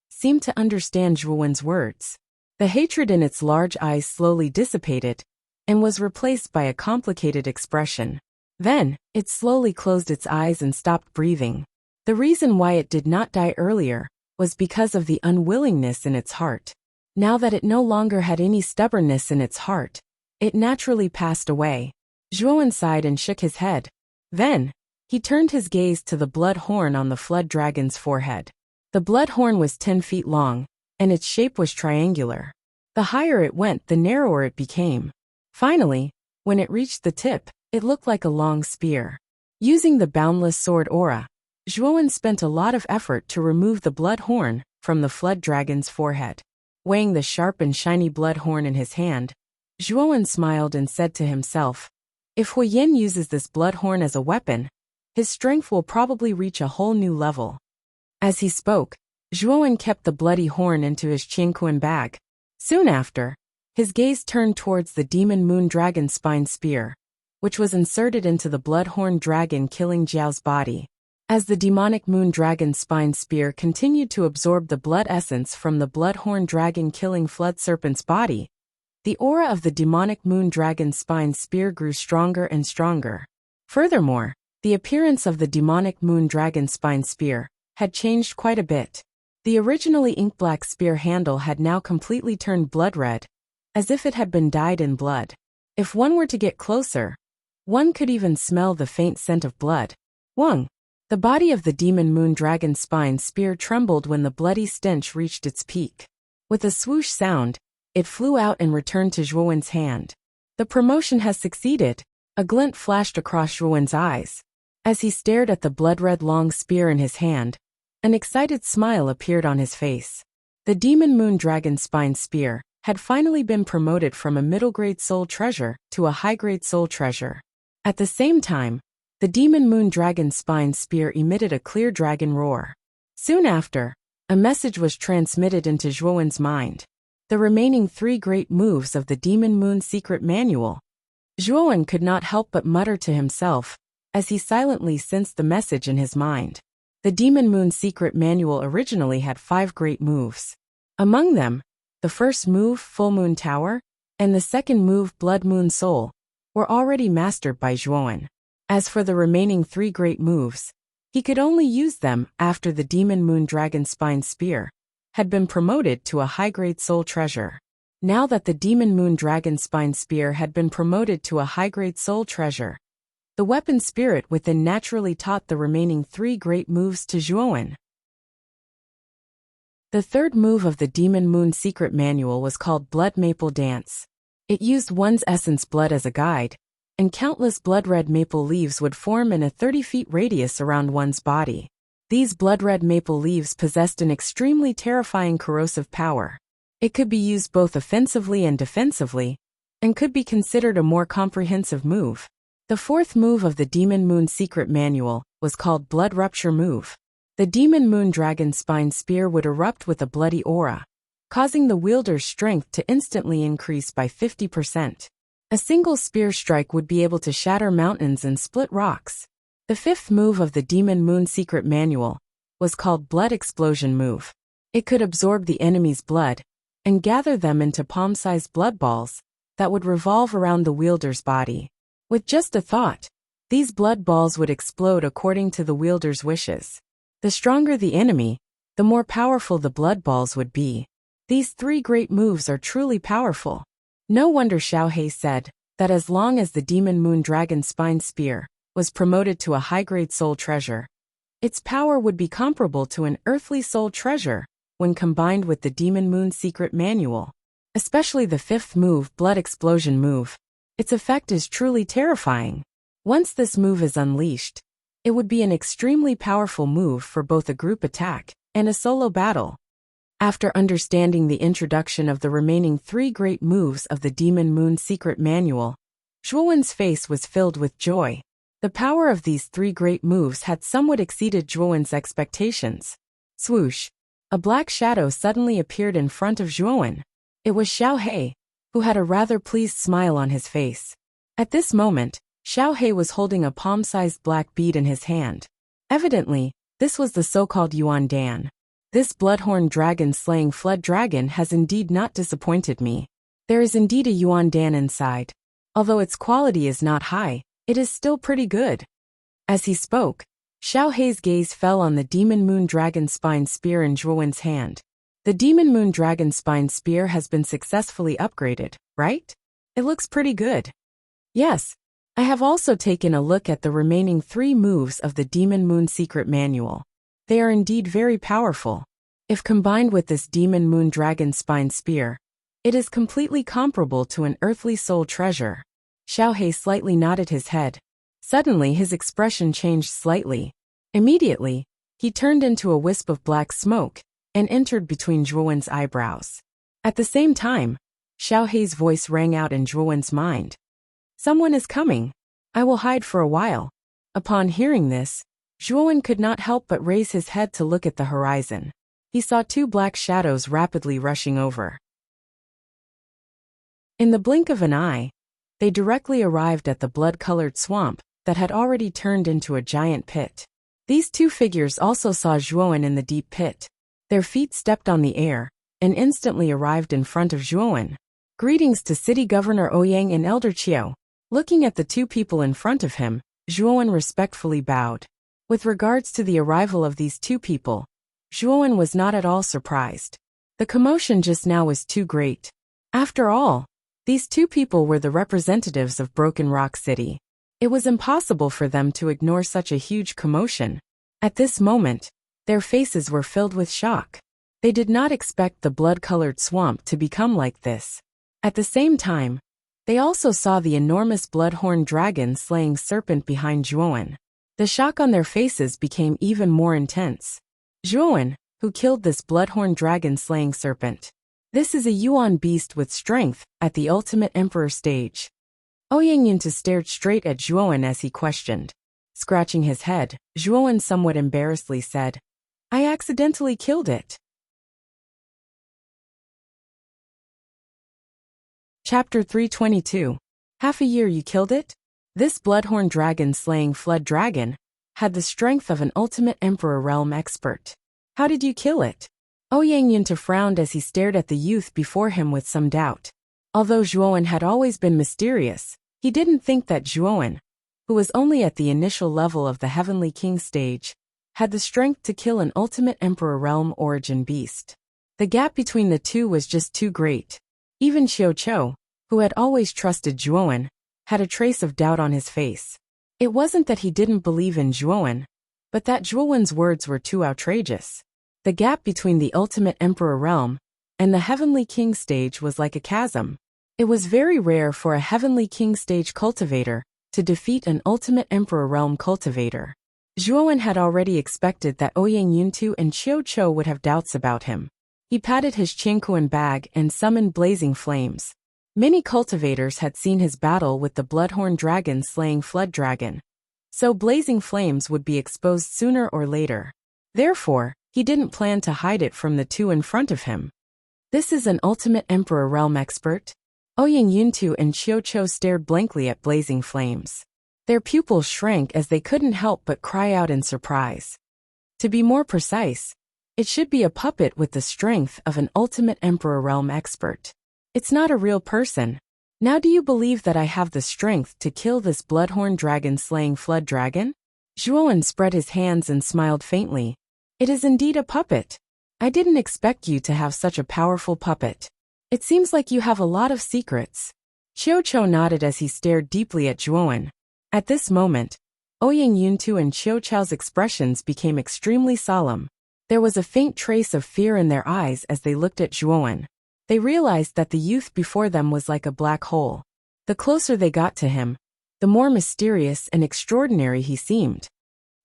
seemed to understand Zhuowen's words. The hatred in its large eyes slowly dissipated and was replaced by a complicated expression. Then, it slowly closed its eyes and stopped breathing. The reason why it did not die earlier was because of the unwillingness in its heart. Now that it no longer had any stubbornness in its heart, it naturally passed away. Zhuowen sighed and shook his head. Then, he turned his gaze to the blood horn on the flood dragon's forehead. The blood horn was 10 feet long, and its shape was triangular. The higher it went, the narrower it became. Finally, when it reached the tip, it looked like a long spear. Using the boundless sword aura, Zhuowen spent a lot of effort to remove the blood horn from the flood dragon's forehead. Weighing the sharp and shiny blood horn in his hand, Zhuowen smiled and said to himself, if Huoyan uses this blood horn as a weapon, his strength will probably reach a whole new level. As he spoke, Zhuowen kept the bloody horn into his Qianquan bag. Soon after, his gaze turned towards the demon moon dragon spine spear, which was inserted into the bloodhorn dragon killing Jiao's body. As the demonic moon dragon spine spear continued to absorb the blood essence from the bloodhorn dragon killing flood serpent's body, the aura of the demonic moon dragon spine spear grew stronger and stronger. Furthermore, the appearance of the demonic moon dragon spine spear had changed quite a bit. The originally ink-black spear handle had now completely turned blood red, as if it had been dyed in blood. If one were to get closer, one could even smell the faint scent of blood. Wung! The body of the demon moon dragon spine spear trembled when the bloody stench reached its peak. With a swoosh sound, it flew out and returned to Zhuowen's hand. The promotion has succeeded. A glint flashed across Zhuowen's eyes. As he stared at the blood-red long spear in his hand, an excited smile appeared on his face. The demon moon dragon spine spear had finally been promoted from a middle-grade soul treasure to a high-grade soul treasure. At the same time, the demon moon dragon spine spear emitted a clear dragon roar. Soon after, a message was transmitted into Zhuowen's mind. The remaining 3 great moves of the demon moon secret manual. Zhuowen could not help but mutter to himself, as he silently sensed the message in his mind. The demon moon secret manual originally had 5 great moves. Among them, the first move, Full Moon Tower, and the second move, Blood Moon Soul, were already mastered by Zhuowen. As for the remaining 3 great moves, he could only use them after the demon moon dragon spine spear had been promoted to a high-grade soul treasure. Now that the demon moon dragon spine spear had been promoted to a high-grade soul treasure, the weapon spirit within naturally taught the remaining 3 great moves to Zhuowen. The third move of the demon moon secret manual was called Blood Maple Dance. It used one's essence blood as a guide, and countless blood-red maple leaves would form in a 30-feet radius around one's body. These blood-red maple leaves possessed an extremely terrifying corrosive power. It could be used both offensively and defensively, and could be considered a more comprehensive move. The fourth move of the Demon Moon Secret Manual was called Blood Rupture Move. The Demon Moon Dragon Spine Spear would erupt with a bloody aura, causing the wielder's strength to instantly increase by 50%. A single spear strike would be able to shatter mountains and split rocks. The fifth move of the Demon Moon Secret Manual was called Blood Explosion Move. It could absorb the enemy's blood and gather them into palm-sized blood balls that would revolve around the wielder's body. With just a thought, these blood balls would explode according to the wielder's wishes. The stronger the enemy, the more powerful the blood balls would be. These 3 great moves are truly powerful. No wonder Xiao He said that as long as the Demon Moon Dragon Spine Spear was promoted to a high-grade soul treasure, its power would be comparable to an earthly soul treasure when combined with the Demon Moon Secret Manual. Especially the fifth move, Blood Explosion Move. Its effect is truly terrifying. Once this move is unleashed, it would be an extremely powerful move for both a group attack and a solo battle. After understanding the introduction of the remaining 3 great moves of the Demon Moon Secret Manual, Zhuowen's face was filled with joy. The power of these 3 great moves had somewhat exceeded Zhuowen's expectations. Swoosh! A black shadow suddenly appeared in front of Zhuowen. It was Xiao He, who had a rather pleased smile on his face. At this moment, Xiao He was holding a palm-sized black bead in his hand. Evidently, this was the so-called Yuan Dan. This bloodhorn dragon-slaying flood dragon has indeed not disappointed me. There is indeed a Yuan Dan inside. Although its quality is not high, it is still pretty good. As he spoke, Xiao He's gaze fell on the Demon Moon Dragon Spine Spear in Zhuowen's hand. The Demon Moon Dragon Spine Spear has been successfully upgraded, right? It looks pretty good. Yes. I have also taken a look at the remaining 3 moves of the Demon Moon Secret Manual. They are indeed very powerful. If combined with this Demon Moon Dragon Spine Spear, it is completely comparable to an earthly soul treasure. Xiao He slightly nodded his head. Suddenly his expression changed slightly. Immediately, he turned into a wisp of black smoke and entered between Zhuowen's eyebrows. At the same time, Xiao He's voice rang out in Zhuowen's mind. Someone is coming. I will hide for a while. Upon hearing this, Zhuowen could not help but raise his head to look at the horizon. He saw 2 black shadows rapidly rushing over. In the blink of an eye, they directly arrived at the blood-colored swamp that had already turned into a giant pit. These 2 figures also saw Zhuowen in the deep pit. Their feet stepped on the air and instantly arrived in front of Zhuowen. Greetings to City Governor Ouyang and Elder Qiu. Looking at the 2 people in front of him, Zhuowen respectfully bowed. With regards to the arrival of these 2 people, Zhuowen was not at all surprised. The commotion just now was too great. After all, these two people were the representatives of Broken Rock City. It was impossible for them to ignore such a huge commotion. At this moment, their faces were filled with shock. They did not expect the blood-colored swamp to become like this. At the same time, they also saw the enormous bloodhorn dragon slaying serpent behind Zhuowen. The shock on their faces became even more intense. Zhuowen, who killed this bloodhorn dragon slaying serpent. This is a Yuan beast with strength at the ultimate emperor stage. Oyangyuntu stared straight at Zhuowen as he questioned. Scratching his head, Zhuowen somewhat embarrassedly said, I accidentally killed it. Chapter 322. Half a year you killed it? This bloodhorn dragon slaying flood dragon had the strength of an ultimate emperor realm expert. How did you kill it? Oyangyuntu frowned as he stared at the youth before him with some doubt. Although Zhuowen had always been mysterious, he didn't think that Zhuowen, who was only at the initial level of the Heavenly King stage, had the strength to kill an ultimate emperor realm origin beast. The gap between the two was just too great. Even Xiao, who had always trusted Zhuowen, had a trace of doubt on his face. It wasn't that he didn't believe in Zhuowen, but that Zhuowen's words were too outrageous. The gap between the ultimate emperor realm and the Heavenly King stage was like a chasm. It was very rare for a Heavenly King stage cultivator to defeat an ultimate emperor realm cultivator. Zhuowen had already expected that Oyangyuntu and Xiao would have doubts about him. He patted his Qingkuan bag and summoned blazing flames. Many cultivators had seen his battle with the bloodhorn dragon slaying flood dragon, so blazing flames would be exposed sooner or later. Therefore, he didn't plan to hide it from the two in front of him. This is an ultimate emperor realm expert? Oyangyuntu and Xiao stared blankly at blazing flames. Their pupils shrank as they couldn't help but cry out in surprise. To be more precise, it should be a puppet with the strength of an ultimate emperor realm expert. It's not a real person. Now do you believe that I have the strength to kill this bloodhorn dragon slaying flood dragon? Zhuowen spread his hands and smiled faintly. It is indeed a puppet. I didn't expect you to have such a powerful puppet. It seems like you have a lot of secrets. Xiao nodded as he stared deeply at Zhuowen. At this moment, Oyangyuntu and Xiao's expressions became extremely solemn. There was a faint trace of fear in their eyes as they looked at Zhuowen. They realized that the youth before them was like a black hole. The closer they got to him, the more mysterious and extraordinary he seemed.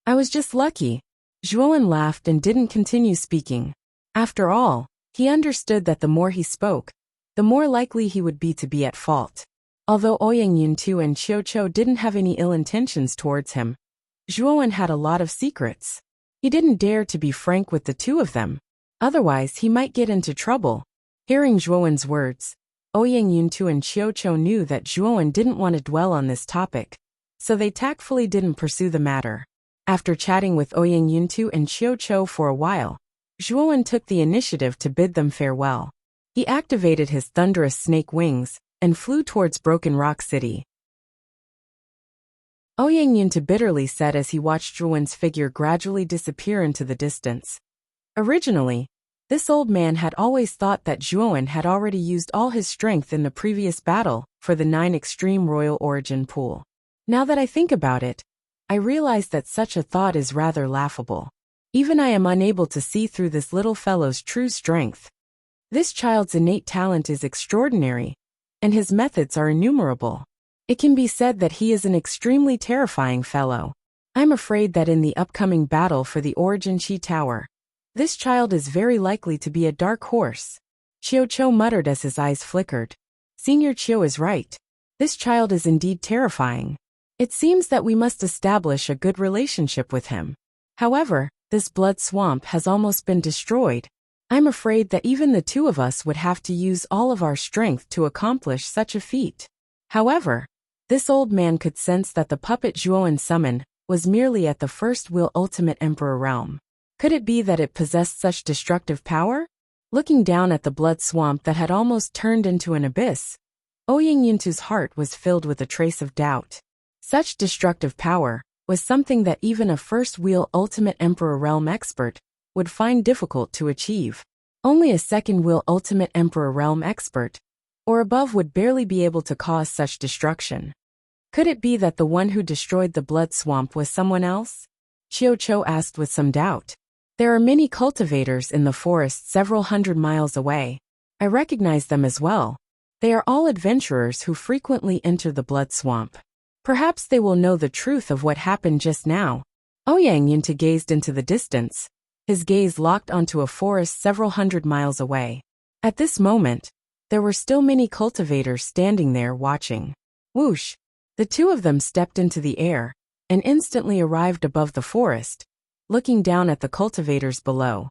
I was just lucky. Zhuowen laughed and didn't continue speaking. After all, he understood that the more he spoke, the more likely he would be to be at fault. Although Oyangyuntu and Xiao didn't have any ill intentions towards him, Zhuowen had a lot of secrets. He didn't dare to be frank with the two of them. Otherwise, he might get into trouble. Hearing Zhuowen's words, Oyangyuntu and Xiao knew that Zhuowen didn't want to dwell on this topic, so they tactfully didn't pursue the matter. After chatting with Oyangyuntu and Xiao for a while, Zhuowen took the initiative to bid them farewell. He activated his thunderous snake wings and flew towards Broken Rock City. Oyangyuntu bitterly said as he watched Zhuowen's figure gradually disappear into the distance. Originally, this old man had always thought that Zhuowen had already used all his strength in the previous battle for the 9 Extreme Royal Origin pool. Now that I think about it, I realize that such a thought is rather laughable. Even I am unable to see through this little fellow's true strength. This child's innate talent is extraordinary, and his methods are innumerable. It can be said that he is an extremely terrifying fellow. I'm afraid that in the upcoming battle for the Origin Chi Tower, this child is very likely to be a dark horse. Xiao muttered as his eyes flickered. Senior Qiu is right. This child is indeed terrifying. It seems that we must establish a good relationship with him. However, this blood swamp has almost been destroyed. I'm afraid that even the two of us would have to use all of our strength to accomplish such a feat. However, this old man could sense that the puppet Zhuowen summoned was merely at the first wheel ultimate emperor realm. Could it be that it possessed such destructive power? Looking down at the blood swamp that had almost turned into an abyss, Oyangyuntu's heart was filled with a trace of doubt. Such destructive power was something that even a first-wheel ultimate emperor realm expert would find difficult to achieve. Only a second-will Ultimate Emperor Realm expert, or above, would barely be able to cause such destruction. Could it be that the one who destroyed the blood swamp was someone else? Xiao Cho asked with some doubt. There are many cultivators in the forest several hundred miles away. I recognize them as well. They are all adventurers who frequently enter the blood swamp. Perhaps they will know the truth of what happened just now. Ouyang Yunta gazed into the distance, his gaze locked onto a forest several hundred miles away. At this moment, there were still many cultivators standing there watching. Whoosh! The two of them stepped into the air, and instantly arrived above the forest, looking down at the cultivators below.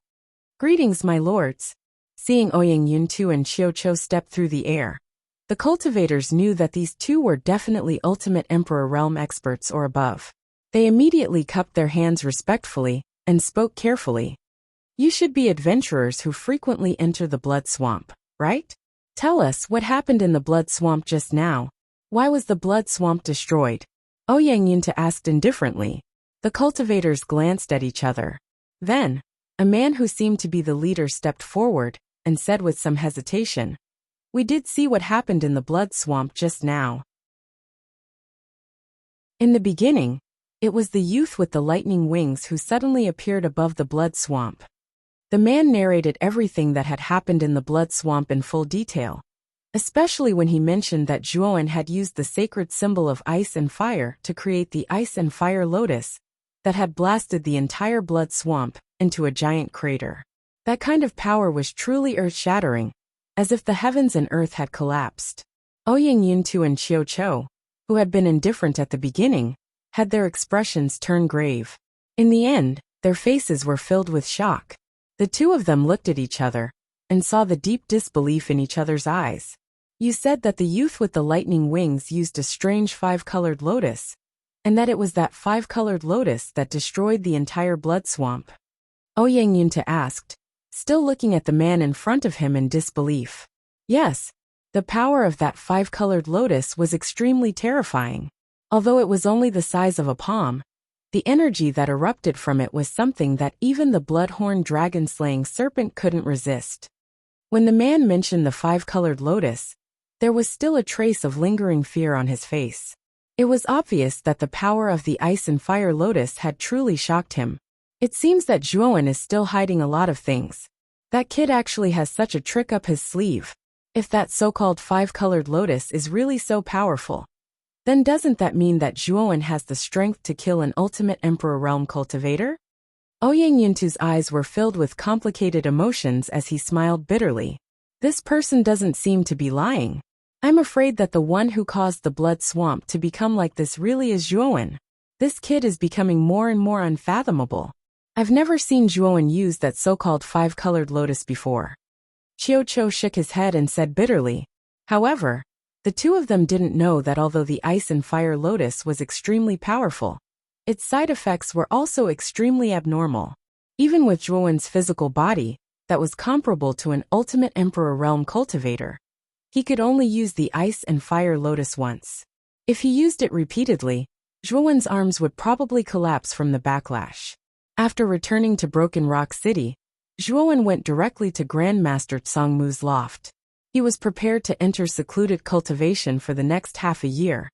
Greetings, my lords. Seeing Ouyang Yuntu and Xiao Cho step through the air, the cultivators knew that these two were definitely Ultimate Emperor Realm experts or above. They immediately cupped their hands respectfully, and spoke carefully. You should be adventurers who frequently enter the blood swamp, right? Tell us what happened in the blood swamp just now. Why was the blood swamp destroyed? Ouyang Yunta asked indifferently. The cultivators glanced at each other. Then, a man who seemed to be the leader stepped forward, and said with some hesitation, We did see what happened in the blood swamp just now. In the beginning, it was the youth with the lightning wings who suddenly appeared above the blood swamp. The man narrated everything that had happened in the blood swamp in full detail, especially when he mentioned that Zhuowen had used the sacred symbol of ice and fire to create the ice and fire lotus that had blasted the entire blood swamp into a giant crater. That kind of power was truly earth-shattering, as if the heavens and earth had collapsed. Ouyang Yuntu and Xiao Cho, who had been indifferent at the beginning, had their expressions turn grave. In the end, their faces were filled with shock. The two of them looked at each other, and saw the deep disbelief in each other's eyes. You said that the youth with the lightning wings used a strange five-colored lotus, and that it was that five-colored lotus that destroyed the entire blood swamp. Ouyang Yunta asked, still looking at the man in front of him in disbelief. Yes, the power of that five-colored lotus was extremely terrifying. Although it was only the size of a palm, the energy that erupted from it was something that even the bloodhorn dragon-slaying serpent couldn't resist. When the man mentioned the five-colored lotus, there was still a trace of lingering fear on his face. It was obvious that the power of the ice and fire lotus had truly shocked him. It seems that Zhuowen is still hiding a lot of things. That kid actually has such a trick up his sleeve. If that so-called five-colored lotus is really so powerful, then doesn't that mean that Zhuowen has the strength to kill an Ultimate Emperor Realm cultivator? Ouyang Yuntu's eyes were filled with complicated emotions as he smiled bitterly. This person doesn't seem to be lying. I'm afraid that the one who caused the blood swamp to become like this really is Zhuowen. This kid is becoming more and more unfathomable. I've never seen Zhuowen use that so-called five-colored lotus before. Xiao Cho shook his head and said bitterly. However, the two of them didn't know that although the ice and fire lotus was extremely powerful, its side effects were also extremely abnormal. Even with Zhuowen's physical body, that was comparable to an Ultimate Emperor Realm cultivator, he could only use the ice and fire lotus once. If he used it repeatedly, Zhuowen's arms would probably collapse from the backlash. After returning to Broken Rock City, Zhuowen went directly to Grandmaster Tsangmu's loft. He was prepared to enter secluded cultivation for the next half a year,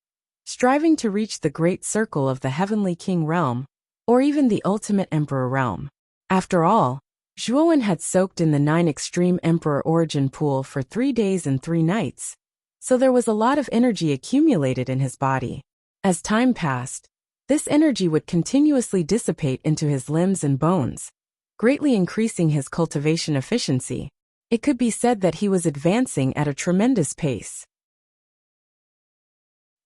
striving to reach the great circle of the Heavenly King realm, or even the Ultimate Emperor realm. After all, Zhuowen had soaked in the 9 Extreme Emperor Origin Pool for 3 days and 3 nights, so there was a lot of energy accumulated in his body. As time passed, this energy would continuously dissipate into his limbs and bones, greatly increasing his cultivation efficiency. It could be said that he was advancing at a tremendous pace.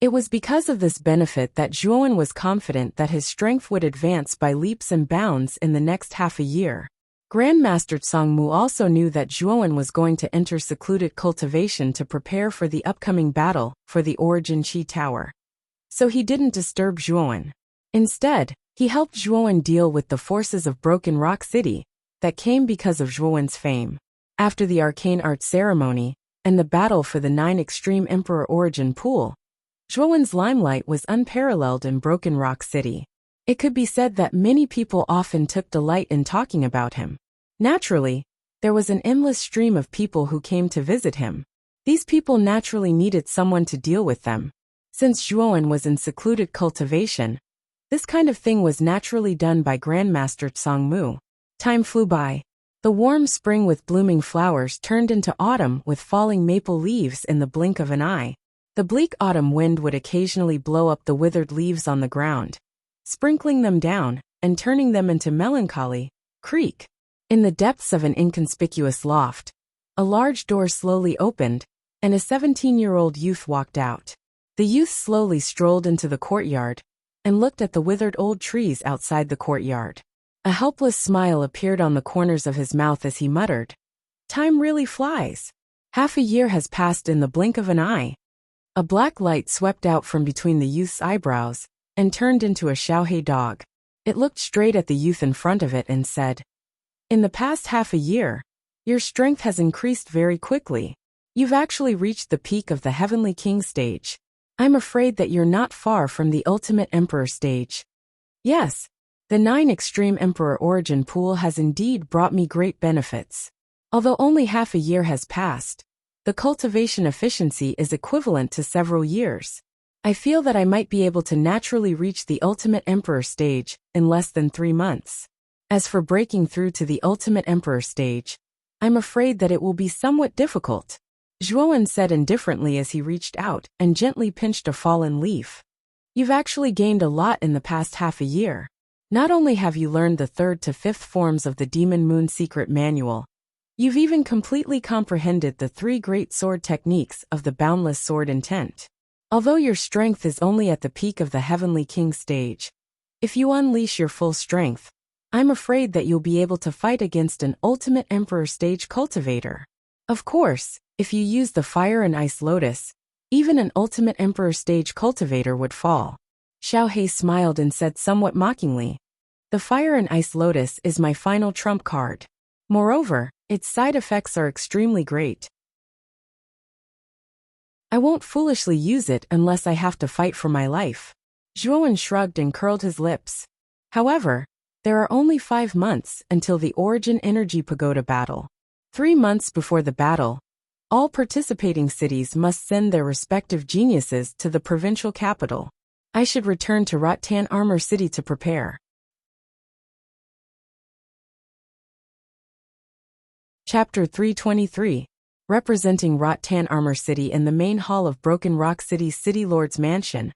It was because of this benefit that Zhuowen was confident that his strength would advance by leaps and bounds in the next half a year. Grandmaster Tsangmu also knew that Zhuowen was going to enter secluded cultivation to prepare for the upcoming battle for the Origin Qi Tower. So he didn't disturb Zhuowen. Instead, he helped Zhuowen deal with the forces of Broken Rock City that came because of Zhuowen's fame. After the arcane art ceremony and the battle for the 9 Extreme Emperor Origin Pool, Zhuowen's limelight was unparalleled in Broken Rock City. It could be said that many people often took delight in talking about him. Naturally, there was an endless stream of people who came to visit him. These people naturally needed someone to deal with them. Since Zhuowen was in secluded cultivation, this kind of thing was naturally done by Grandmaster Tsangmu. Time flew by. The warm spring with blooming flowers turned into autumn with falling maple leaves in the blink of an eye. The bleak autumn wind would occasionally blow up the withered leaves on the ground, sprinkling them down and turning them into melancholy creak. In the depths of an inconspicuous loft, a large door slowly opened, and a 17-year-old youth walked out. The youth slowly strolled into the courtyard and looked at the withered old trees outside the courtyard. A helpless smile appeared on the corners of his mouth as he muttered, "Time really flies. Half a year has passed in the blink of an eye." A black light swept out from between the youth's eyebrows and turned into a Shaohei dog. It looked straight at the youth in front of it and said, "In the past half a year, your strength has increased very quickly. You've actually reached the peak of the Heavenly King stage. I'm afraid that you're not far from the Ultimate Emperor stage." Yes, the 9 Extreme Emperor Origin Pool has indeed brought me great benefits. Although only half a year has passed, the cultivation efficiency is equivalent to several years. I feel that I might be able to naturally reach the Ultimate Emperor stage in less than 3 months. As for breaking through to the Ultimate Emperor stage, I'm afraid that it will be somewhat difficult. Zhuowen said indifferently as he reached out and gently pinched a fallen leaf. You've actually gained a lot in the past half a year. Not only have you learned the 3rd to 5th forms of the Demon Moon Secret Manual, you've even completely comprehended the 3 great sword techniques of the Boundless Sword Intent. Although your strength is only at the peak of the Heavenly King stage, if you unleash your full strength, I'm afraid that you'll be able to fight against an Ultimate Emperor stage cultivator. Of course, if you use the Fire and Ice Lotus, even an Ultimate Emperor stage cultivator would fall. Shaohei smiled and said somewhat mockingly, "The Fire and Ice Lotus is my final trump card. Moreover, its side effects are extremely great. I won't foolishly use it unless I have to fight for my life." Zhuowen shrugged and curled his lips. However, there are only 5 months until the Origin Energy Pagoda battle. 3 months before the battle, all participating cities must send their respective geniuses to the provincial capital. I should return to Rattan Armor City to prepare. Chapter 323. Representing Rattan Armor City in the main hall of Broken Rock City's City Lord's Mansion,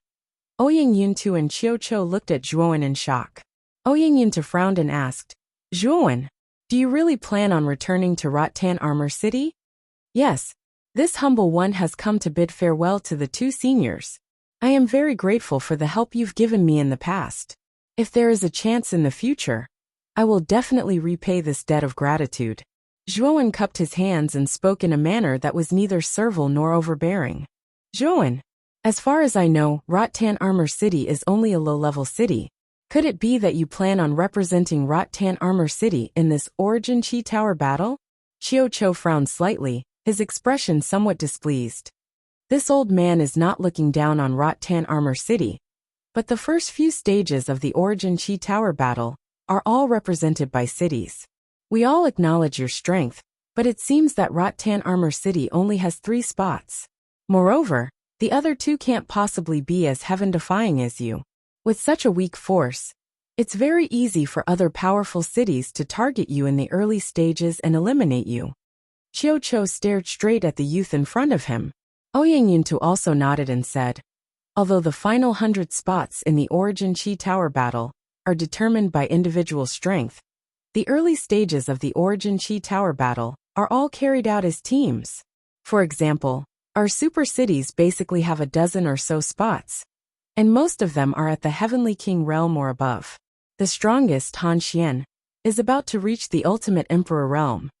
Ouyang Yuntu and Qiu Chou looked at Zhuowen in shock. Ouyang Yuntu frowned and asked, "Zhuowen, do you really plan on returning to Rattan Armor City?" "Yes, this humble one has come to bid farewell to the 2 seniors. I am very grateful for the help you've given me in the past. If there is a chance in the future, I will definitely repay this debt of gratitude." Zhuowen cupped his hands and spoke in a manner that was neither servile nor overbearing. "Zhuowen, as far as I know, Rattan Armor City is only a low-level city. Could it be that you plan on representing Rattan Armor City in this Origin Chi Tower battle?" Qiu Chou frowned slightly, his expression somewhat displeased. This old man is not looking down on Rattan Armor City, but the first few stages of the Origin Chi Tower battle are all represented by cities. We all acknowledge your strength, but it seems that Rattan Armor City only has 3 spots. Moreover, the other 2 can't possibly be as heaven-defying as you. With such a weak force, it's very easy for other powerful cities to target you in the early stages and eliminate you. Qiu Chou stared straight at the youth in front of him. Ouyang Yuntu also nodded and said, "Although the final 100 spots in the Origin Chi Tower battle are determined by individual strength, the early stages of the Origin Chi Tower battle are all carried out as teams. For example, our super cities basically have a dozen or so spots, and most of them are at the Heavenly King realm or above. The strongest, Han Xian, is about to reach the Ultimate Emperor realm.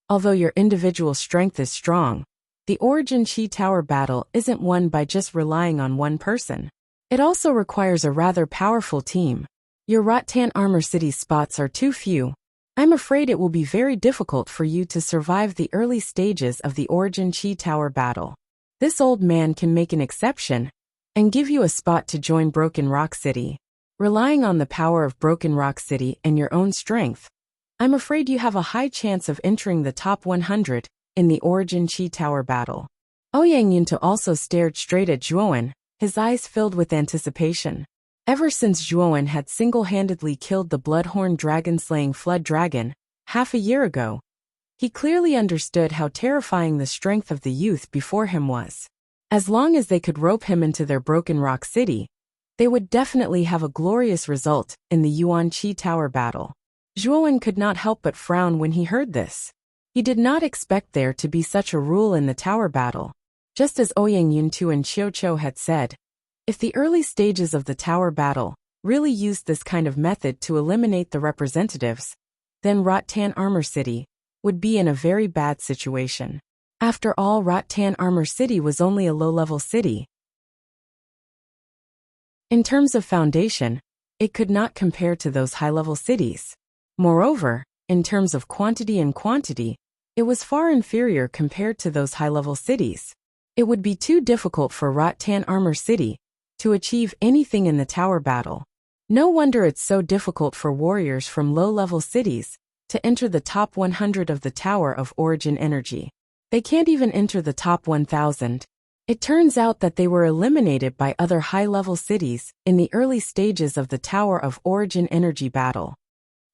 Although your individual strength is strong, the Origin Chi Tower battle isn't won by just relying on one person. It also requires a rather powerful team. Your Rattan Armor City spots are too few. I'm afraid it will be very difficult for you to survive the early stages of the Origin Chi Tower battle. This old man can make an exception and give you a spot to join Broken Rock City. relying on the power of Broken Rock City and your own strength, I'm afraid you have a high chance of entering the top 100 in the Origin Chi Tower battle. Ouyang Yuntu also stared straight at Zhuowen, his eyes filled with anticipation. Ever since Zhuowen had single-handedly killed the Bloodhorn dragon-slaying Flood Dragon, half a year ago, he clearly understood how terrifying the strength of the youth before him was. As long as they could rope him into their Broken Rock City, they would definitely have a glorious result in the Yuan Chi Tower battle. Zhuowen could not help but frown when he heard this. He did not expect there to be such a rule in the tower battle. Just as Ouyang Yuntu and Qiuqiu had said, if the early stages of the tower battle really used this kind of method to eliminate the representatives, then Rattan Armor City would be in a very bad situation. After all, Rattan Armor City was only a low-level city. In terms of foundation, it could not compare to those high-level cities. Moreover, in terms of quantity and quantity, it was far inferior compared to those high-level cities. It would be too difficult for Rattan Armor City to achieve anything in the tower battle. No wonder it's so difficult for warriors from low-level cities to enter the top 100 of the Tower of Origin Energy. They can't even enter the top 1,000. It turns out that they were eliminated by other high-level cities in the early stages of the Tower of Origin Energy battle.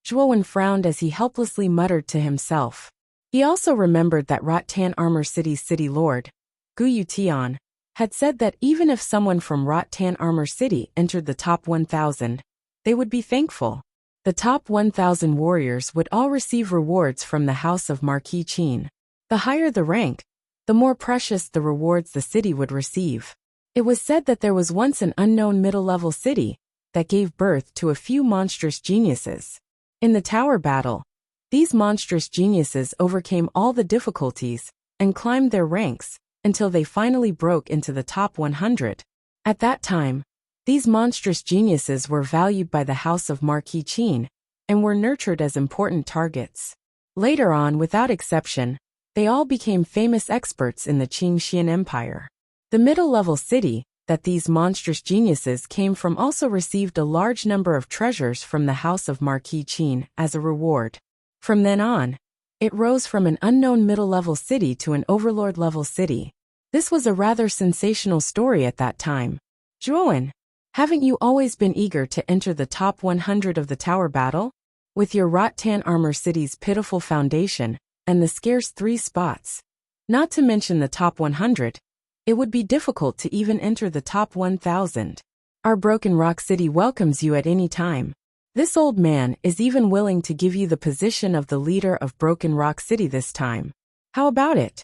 Zhuowen frowned as he helplessly muttered to himself. He also remembered that Rattan Armor City's city lord, Gu Yutian, had said that even if someone from Rattan Armor City entered the top 1,000, they would be thankful. The top 1,000 warriors would all receive rewards from the House of Marquis Qin. The higher the rank, the more precious the rewards the city would receive. It was said that there was once an unknown middle-level city that gave birth to a few monstrous geniuses. In the tower battle, these monstrous geniuses overcame all the difficulties and climbed their ranks until they finally broke into the top 100. At that time, these monstrous geniuses were valued by the House of Marquis Qin and were nurtured as important targets. Later on, without exception, they all became famous experts in the Qing Xian Empire. The middle-level city that these monstrous geniuses came from also received a large number of treasures from the House of Marquis Qin as a reward. From then on, it rose from an unknown middle-level city to an overlord-level city. This was a rather sensational story at that time. Zhuowen, haven't you always been eager to enter the top 100 of the tower battle? With your Rattan Armor City's pitiful foundation and the scarce 3 spots, not to mention the top 100, it would be difficult to even enter the top 1,000. Our Broken Rock City welcomes you at any time. This old man is even willing to give you the position of the leader of Broken Rock City this time. How about it?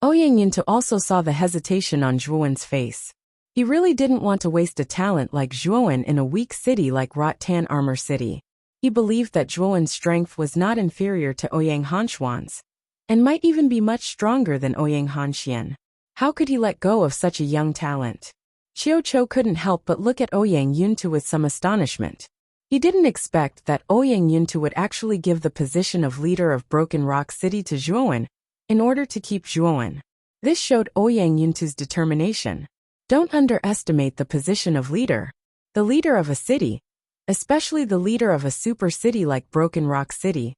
Ouyang Yuntu also saw the hesitation on Zhuowen's face. He really didn't want to waste a talent like Zhuowen in a weak city like Rattan Armor City. He believed that Zhuowen's strength was not inferior to Ouyang Hanshuan's, and might even be much stronger than Ouyang Hanxian. How could he let go of such a young talent? Qiuqiu couldn't help but look at Ouyang Yuntu with some astonishment. He didn't expect that Ouyang Yuntu would actually give the position of leader of Broken Rock City to Zhuowen in order to keep Zhuowen. This showed Ouyang Yuntu's determination. Don't underestimate the position of leader. The leader of a city, especially the leader of a super city like Broken Rock City,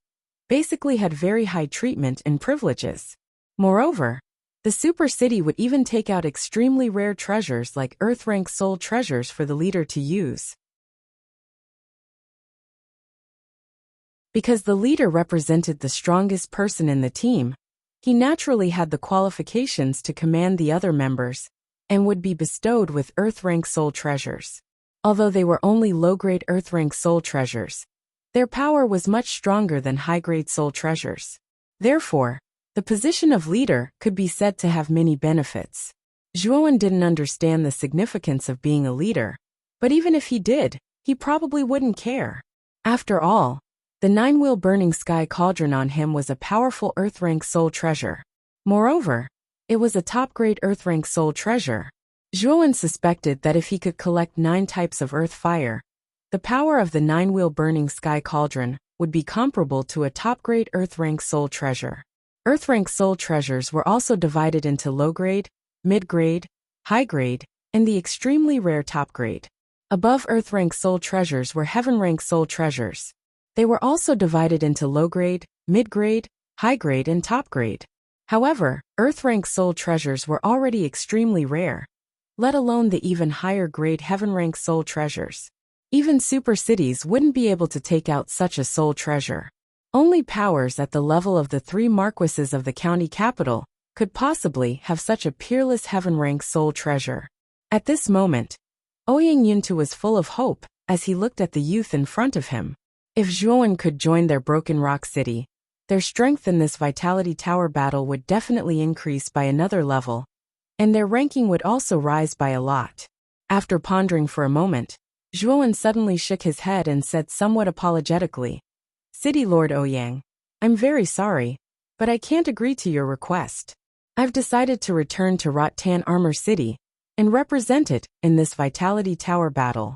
basically had very high treatment and privileges. Moreover, the super city would even take out extremely rare treasures like Earth-rank soul treasures for the leader to use. Because the leader represented the strongest person in the team, he naturally had the qualifications to command the other members and would be bestowed with Earth-rank soul treasures. Although they were only low-grade Earth-rank soul treasures, their power was much stronger than high-grade soul treasures. Therefore, the position of leader could be said to have many benefits. Zhuowen didn't understand the significance of being a leader, but even if he did, he probably wouldn't care. After all, the 9-wheel burning sky cauldron on him was a powerful Earth-rank soul treasure. Moreover, it was a top-grade Earth-rank soul treasure. Zhuowen suspected that if he could collect 9 types of earth fire, the power of the 9-wheel burning sky cauldron would be comparable to a top-grade Earth-rank soul treasure. Earth-rank soul treasures were also divided into low-grade, mid-grade, high-grade, and the extremely rare top-grade. Above Earth-rank soul treasures were Heaven-rank soul treasures. They were also divided into low-grade, mid-grade, high-grade, and top-grade. However, Earth-rank soul treasures were already extremely rare, let alone the even higher-grade Heaven-rank soul treasures. Even super cities wouldn't be able to take out such a soul treasure. Only powers at the level of the 3 marquises of the county capital could possibly have such a peerless Heaven-rank soul treasure. At this moment, Ouyang Yuntu was full of hope as he looked at the youth in front of him. If Zhuowen could join their Broken Rock City, their strength in this Vitality Tower battle would definitely increase by another level, and their ranking would also rise by a lot. After pondering for a moment, Zhuowen suddenly shook his head and said somewhat apologetically, "City Lord Ouyang, I'm very sorry, but I can't agree to your request. I've decided to return to Rattan Armor City and represent it in this Vitality Tower battle."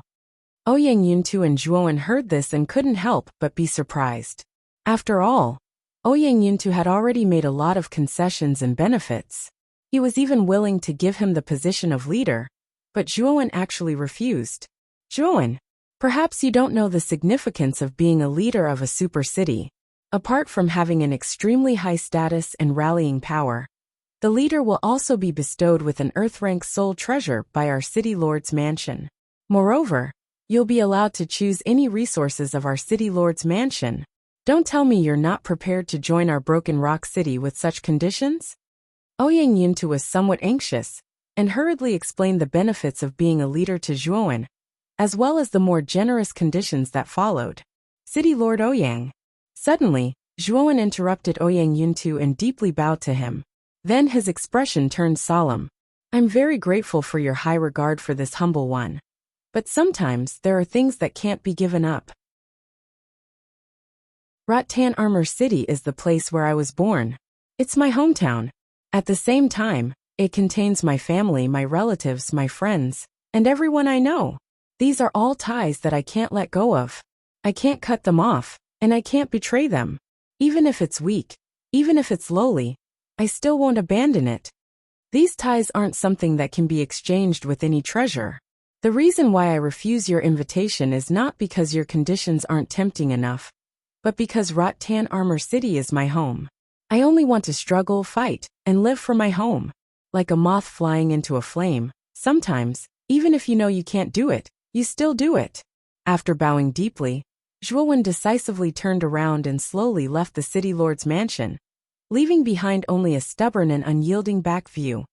Ouyang Yuntu and Zhuowen heard this and couldn't help but be surprised. After all, Ouyang Yuntu had already made a lot of concessions and benefits. He was even willing to give him the position of leader, but Zhuowen actually refused. "Zhuowen, perhaps you don't know the significance of being a leader of a super city. Apart from having an extremely high status and rallying power, the leader will also be bestowed with an Earth-rank soul treasure by our City Lord's mansion. Moreover, you'll be allowed to choose any resources of our City Lord's mansion. Don't tell me you're not prepared to join our Broken Rock City with such conditions?" Ouyang Yuntu was somewhat anxious and hurriedly explained the benefits of being a leader to Zhuowen, as well as the more generous conditions that followed. "City Lord Ouyang." Suddenly, Zhuowen interrupted Ouyang Yuntu and deeply bowed to him. Then his expression turned solemn. "I'm very grateful for your high regard for this humble one. But sometimes there are things that can't be given up. Rattan Armor City is the place where I was born. It's my hometown. At the same time, it contains my family, my relatives, my friends, and everyone I know. These are all ties that I can't let go of. I can't cut them off, and I can't betray them. Even if it's weak, even if it's lowly, I still won't abandon it. These ties aren't something that can be exchanged with any treasure. The reason why I refuse your invitation is not because your conditions aren't tempting enough, but because Rattan Armor City is my home. I only want to struggle, fight, and live for my home. Like a moth flying into a flame, sometimes, even if you know you can't do it, you still do it." After bowing deeply, Zhuowen decisively turned around and slowly left the City Lord's mansion, leaving behind only a stubborn and unyielding back view.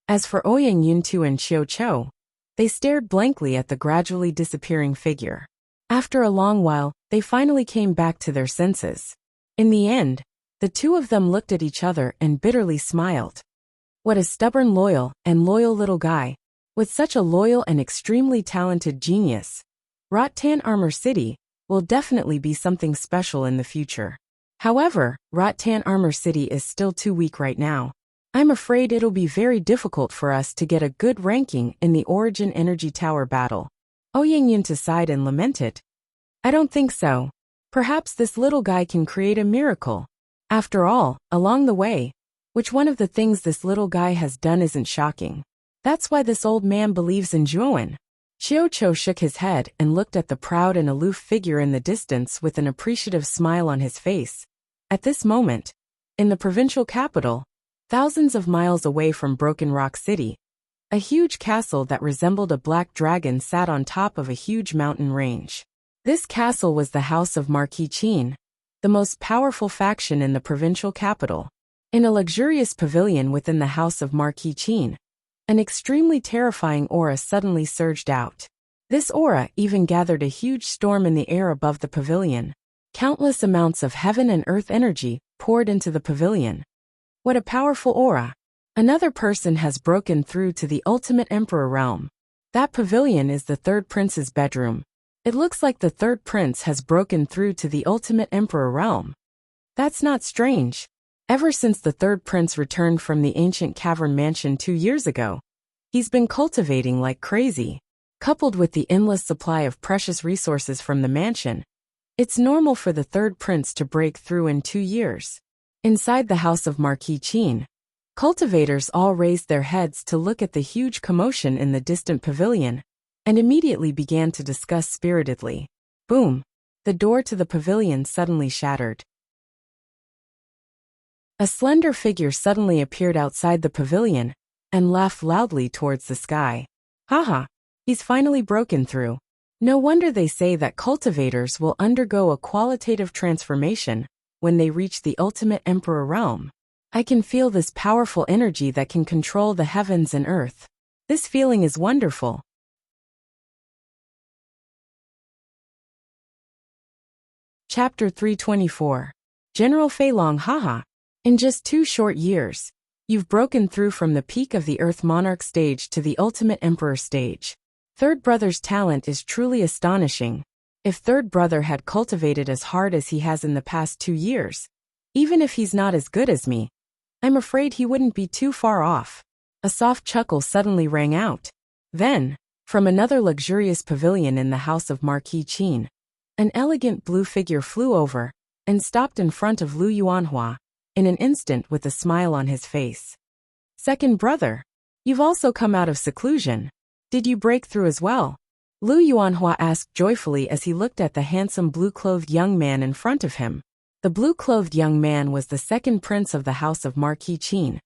As for Ouyang Yuntu and Xiao Chou, they stared blankly at the gradually disappearing figure. After a long while, they finally came back to their senses. In the end, the two of them looked at each other and bitterly smiled. What a stubborn, loyal little guy, with such a loyal and extremely talented genius. Rattan Armor City will definitely be something special in the future. However, Rattan Armor City is still too weak right now. I'm afraid it'll be very difficult for us to get a good ranking in the Origin Energy Tower battle. Ouyang Yuntu sighed and lamented. "I don't think so. Perhaps this little guy can create a miracle. After all, along the way, which one of the things this little guy has done isn't shocking. That's why this old man believes in Zhuowen." Xiao Chou shook his head and looked at the proud and aloof figure in the distance with an appreciative smile on his face. At this moment, in the provincial capital, thousands of miles away from Broken Rock City, a huge castle that resembled a black dragon sat on top of a huge mountain range. This castle was the House of Marquis Qin, the most powerful faction in the provincial capital. In a luxurious pavilion within the House of Marquis Qin, an extremely terrifying aura suddenly surged out. This aura even gathered a huge storm in the air above the pavilion. Countless amounts of heaven and earth energy poured into the pavilion. What a powerful aura! Another person has broken through to the ultimate emperor realm. That pavilion is the third prince's bedroom. It looks like the third prince has broken through to the ultimate emperor realm. That's not strange. Ever since the third prince returned from the ancient cavern mansion 2 years ago, he's been cultivating like crazy. Coupled with the endless supply of precious resources from the mansion, it's normal for the third prince to break through in 2 years. Inside the House of Marquis Qin, cultivators all raised their heads to look at the huge commotion in the distant pavilion. and immediately began to discuss spiritedly. Boom! The door to the pavilion suddenly shattered. A slender figure suddenly appeared outside the pavilion and laughed loudly towards the sky. Haha! He's finally broken through. No wonder they say that cultivators will undergo a qualitative transformation when they reach the ultimate emperor realm. I can feel this powerful energy that can control the heavens and earth. This feeling is wonderful. Chapter 324. General Fei Long. Haha. In just 2 short years, you've broken through from the peak of the Earth Monarch stage to the ultimate emperor stage. Third brother's talent is truly astonishing. If third brother had cultivated as hard as he has in the past 2 years, even if he's not as good as me, I'm afraid he wouldn't be too far off. A soft chuckle suddenly rang out. Then, from another luxurious pavilion in the house of Marquis Qin, an elegant blue figure flew over and stopped in front of Lu Yuanhua in an instant with a smile on his face. Second brother, you've also come out of seclusion. Did you break through as well? Lu Yuanhua asked joyfully as he looked at the handsome blue-clothed young man in front of him. The blue-clothed young man was the second prince of the house of Marquis Qin,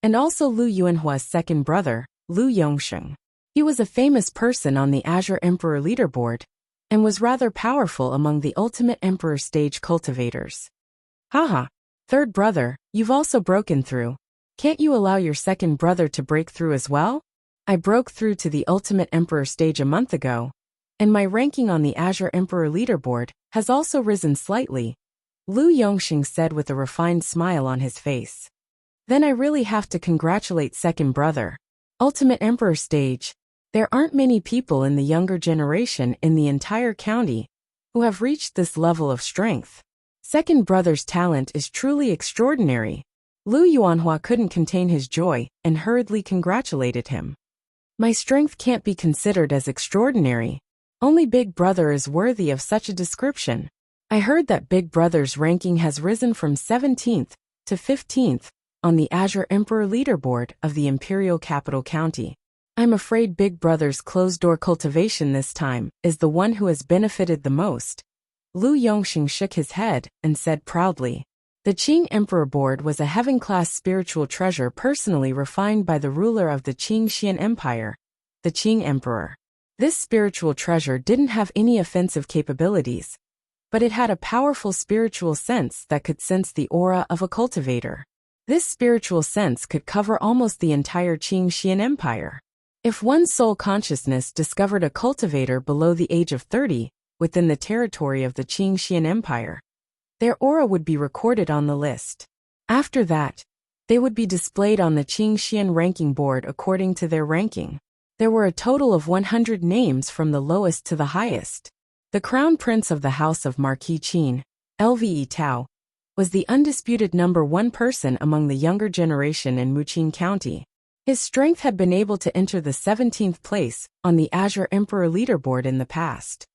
and also Lu Yuanhua's second brother, Lu Yongsheng. He was a famous person on the Azure Emperor leaderboard, and was rather powerful among the ultimate emperor stage cultivators. Haha, third brother, you've also broken through. Can't you allow your second brother to break through as well? I broke through to the ultimate emperor stage a month ago, and my ranking on the Azure Emperor leaderboard has also risen slightly, Lu Yongsheng said with a refined smile on his face. Then I really have to congratulate second brother. Ultimate emperor stage. There aren't many people in the younger generation in the entire county who have reached this level of strength. Second brother's talent is truly extraordinary. Lu Yuanhua couldn't contain his joy and hurriedly congratulated him. My strength can't be considered as extraordinary. Only Big Brother is worthy of such a description. I heard that Big Brother's ranking has risen from 17th to 15th on the Azure Emperor leaderboard of the Imperial Capital County. I'm afraid Big Brother's closed-door cultivation this time is the one who has benefited the most. Lu Yongsheng shook his head and said proudly. The Qing Emperor Board was a heaven-class spiritual treasure personally refined by the ruler of the Qing Xian Empire, the Qing Emperor. This spiritual treasure didn't have any offensive capabilities, but it had a powerful spiritual sense that could sense the aura of a cultivator. This spiritual sense could cover almost the entire Qing Xian Empire. If one's soul consciousness discovered a cultivator below the age of 30 within the territory of the Qing Xian Empire, their aura would be recorded on the list. After that, they would be displayed on the Qing Xian ranking board according to their ranking. There were a total of 100 names from the lowest to the highest. The crown prince of the house of Marquis Qin, Lve Tao, was the undisputed #1 person among the younger generation in Muqing County. His strength had been able to enter the 17th place on the Azure Emperor leaderboard in the past.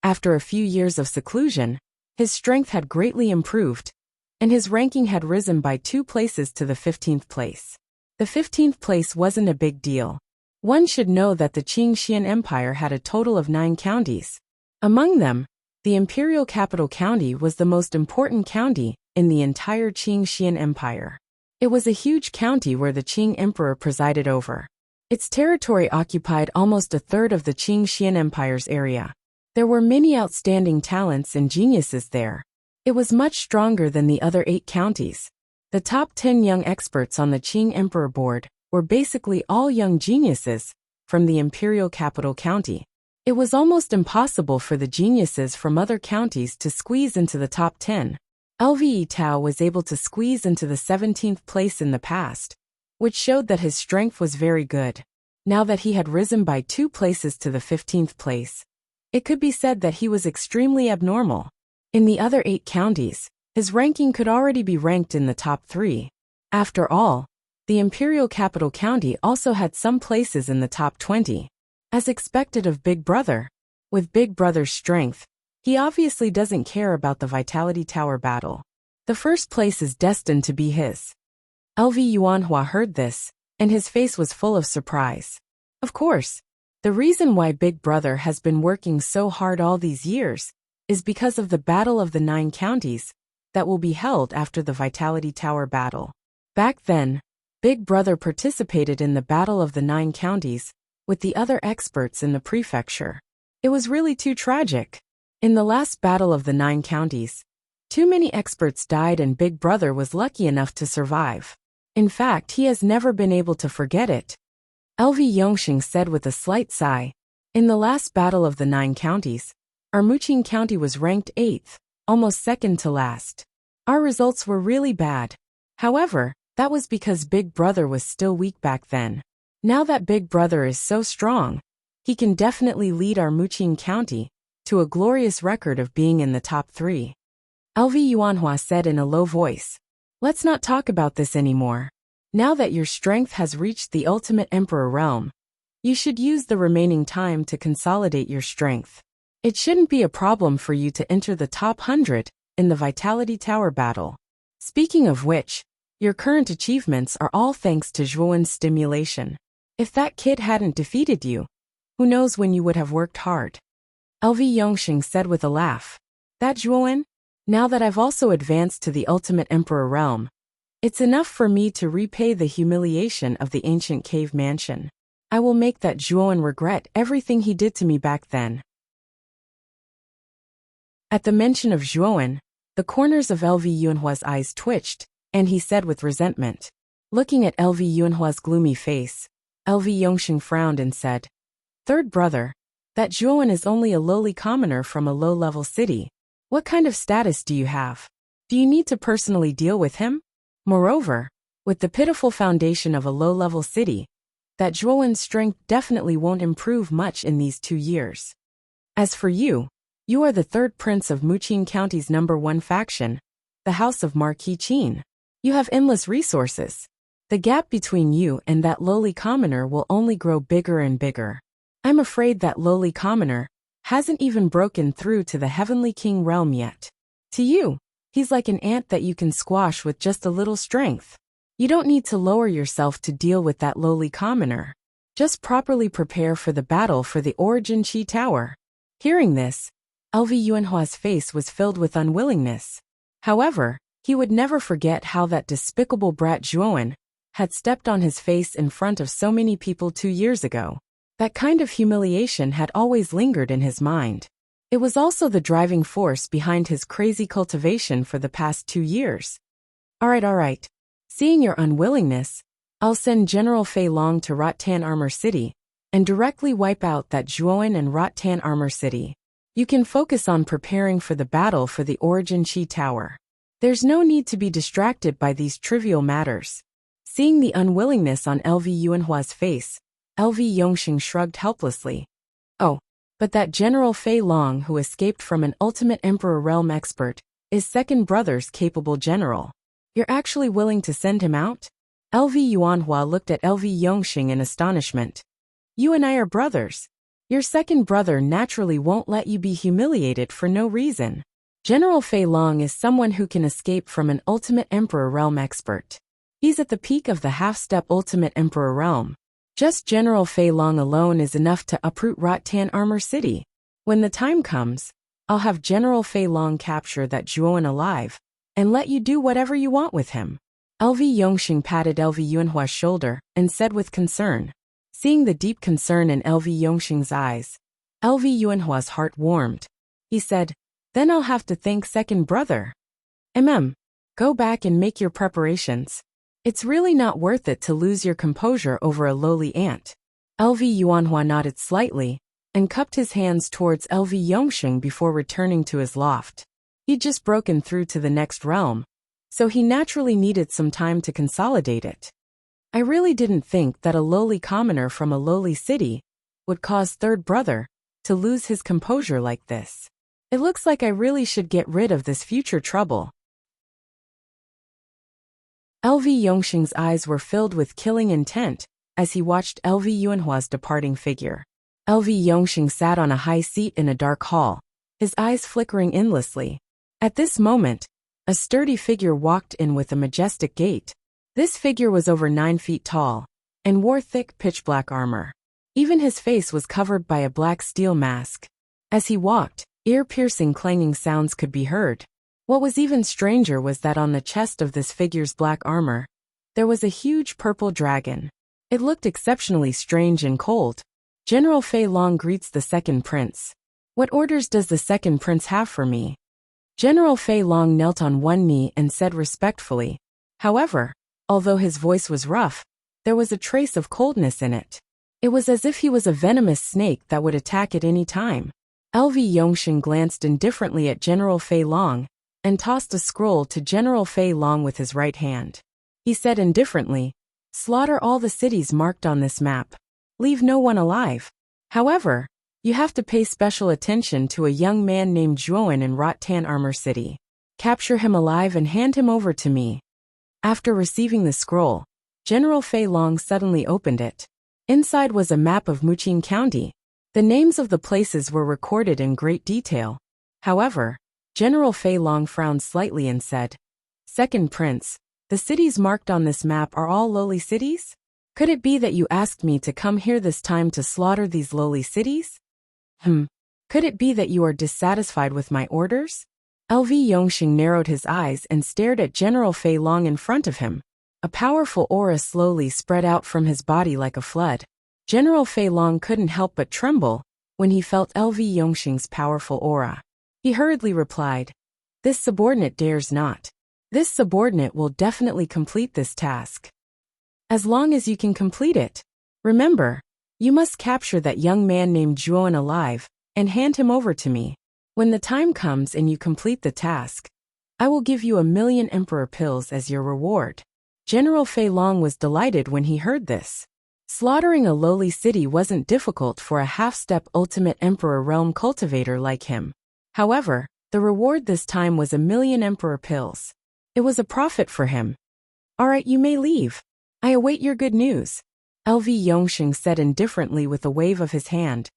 After a few years of seclusion, his strength had greatly improved, and his ranking had risen by 2 places to the 15th place. The 15th place wasn't a big deal. One should know that the Qing Xian Empire had a total of 9 counties. Among them, the Imperial Capital County was the most important county in the entire Qing Xian Empire. It was a huge county where the Qing Emperor presided over. Its territory occupied almost a third of the Qing Xian Empire's area. There were many outstanding talents and geniuses there. It was much stronger than the other 8 counties. The top 10 young experts on the Qing Emperor Board were basically all young geniuses from the Imperial Capital County. It was almost impossible for the geniuses from other counties to squeeze into the top 10. Lve Tao was able to squeeze into the 17th place in the past, which showed that his strength was very good. Now that he had risen by 2 places to the 15th place, it could be said that he was extremely abnormal. In the other 8 counties, his ranking could already be ranked in the top 3. After all, the Imperial Capital County also had some places in the top 20. As expected of Big Brother, with Big Brother's strength, he obviously doesn't care about the Vitality Tower battle. The first place is destined to be his. Lve Yuanhua heard this, and his face was full of surprise. Of course, the reason why Big Brother has been working so hard all these years is because of the Battle of the Nine Counties that will be held after the Vitality Tower battle. Back then, Big Brother participated in the Battle of the Nine Counties with the other experts in the prefecture. It was really too tragic. In the last Battle of the Nine Counties, too many experts died and Big Brother was lucky enough to survive. In fact, he has never been able to forget it. LV Yongxing said with a slight sigh. In the last Battle of the Nine Counties, our Muqing County was ranked 8th, almost second to last. Our results were really bad. However, that was because Big Brother was still weak back then. Now that Big Brother is so strong, he can definitely lead our Muqing County to a glorious record of being in the top 3. LV Yuanhua said in a low voice. Let's not talk about this anymore. Now that your strength has reached the ultimate emperor realm, you should use the remaining time to consolidate your strength. It shouldn't be a problem for you to enter the top 100 in the Vitality Tower battle. Speaking of which, your current achievements are all thanks to Zhuowen's stimulation. If that kid hadn't defeated you, who knows when you would have worked hard. LV Yongxing said with a laugh. That Zhuowen? Now that I've also advanced to the ultimate emperor realm, it's enough for me to repay the humiliation of the ancient cave mansion. I will make that Zhuowen regret everything he did to me back then. At the mention of Zhuowen, the corners of LV Yunhua's eyes twitched, and he said with resentment. Looking at LV Yunhua's gloomy face, LV Yongxing frowned and said, Third brother, that Zhuowen is only a lowly commoner from a low-level city. What kind of status do you have? Do you need to personally deal with him? Moreover, with the pitiful foundation of a low-level city, that Zhuowen's strength definitely won't improve much in these 2 years. As for you, you are the third prince of Muqing County's #1 faction, the House of Marquis Qin. You have endless resources. The gap between you and that lowly commoner will only grow bigger and bigger. I'm afraid that lowly commoner hasn't even broken through to the Heavenly King realm yet. To you, he's like an ant that you can squash with just a little strength. You don't need to lower yourself to deal with that lowly commoner. Just properly prepare for the battle for the Origin Qi Tower. Hearing this, LV Yuanhua's face was filled with unwillingness. However, he would never forget how that despicable brat Zhuowen had stepped on his face in front of so many people 2 years ago. That kind of humiliation had always lingered in his mind. It was also the driving force behind his crazy cultivation for the past 2 years. All right. Seeing your unwillingness, I'll send General Fei Long to Rattan Armor City and directly wipe out that Zhuowen and Rattan Armor City. You can focus on preparing for the battle for the Origin Qi Tower. There's no need to be distracted by these trivial matters. Seeing the unwillingness on LV Yuanhua's face, LV Yongxing shrugged helplessly. Oh, but that General Fei Long who escaped from an ultimate emperor realm expert is second brother's capable general. You're actually willing to send him out? LV Yuanhua looked at LV Yongxing in astonishment. You and I are brothers. Your second brother naturally won't let you be humiliated for no reason. General Fei Long is someone who can escape from an ultimate emperor realm expert. He's at the peak of the half-step ultimate emperor realm. Just General Fei Long alone is enough to uproot Rattan Armor City. When the time comes, I'll have General Fei Long capture that Zhuowen alive and let you do whatever you want with him. LV Yongxing patted LV Yuanhua's shoulder and said with concern. Seeing the deep concern in LV Yongxing's eyes, LV Yuanhua's heart warmed. He said, Then I'll have to thank second brother. Go back and make your preparations. It's really not worth it to lose your composure over a lowly ant. LV Yuanhua nodded slightly and cupped his hands towards LV Yongxing before returning to his loft. He'd just broken through to the next realm, so he naturally needed some time to consolidate it. I really didn't think that a lowly commoner from a lowly city would cause third brother to lose his composure like this. It looks like I really should get rid of this future trouble. LV Yongxing's eyes were filled with killing intent as he watched LV Yuanhua's departing figure. LV Yongxing sat on a high seat in a dark hall, his eyes flickering endlessly. At this moment, a sturdy figure walked in with a majestic gait. This figure was over 9 feet tall and wore thick pitch-black armor. Even his face was covered by a black steel mask. As he walked, ear-piercing clanging sounds could be heard. What was even stranger was that on the chest of this figure's black armor, there was a huge purple dragon. It looked exceptionally strange and cold. General Fei Long greets the second prince. What orders does the second prince have for me? General Fei Long knelt on one knee and said respectfully. However, although his voice was rough, there was a trace of coldness in it. It was as if he was a venomous snake that would attack at any time. LV Yongxing glanced indifferently at General Fei Long and tossed a scroll to General Fei Long with his right hand. He said indifferently, "Slaughter all the cities marked on this map. Leave no one alive. However, you have to pay special attention to a young man named Zhuowen in Rotan Armor City. Capture him alive and hand him over to me." After receiving the scroll, General Fei Long suddenly opened it. Inside was a map of Muqing County. The names of the places were recorded in great detail. However, General Fei Long frowned slightly and said, "Second Prince, the cities marked on this map are all lowly cities? Could it be that you asked me to come here this time to slaughter these lowly cities? Could it be that you are dissatisfied with my orders?" LV Yongxing narrowed his eyes and stared at General Fei Long in front of him. A powerful aura slowly spread out from his body like a flood. General Fei Long couldn't help but tremble when he felt LV Yongxing's powerful aura. He hurriedly replied, "This subordinate dares not. This subordinate will definitely complete this task. As long as you can complete it. Remember, you must capture that young man named Zhuowen alive and hand him over to me. When the time comes and you complete the task, I will give you 1,000,000 emperor pills as your reward." General Fei Long was delighted when he heard this. Slaughtering a lowly city wasn't difficult for a half-step ultimate emperor realm cultivator like him. However, the reward this time was 1,000,000 emperor pills. It was a profit for him. "All right, you may leave. I await your good news," LV Yongxing said indifferently with a wave of his hand.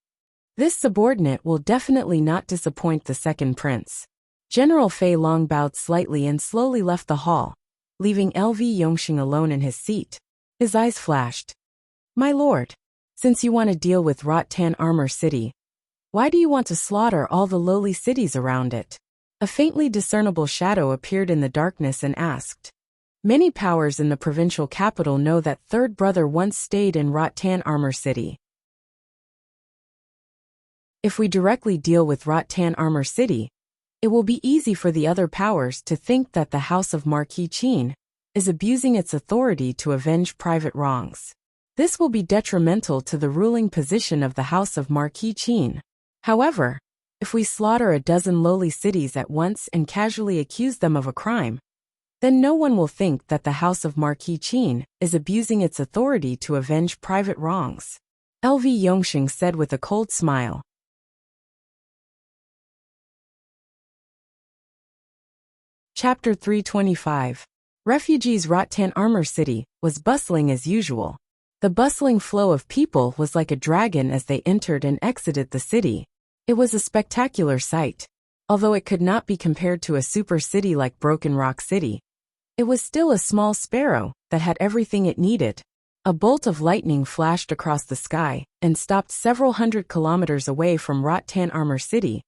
This subordinate will definitely not disappoint the second prince. General Fei Long bowed slightly and slowly left the hall, leaving LV Yongxing alone in his seat. His eyes flashed. "My lord, since you want to deal with Rotan Armor City, why do you want to slaughter all the lowly cities around it?" A faintly discernible shadow appeared in the darkness and asked. Many powers in the provincial capital know that third brother once stayed in Rotan Armor City. If we directly deal with Rotan Armor City, it will be easy for the other powers to think that the House of Marquis Qin is abusing its authority to avenge private wrongs. This will be detrimental to the ruling position of the House of Marquis Qin. However, if we slaughter a dozen lowly cities at once and casually accuse them of a crime, then no one will think that the House of Marquis Qin is abusing its authority to avenge private wrongs. LV Yongxing said with a cold smile. Chapter 325. Refugees. Rotan Armor City was bustling as usual. The bustling flow of people was like a dragon as they entered and exited the city. It was a spectacular sight. Although it could not be compared to a super city like Broken Rock City, it was still a small sparrow that had everything it needed. A bolt of lightning flashed across the sky and stopped several hundred kilometers away from Rotan Armor City,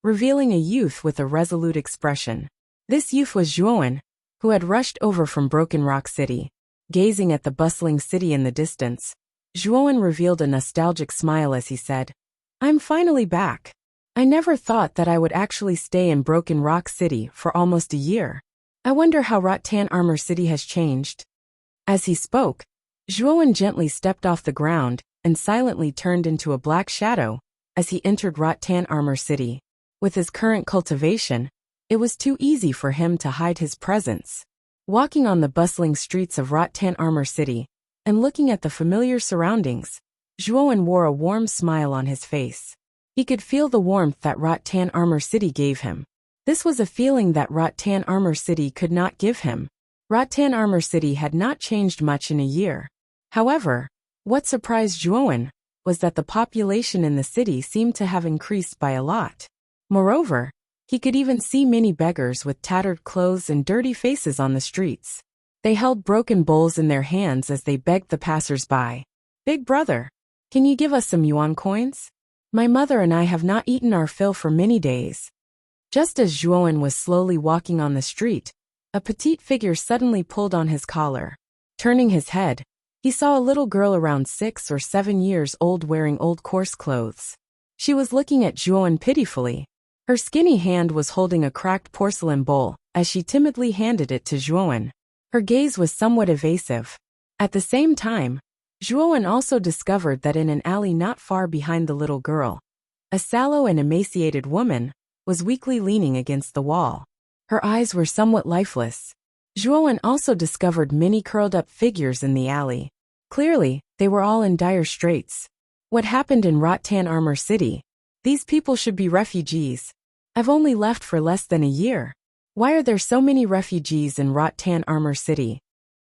revealing a youth with a resolute expression. This youth was Zhuowen, who had rushed over from Broken Rock City. Gazing at the bustling city in the distance, Zhuowen revealed a nostalgic smile as he said, "I'm finally back. I never thought that I would actually stay in Broken Rock City for almost a year. I wonder how Rotan Armor City has changed." As he spoke, Zhuowen gently stepped off the ground and silently turned into a black shadow as he entered Rotan Armor City. With his current cultivation, it was too easy for him to hide his presence. Walking on the bustling streets of Rotan Armor City and looking at the familiar surroundings, Zhuowen wore a warm smile on his face. He could feel the warmth that Rotan Armor City gave him. This was a feeling that Rotan Armor City could not give him. Rotan Armor City had not changed much in a year. However, what surprised Zhuowen was that the population in the city seemed to have increased by a lot. Moreover, he could even see many beggars with tattered clothes and dirty faces on the streets. They held broken bowls in their hands as they begged the passers-by. "Big brother, Can you give us some yuan coins? My mother and I have not eaten our fill for many days. Just as Zhuowen was slowly walking on the street, a petite figure suddenly pulled on his collar. Turning his head, he saw a little girl around 6 or 7 years old wearing old coarse clothes. She was looking at Zhuowen pitifully. Her skinny hand was holding a cracked porcelain bowl as she timidly handed it to Zhuowen. Her gaze was somewhat evasive. At the same time, Zhuowen also discovered that in an alley not far behind the little girl, a sallow and emaciated woman was weakly leaning against the wall. Her eyes were somewhat lifeless. Zhuowen also discovered many curled-up figures in the alley. Clearly, they were all in dire straits. What happened in Rattan Armor City? These people should be refugees. I've only left for less than a year. Why are there so many refugees in Rattan Armor City?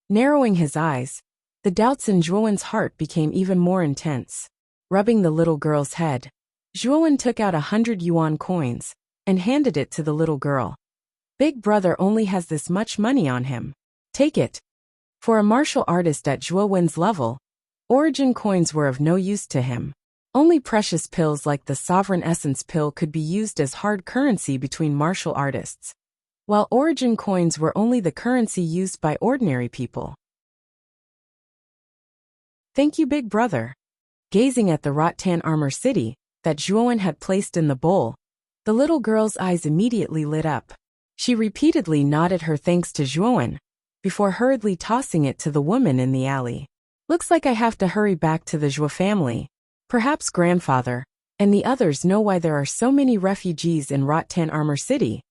Narrowing his eyes, the doubts in Zhuowen's heart became even more intense. Rubbing the little girl's head, Zhuowen took out 100 yuan coins and handed it to the little girl. Big brother only has this much money on him. Take it. For a martial artist at Zhuowen's level, origin coins were of no use to him. Only precious pills like the Sovereign Essence pill could be used as hard currency between martial artists, while origin coins were only the currency used by ordinary people. Thank you, big brother. Gazing at the Rattan Armor City that Zhuowen had placed in the bowl, the little girl's eyes immediately lit up. She repeatedly nodded her thanks to Zhuowen, before hurriedly tossing it to the woman in the alley. Looks like I have to hurry back to the Zhuo family. Perhaps grandfather and the others know why there are so many refugees in Rattan Armor City.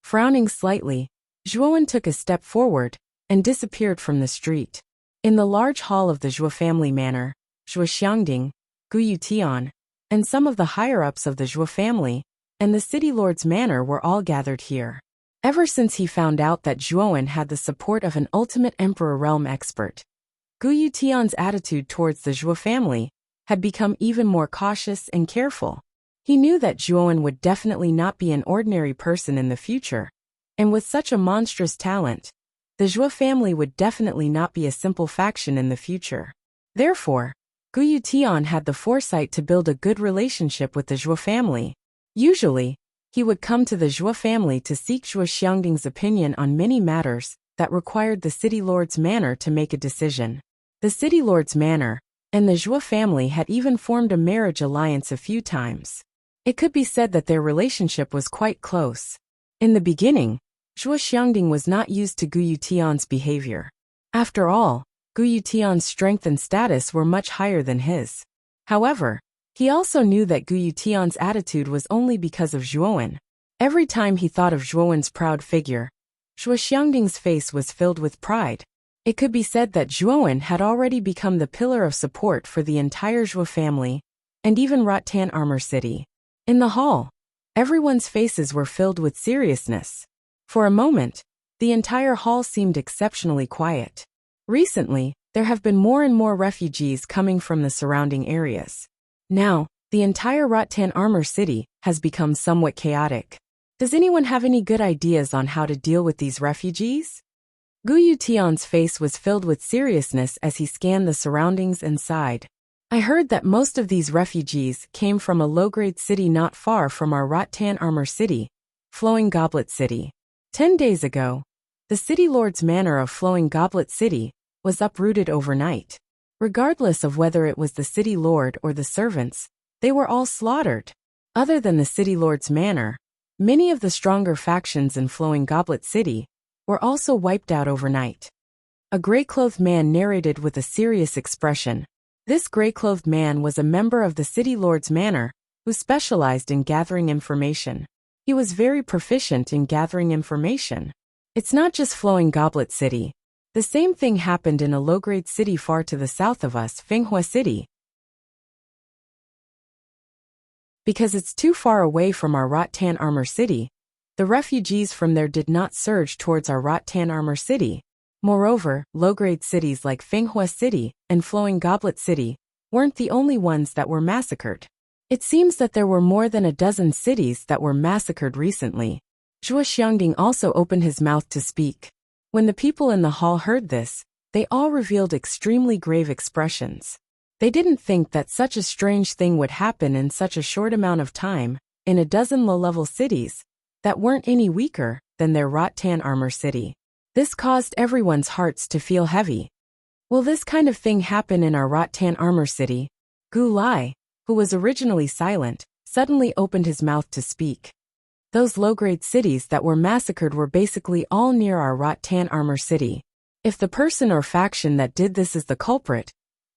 Frowning slightly, Zhuowen took a step forward and disappeared from the street. In the large hall of the Zhuo family manor, Zhuo Xiangding, Gu Yutian, and some of the higher-ups of the Zhuo family and the city lord's manor were all gathered here. Ever since he found out that Zhuowen had the support of an ultimate emperor realm expert, Gu Yutian's attitude towards the Zhuo family had become even more cautious and careful. He knew that Zhuowen would definitely not be an ordinary person in the future, and with such a monstrous talent, the Zhuo family would definitely not be a simple faction in the future. Therefore, Gu Yutian had the foresight to build a good relationship with the Zhuo family. Usually, he would come to the Zhuo family to seek Zhuo Xiangding's opinion on many matters that required the city lord's manor to make a decision. The city lord's manor and the Zhuo family had even formed a marriage alliance a few times. It could be said that their relationship was quite close. In the beginning, Zhuo Xiangding was not used to Gu Yutian's behavior. After all, Gu Yutian's strength and status were much higher than his. However, he also knew that Gu Yutian's attitude was only because of Zhuowen. Every time he thought of Zhuowen's proud figure, Zhuo Xiangding's face was filled with pride. It could be said that Zhuowen had already become the pillar of support for the entire Zhuo family, and even Rattan Armor City. In the hall, everyone's faces were filled with seriousness. For a moment, the entire hall seemed exceptionally quiet. Recently, there have been more and more refugees coming from the surrounding areas. Now, the entire Rattan Armor City has become somewhat chaotic. Does anyone have any good ideas on how to deal with these refugees? Gu Yutian's face was filled with seriousness as he scanned the surroundings and sighed. I heard that most of these refugees came from a low-grade city not far from our Rattan Armor City, Flowing Goblet City. 10 days ago, the city lord's manor of Flowing Goblet City was uprooted overnight. Regardless of whether it was the city lord or the servants, they were all slaughtered. Other than the city lord's manor, many of the stronger factions in Flowing Goblet City were also wiped out overnight. A gray-clothed man narrated with a serious expression. This gray-clothed man was a member of the city lord's manor who specialized in gathering information. He was very proficient in gathering information. It's not just Flowing Goblet City. The same thing happened in a low-grade city far to the south of us, Finghua City. Because it's too far away from our Rattan Armor City, the refugees from there did not surge towards our Rattan Armor City. Moreover, low-grade cities like Finghua City and Flowing Goblet City weren't the only ones that were massacred. It seems that there were more than a dozen cities that were massacred recently. Zhuo Xiangding also opened his mouth to speak. When the people in the hall heard this, they all revealed extremely grave expressions. They didn't think that such a strange thing would happen in such a short amount of time, in a dozen low-level cities that weren't any weaker than their rattan armor city. This caused everyone's hearts to feel heavy. Will this kind of thing happen in our rattan armor city? Gu Lai, who was originally silent, suddenly opened his mouth to speak. Those low-grade cities that were massacred were basically all near our rattan armor city. If the person or faction that did this is the culprit,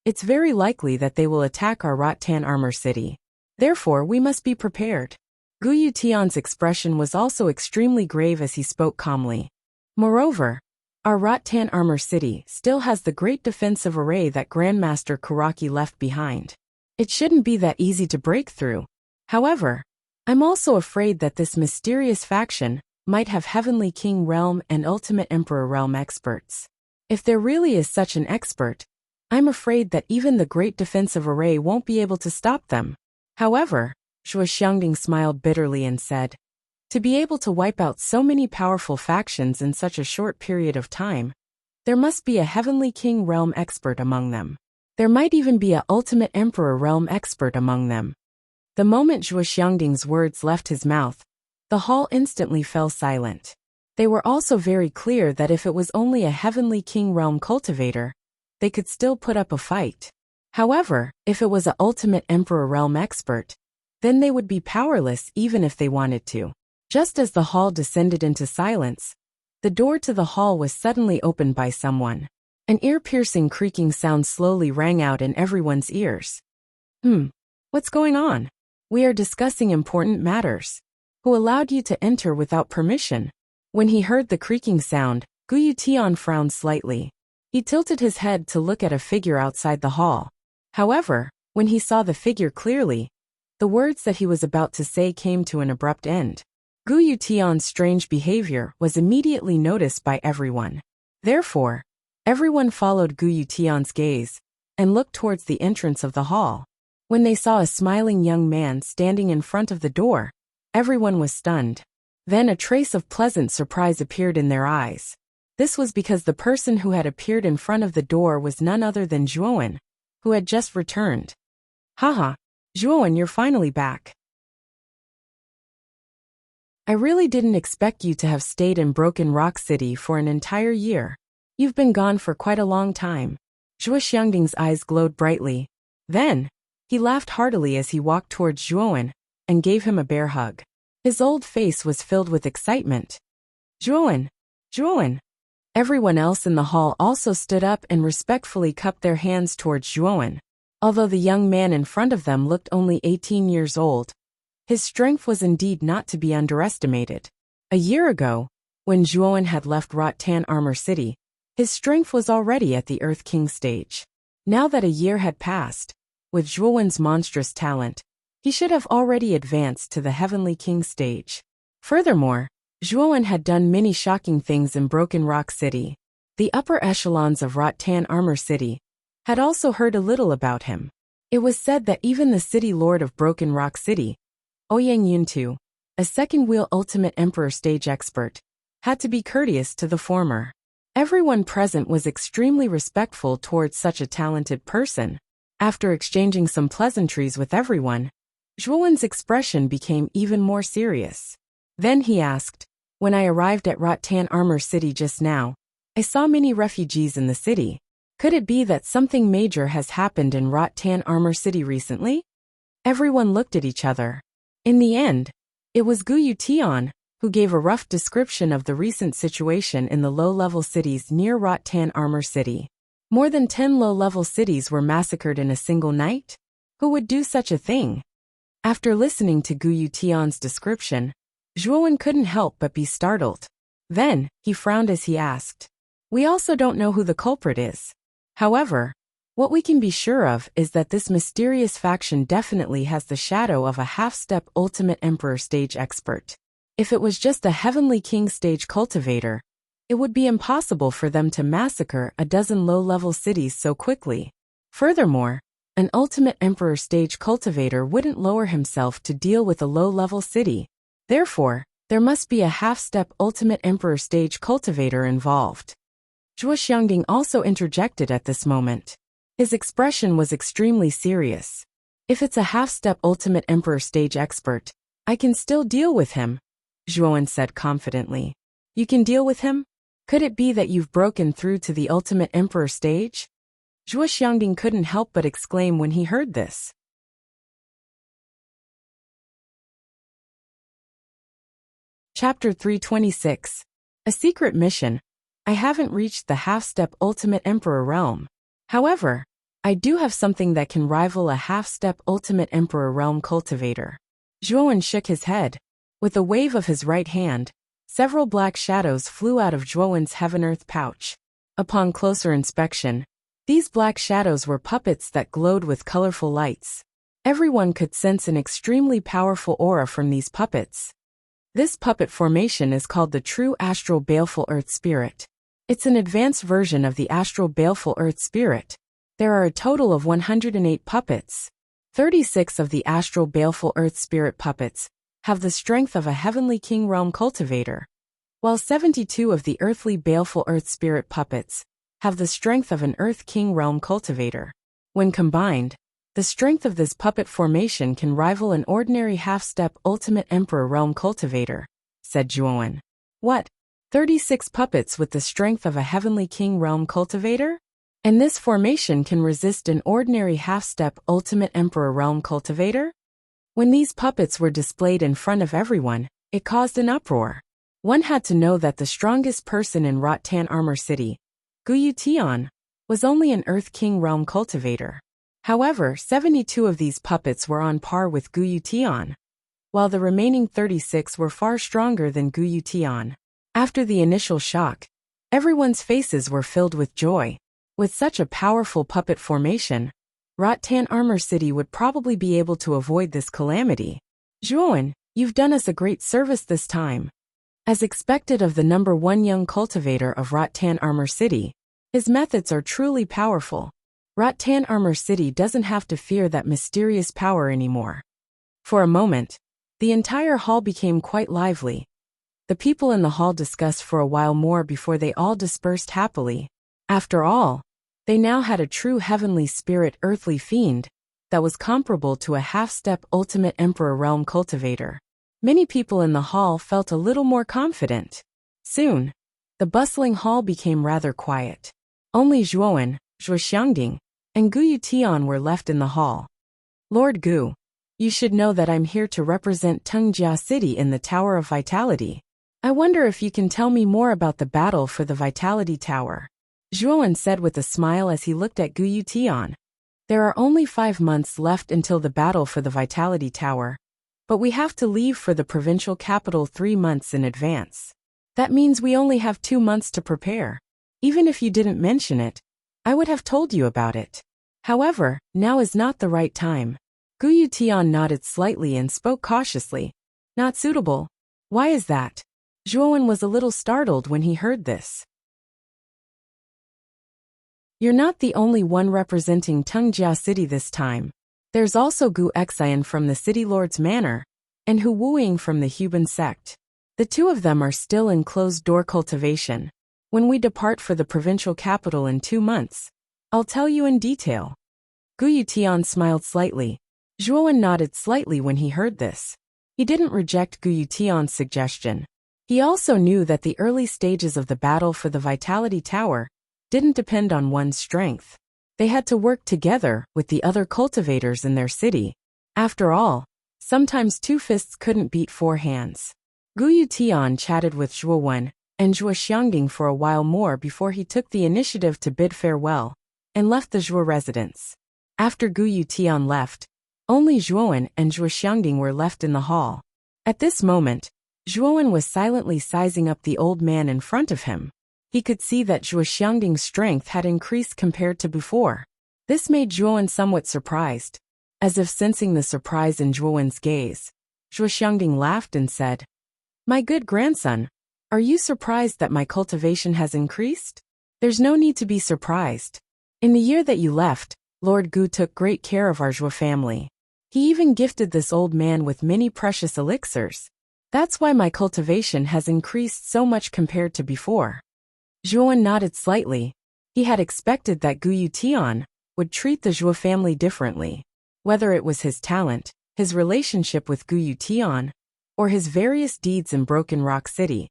it's very likely that they will attack our rattan armor city. Therefore, we must be prepared. Gu Yutian's expression was also extremely grave as he spoke calmly. Moreover, our rattan armor city still has the great defensive array that Grandmaster Kuraki left behind. It shouldn't be that easy to break through. However, I'm also afraid that this mysterious faction might have Heavenly King Realm and Ultimate Emperor Realm experts. If there really is such an expert, I'm afraid that even the great defensive array won't be able to stop them. However, Zhuo Xiangding smiled bitterly and said, to be able to wipe out so many powerful factions in such a short period of time, there must be a Heavenly King Realm expert among them. There might even be a Ultimate Emperor Realm expert among them. The moment Zhuo Xiangding's words left his mouth, the hall instantly fell silent. They were also very clear that if it was only a Heavenly King Realm cultivator, they could still put up a fight. However, if it was a Ultimate Emperor Realm expert, then they would be powerless even if they wanted to. Just as the hall descended into silence, the door to the hall was suddenly opened by someone. An ear-piercing creaking sound slowly rang out in everyone's ears. What's going on? We are discussing important matters. Who allowed you to enter without permission? When he heard the creaking sound, Gu Yutian frowned slightly. He tilted his head to look at a figure outside the hall. However, when he saw the figure clearly, the words that he was about to say came to an abrupt end. Gu Yutian's strange behavior was immediately noticed by everyone. Therefore, everyone followed Gu Yutian's gaze and looked towards the entrance of the hall. When they saw a smiling young man standing in front of the door, everyone was stunned. Then a trace of pleasant surprise appeared in their eyes. This was because the person who had appeared in front of the door was none other than Zhuowen, who had just returned. Haha, Zhuowen, you're finally back. I really didn't expect you to have stayed in Broken Rock City for an entire year. You've been gone for quite a long time. Zhuo Xiangding's eyes glowed brightly. Then, he laughed heartily as he walked towards Zhuowen and gave him a bear hug. His old face was filled with excitement. Zhuowen! Zhuowen! Everyone else in the hall also stood up and respectfully cupped their hands towards Zhuowen. Although the young man in front of them looked only 18 years old, his strength was indeed not to be underestimated. A year ago, when Zhuowen had left Rattan Armor City, his strength was already at the Earth King stage. Now that a year had passed, with Zhuowen's monstrous talent, he should have already advanced to the Heavenly King stage. Furthermore, Zhuowen had done many shocking things in Broken Rock City. The upper echelons of Rattan Armor City had also heard a little about him. It was said that even the city lord of Broken Rock City, Ouyang Yuntu, a second-wheel Ultimate Emperor stage expert, had to be courteous to the former. Everyone present was extremely respectful towards such a talented person. After exchanging some pleasantries with everyone, Zhuowen's expression became even more serious. Then he asked, when I arrived at Rattan Armor City just now, I saw many refugees in the city. Could it be that something major has happened in Rattan Armor City recently? Everyone looked at each other. In the end, it was Gu Yutian who gave a rough description of the recent situation in the low-level cities near Rattan Armor City. More than 10 low-level cities were massacred in a single night? Who would do such a thing? After listening to Gu Yutian's description, Zhuowen couldn't help but be startled. Then, he frowned as he asked, we also don't know who the culprit is. However, what we can be sure of is that this mysterious faction definitely has the shadow of a half-step Ultimate Emperor stage expert. If it was just a Heavenly King stage cultivator, it would be impossible for them to massacre a dozen low-level cities so quickly. Furthermore, an Ultimate Emperor stage cultivator wouldn't lower himself to deal with a low-level city. Therefore, there must be a half-step Ultimate Emperor stage cultivator involved. Zhuo Xiangding also interjected at this moment. His expression was extremely serious. If it's a half-step ultimate emperor stage expert, I can still deal with him, Zhuowen said confidently. You can deal with him? Could it be that you've broken through to the ultimate emperor stage? Zhuo Xiangding couldn't help but exclaim when he heard this. Chapter 326. A secret mission. I haven't reached the half-step ultimate emperor realm. However, I do have something that can rival a half-step ultimate emperor realm cultivator. Zhuowen shook his head. With a wave of his right hand, several black shadows flew out of Zhuowen's heaven-earth pouch. Upon closer inspection, these black shadows were puppets that glowed with colorful lights. Everyone could sense an extremely powerful aura from these puppets. This puppet formation is called the True Astral Baleful Earth Spirit. It's an advanced version of the Astral Baleful Earth Spirit. There are a total of 108 puppets. 36 of the Astral Baleful Earth Spirit puppets have the strength of a Heavenly King Realm cultivator, while 72 of the Earthly Baleful Earth Spirit puppets have the strength of an Earth King Realm cultivator. When combined, the strength of this puppet formation can rival an ordinary half-step Ultimate Emperor Realm cultivator, said Zhuowen. What? 36 puppets with the strength of a Heavenly King Realm cultivator? And this formation can resist an ordinary half-step Ultimate Emperor Realm cultivator? When these puppets were displayed in front of everyone, it caused an uproar. One had to know that the strongest person in Rattan Armor City, Guyu Tian, was only an Earth King Realm cultivator. However, 72 of these puppets were on par with Guyu Tian, while the remaining 36 were far stronger than Guyu Tian. After the initial shock, everyone's faces were filled with joy. With such a powerful puppet formation, Rattan Armor City would probably be able to avoid this calamity. Zhuowen, you've done us a great service this time. As expected of the #1 young cultivator of Rattan Armor City, his methods are truly powerful. Rattan Armor City doesn't have to fear that mysterious power anymore. For a moment, the entire hall became quite lively. The people in the hall discussed for a while more before they all dispersed happily. After all, they now had a true heavenly spirit earthly fiend that was comparable to a half-step Ultimate Emperor Realm cultivator. Many people in the hall felt a little more confident. Soon, the bustling hall became rather quiet. Only Zhuowen, Zhuo Xiangding, and Guyu Tian were left in the hall. Lord Gu, you should know that I'm here to represent Tengjia City in the Tower of Vitality. I wonder if you can tell me more about the battle for the Vitality Tower. Zhuowen said with a smile as he looked at Guyu Tian. There are only 5 months left until the battle for the Vitality Tower, but we have to leave for the provincial capital 3 months in advance. That means we only have 2 months to prepare. Even if you didn't mention it, I would have told you about it. However, now is not the right time. Guyu Tian nodded slightly and spoke cautiously. Not suitable. Why is that? Zhuowen was a little startled when he heard this. You're not the only one representing Tengjia City this time. There's also Gu Xian from the City Lord's Manor, and Hu Wuing from the Huban sect. The two of them are still in closed-door cultivation. When we depart for the provincial capital in 2 months, I'll tell you in detail. Guyu Tian smiled slightly. Zhuowen nodded slightly when he heard this. He didn't reject Guyu Tian's suggestion. He also knew that the early stages of the battle for the Vitality Tower didn't depend on one's strength. They had to work together with the other cultivators in their city. After all, sometimes 2 fists couldn't beat 4 hands. Guyu Tian chatted with Zhuowen and Zhuo Xiangding for a while more before he took the initiative to bid farewell and left the Zhuo residence. After Guyu Tian left, only Zhuowen and Zhuo Xiangding were left in the hall. At this moment, Zhuowen was silently sizing up the old man in front of him. He could see that Zhuo Xiangding's strength had increased compared to before. This made Zhuowen somewhat surprised. As if sensing the surprise in Zhuowen's gaze, Zhuo Xiangding laughed and said, "My good grandson, are you surprised that my cultivation has increased? There's no need to be surprised. In the year that you left, Lord Gu took great care of our Zhuo family. He even gifted this old man with many precious elixirs. That's why my cultivation has increased so much compared to before." Zhuowen nodded slightly. He had expected that Guyu Tian would treat the Zhuo family differently, whether it was his talent, his relationship with Guyu Tian, or his various deeds in Broken Rock City.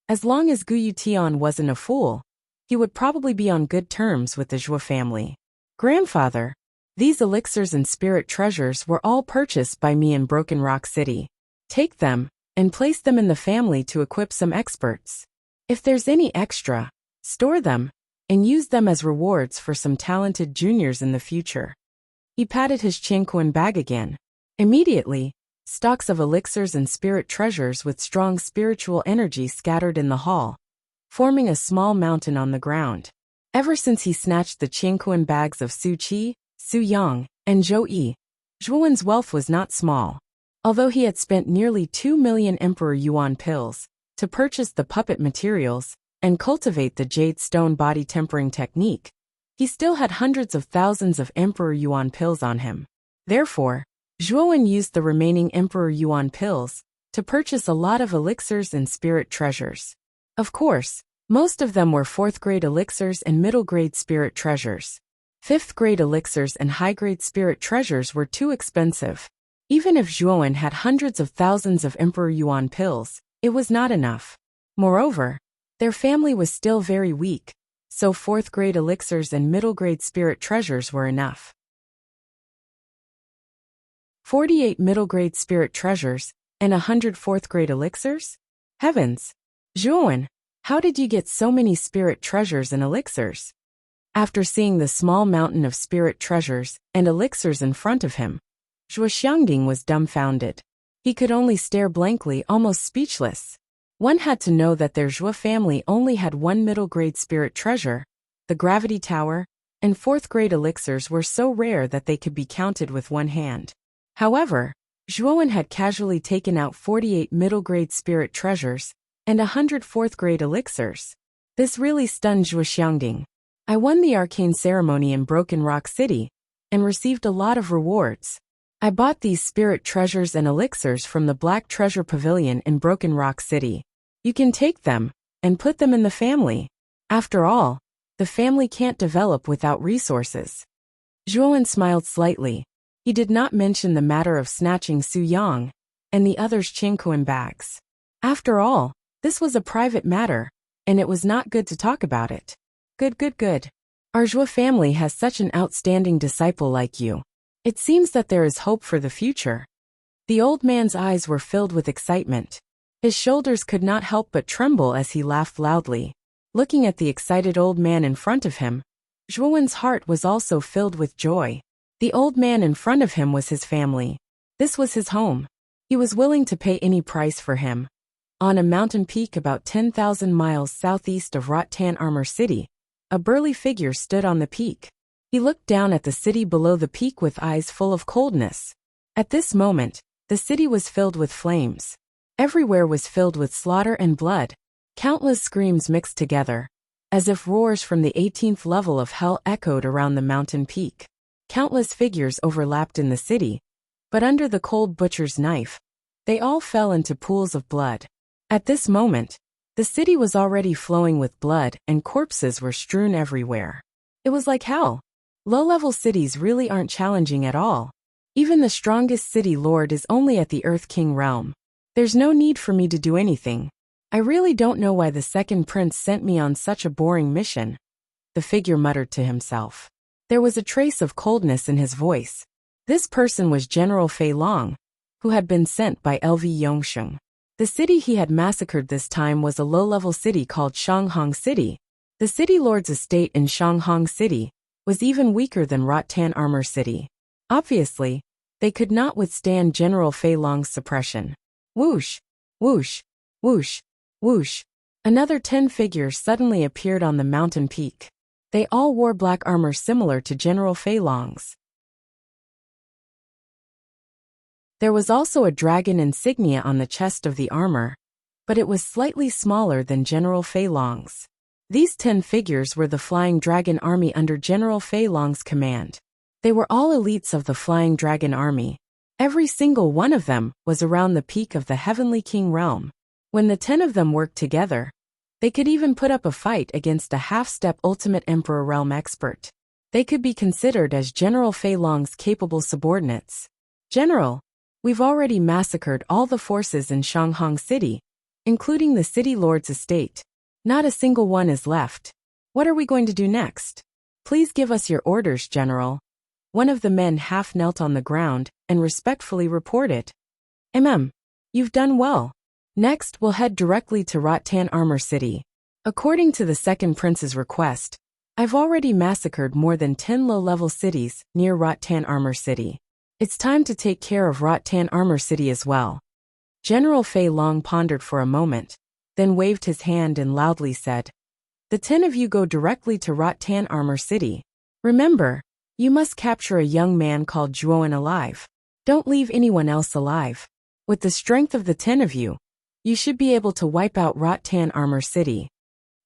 As long as Guyu Tian wasn't a fool, he would probably be on good terms with the Zhuo family. Grandfather, these elixirs and spirit treasures were all purchased by me in Broken Rock City. Take them, and place them in the family to equip some experts. If there's any extra, store them, and use them as rewards for some talented juniors in the future. He patted his Qianquan bag again. Immediately, stocks of elixirs and spirit treasures with strong spiritual energy scattered in the hall, forming a small mountain on the ground. Ever since he snatched the Qianquan bags of Su Qi, Su Yang, and Zhou Yi, Zhuowen's wealth was not small. Although he had spent nearly 2 million Emperor Yuan pills to purchase the puppet materials and cultivate the jade stone body tempering technique, he still had hundreds of thousands of Emperor Yuan pills on him. Therefore, Zhuowen used the remaining Emperor Yuan pills to purchase a lot of elixirs and spirit treasures. Of course, most of them were 4th-grade elixirs and middle-grade spirit treasures. 5th-grade elixirs and high-grade spirit treasures were too expensive. Even if Zhuowen had hundreds of thousands of Emperor Yuan pills, it was not enough. Moreover, their family was still very weak, so 4th-grade elixirs and middle-grade spirit treasures were enough. 48 middle-grade spirit treasures and 100 4th-grade elixirs? Heavens! Zhuowen, how did you get so many spirit treasures and elixirs? After seeing the small mountain of spirit treasures and elixirs in front of him, Zhuo Xiangding was dumbfounded. He could only stare blankly, almost speechless. One had to know that their Zhuo family only had one middle-grade spirit treasure. The gravity tower and 4th-grade elixirs were so rare that they could be counted with one hand. However, Zhuowen had casually taken out 48 middle-grade spirit treasures and 100 4th-grade elixirs. This really stunned Zhuo Xiangding. I won the arcane ceremony in Broken Rock City and received a lot of rewards. I bought these spirit treasures and elixirs from the Black Treasure Pavilion in Broken Rock City. You can take them and put them in the family. After all, the family can't develop without resources. Zhuowen smiled slightly. He did not mention the matter of snatching Su Yang and the others' Qianquan bags. After all, this was a private matter, and it was not good to talk about it. Good. Our Zhuo family has such an outstanding disciple like you. It seems that there is hope for the future. The old man's eyes were filled with excitement. His shoulders could not help but tremble as he laughed loudly. Looking at the excited old man in front of him, Zhuowen's heart was also filled with joy. The old man in front of him was his family. This was his home. He was willing to pay any price for him. On a mountain peak about 10,000 miles southeast of Rotan Armor City, a burly figure stood on the peak. He looked down at the city below the peak with eyes full of coldness. At this moment, the city was filled with flames. Everywhere was filled with slaughter and blood. Countless screams mixed together, as if roars from the 18th level of hell echoed around the mountain peak. Countless figures overlapped in the city, but under the cold butcher's knife, they all fell into pools of blood. At this moment, the city was already flowing with blood and corpses were strewn everywhere. It was like hell. Low-level cities really aren't challenging at all. Even the strongest city lord is only at the Earth King realm. There's no need for me to do anything. I really don't know why the second prince sent me on such a boring mission. The figure muttered to himself. There was a trace of coldness in his voice. This person was General Fei Long, who had been sent by LV Yongsheng. The city he had massacred this time was a low-level city called Shanghong City. The city lord's estate in Shanghong City was even weaker than Rotan Armor City. Obviously, they could not withstand General Fei Long's suppression. Whoosh, whoosh, whoosh, whoosh. Another 10 figures suddenly appeared on the mountain peak. They all wore black armor similar to General Fei Long's. There was also a dragon insignia on the chest of the armor, but it was slightly smaller than General Fei Long's. These 10 figures were the Flying Dragon Army under General Fei Long's command. They were all elites of the Flying Dragon Army. Every single one of them was around the peak of the Heavenly King realm. When the 10 of them worked together, they could even put up a fight against a half-step Ultimate Emperor realm expert. They could be considered as General Fei Long's capable subordinates. General, we've already massacred all the forces in Shanghang City, including the city lord's estate. Not a single one is left. What are we going to do next? Please give us your orders, General. One of the men half knelt on the ground and respectfully reported. You've done well. Next, we'll head directly to Rattan Armor City. According to the second prince's request, I've already massacred more than 10 low-level cities near Rattan Armor City. It's time to take care of Rattan Armor City as well. General Fei Long pondered for a moment, then waved his hand and loudly said, The 10 of you go directly to Rattan Armor City. Remember, you must capture a young man called Zhuowen alive. Don't leave anyone else alive. With the strength of the 10 of you, you should be able to wipe out Rattan Armor City.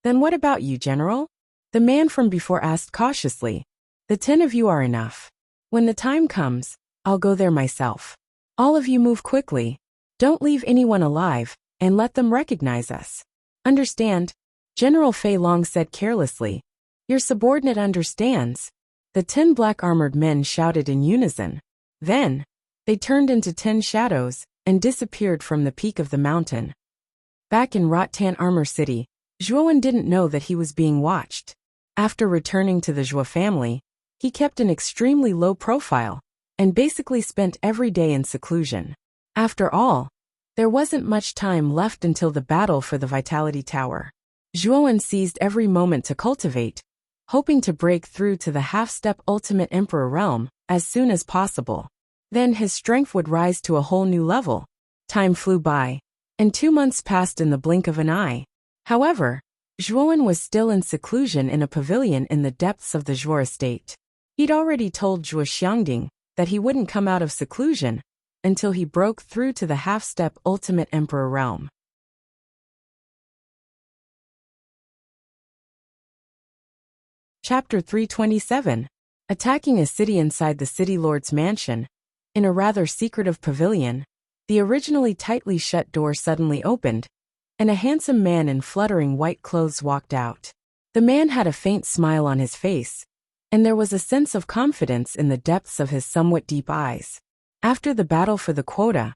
Then what about you, General? The man from before asked cautiously. The 10 of you are enough. When the time comes, I'll go there myself. All of you move quickly. Don't leave anyone alive, and let them recognize us. Understand? General Fei Long said carelessly. Your subordinate understands. The 10 black-armored men shouted in unison. Then, they turned into 10 shadows and disappeared from the peak of the mountain. Back in Rattan Armor City, Zhuowen didn't know that he was being watched. After returning to the Zhuo family, he kept an extremely low profile and basically spent every day in seclusion. After all, there wasn't much time left until the battle for the Vitality Tower. Zhuowen seized every moment to cultivate, hoping to break through to the half-step Ultimate Emperor realm as soon as possible. Then his strength would rise to a whole new level. Time flew by, and 2 months passed in the blink of an eye. However, Zhuowen was still in seclusion in a pavilion in the depths of the Zhuo estate. He'd already told Zhuo Xiangding that he wouldn't come out of seclusion until he broke through to the half-step Ultimate Emperor realm. Chapter 327. Attacking a city inside the city lord's mansion. In a rather secretive pavilion, the originally tightly shut door suddenly opened, and a handsome man in fluttering white clothes walked out. The man had a faint smile on his face, and there was a sense of confidence in the depths of his somewhat deep eyes. After the battle for the quota,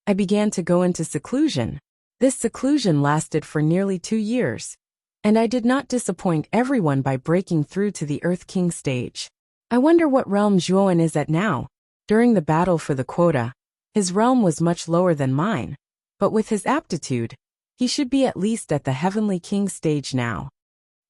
I began to go into seclusion. This seclusion lasted for nearly 2 years, and I did not disappoint everyone by breaking through to the Earth King stage. I wonder what realm Zhuowen is at now. During the battle for the quota, his realm was much lower than mine, but with his aptitude, he should be at least at the Heavenly King stage now.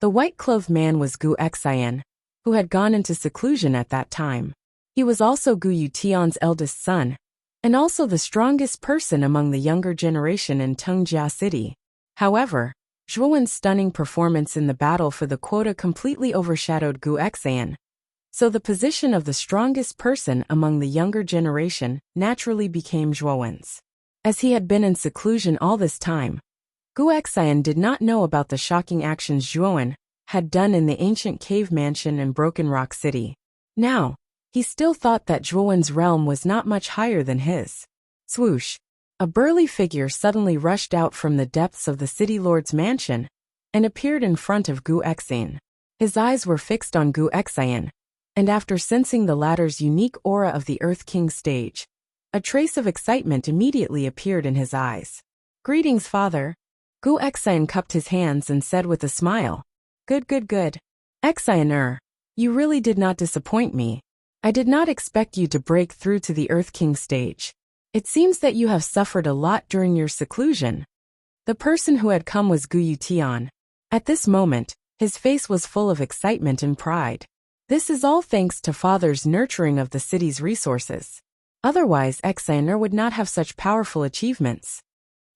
The white-clothed man was Gu Xian, who had gone into seclusion at that time. He was also Gu Yutian's eldest son, and also the strongest person among the younger generation in Tengjia City. However, Zhuowen's stunning performance in the battle for the quota completely overshadowed Gu Xian, so the position of the strongest person among the younger generation naturally became Zhuowen's. As he had been in seclusion all this time, Gu Xian did not know about the shocking actions Zhuowen had done in the ancient cave mansion in Broken Rock City. Now, he still thought that Zhuowen's realm was not much higher than his. Swoosh! A burly figure suddenly rushed out from the depths of the city lord's mansion and appeared in front of Gu Xian. His eyes were fixed on Gu Xian, and after sensing the latter's unique aura of the Earth King stage, a trace of excitement immediately appeared in his eyes. Greetings, father. Gu Xian cupped his hands and said with a smile. Good. Xian, you really did not disappoint me. I did not expect you to break through to the Earth King stage. It seems that you have suffered a lot during your seclusion. The person who had come was Gu Yutian. At this moment, his face was full of excitement and pride. This is all thanks to father's nurturing of the city's resources. Otherwise, Xian would not have such powerful achievements.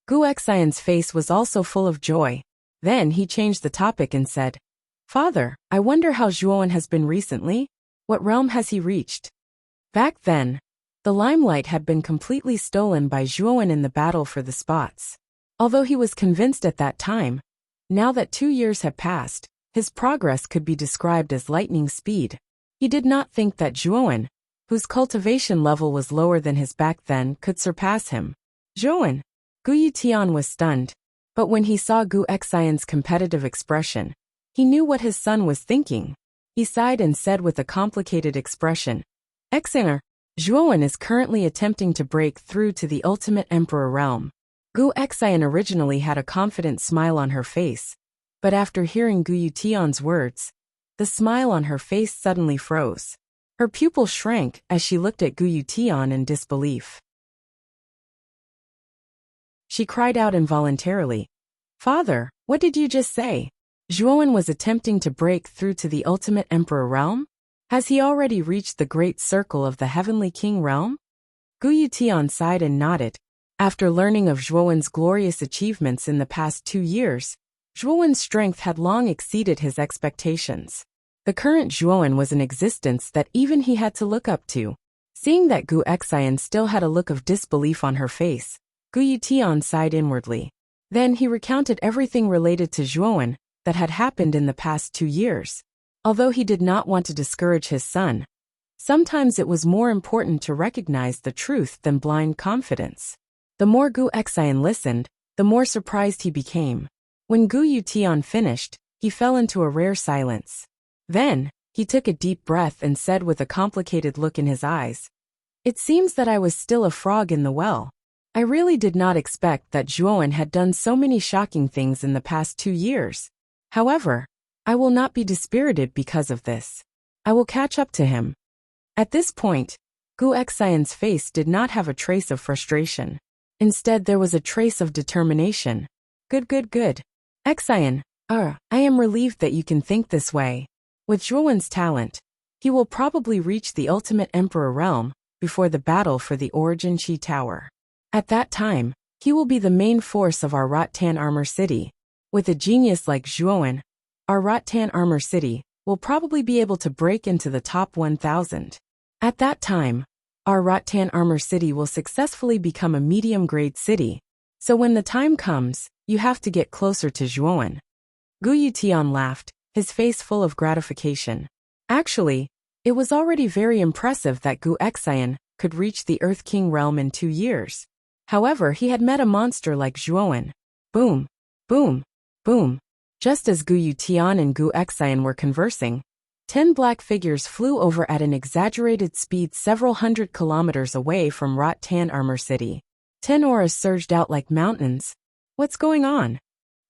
Gu Xian's face was also full of joy. Then he changed the topic and said, Father, I wonder how Zhuowen has been recently? What realm has he reached? Back then, the limelight had been completely stolen by Zhuowen in the battle for the spots. Although he was convinced at that time, now that 2 years had passed, his progress could be described as lightning speed. He did not think that Zhuowen, whose cultivation level was lower than his back then, could surpass him. Zhuowen! Gu Yutian was stunned, but when he saw Gu Xian's competitive expression, he knew what his son was thinking. He sighed and said with a complicated expression, Exener, Zhuowen is currently attempting to break through to the ultimate emperor realm. Gu Exayan originally had a confident smile on her face, but after hearing Gu Yutian's words, the smile on her face suddenly froze. Her pupil shrank as she looked at Gu Yutian in disbelief. She cried out involuntarily, Father, what did you just say? Zhuowen was attempting to break through to the ultimate emperor realm? Has he already reached the great circle of the heavenly king realm? Gu Yutian sighed and nodded. After learning of Zhuowen's glorious achievements in the past 2 years, Zhuowen's strength had long exceeded his expectations. The current Zhuowen was an existence that even he had to look up to. Seeing that Gu Exayan still had a look of disbelief on her face, Gu Yutian sighed inwardly. Then he recounted everything related to Zhuowen that had happened in the past 2 years. Although he did not want to discourage his son, sometimes it was more important to recognize the truth than blind confidence. The more Gu Exayan listened, the more surprised he became. When Gu Yutian finished, he fell into a rare silence. Then, he took a deep breath and said with a complicated look in his eyes, It seems that I was still a frog in the well. I really did not expect that Zhuowen had done so many shocking things in the past 2 years. However, I will not be dispirited because of this. I will catch up to him. At this point, Gu Exayan's face did not have a trace of frustration. Instead, there was a trace of determination. Good. Exayan, I am relieved that you can think this way. With Zhuowen's talent, he will probably reach the ultimate emperor realm before the battle for the Origin Chi Tower. At that time, he will be the main force of our Rattan Armor City. With a genius like Zhuowen, our Rattan Armor City will probably be able to break into the top 1,000. At that time, our Rattan Armor City will successfully become a medium-grade city. So when the time comes, you have to get closer to Zhuowen. Gu Yutian laughed, his face full of gratification. Actually, it was already very impressive that Gu Exayan could reach the Earth King realm in 2 years. However, he had met a monster like Zhuowen. Boom, boom, boom. Just as Gu Yutian and Gu Exayan were conversing, 10 black figures flew over at an exaggerated speed several hundred kilometers away from Rattan Armor City. 10 auras surged out like mountains. What's going on?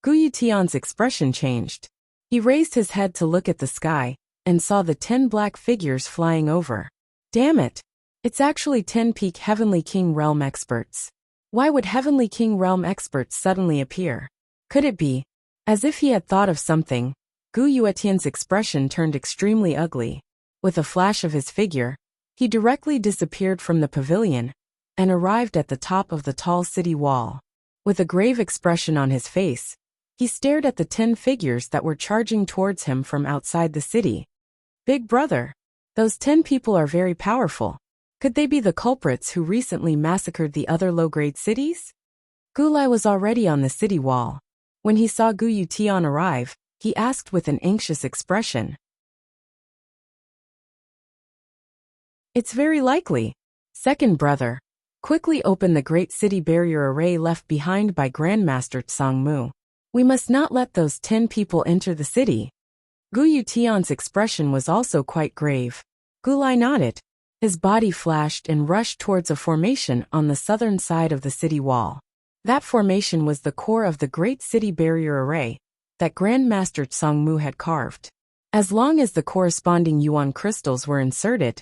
Gu Yutian's expression changed. He raised his head to look at the sky, and saw the 10 black figures flying over. Damn it! It's actually 10 peak Heavenly King Realm experts. Why would Heavenly King Realm experts suddenly appear? Could it be? As if he had thought of something, Gu Yutian's expression turned extremely ugly. With a flash of his figure, he directly disappeared from the pavilion and arrived at the top of the tall city wall. With a grave expression on his face, he stared at the 10 figures that were charging towards him from outside the city. Big brother, those 10 people are very powerful. Could they be the culprits who recently massacred the other low-grade cities? Gulai was already on the city wall. When he saw Gu Yutian arrive, he asked with an anxious expression. It's very likely. Second brother, quickly open the great city barrier array left behind by Grandmaster Tsang Mu. We must not let those 10 people enter the city. Gu Yutian's expression was also quite grave. Gulai nodded. His body flashed and rushed towards a formation on the southern side of the city wall. That formation was the core of the Great City Barrier Array that Grandmaster Tsang Mu had carved. As long as the corresponding Yuan crystals were inserted,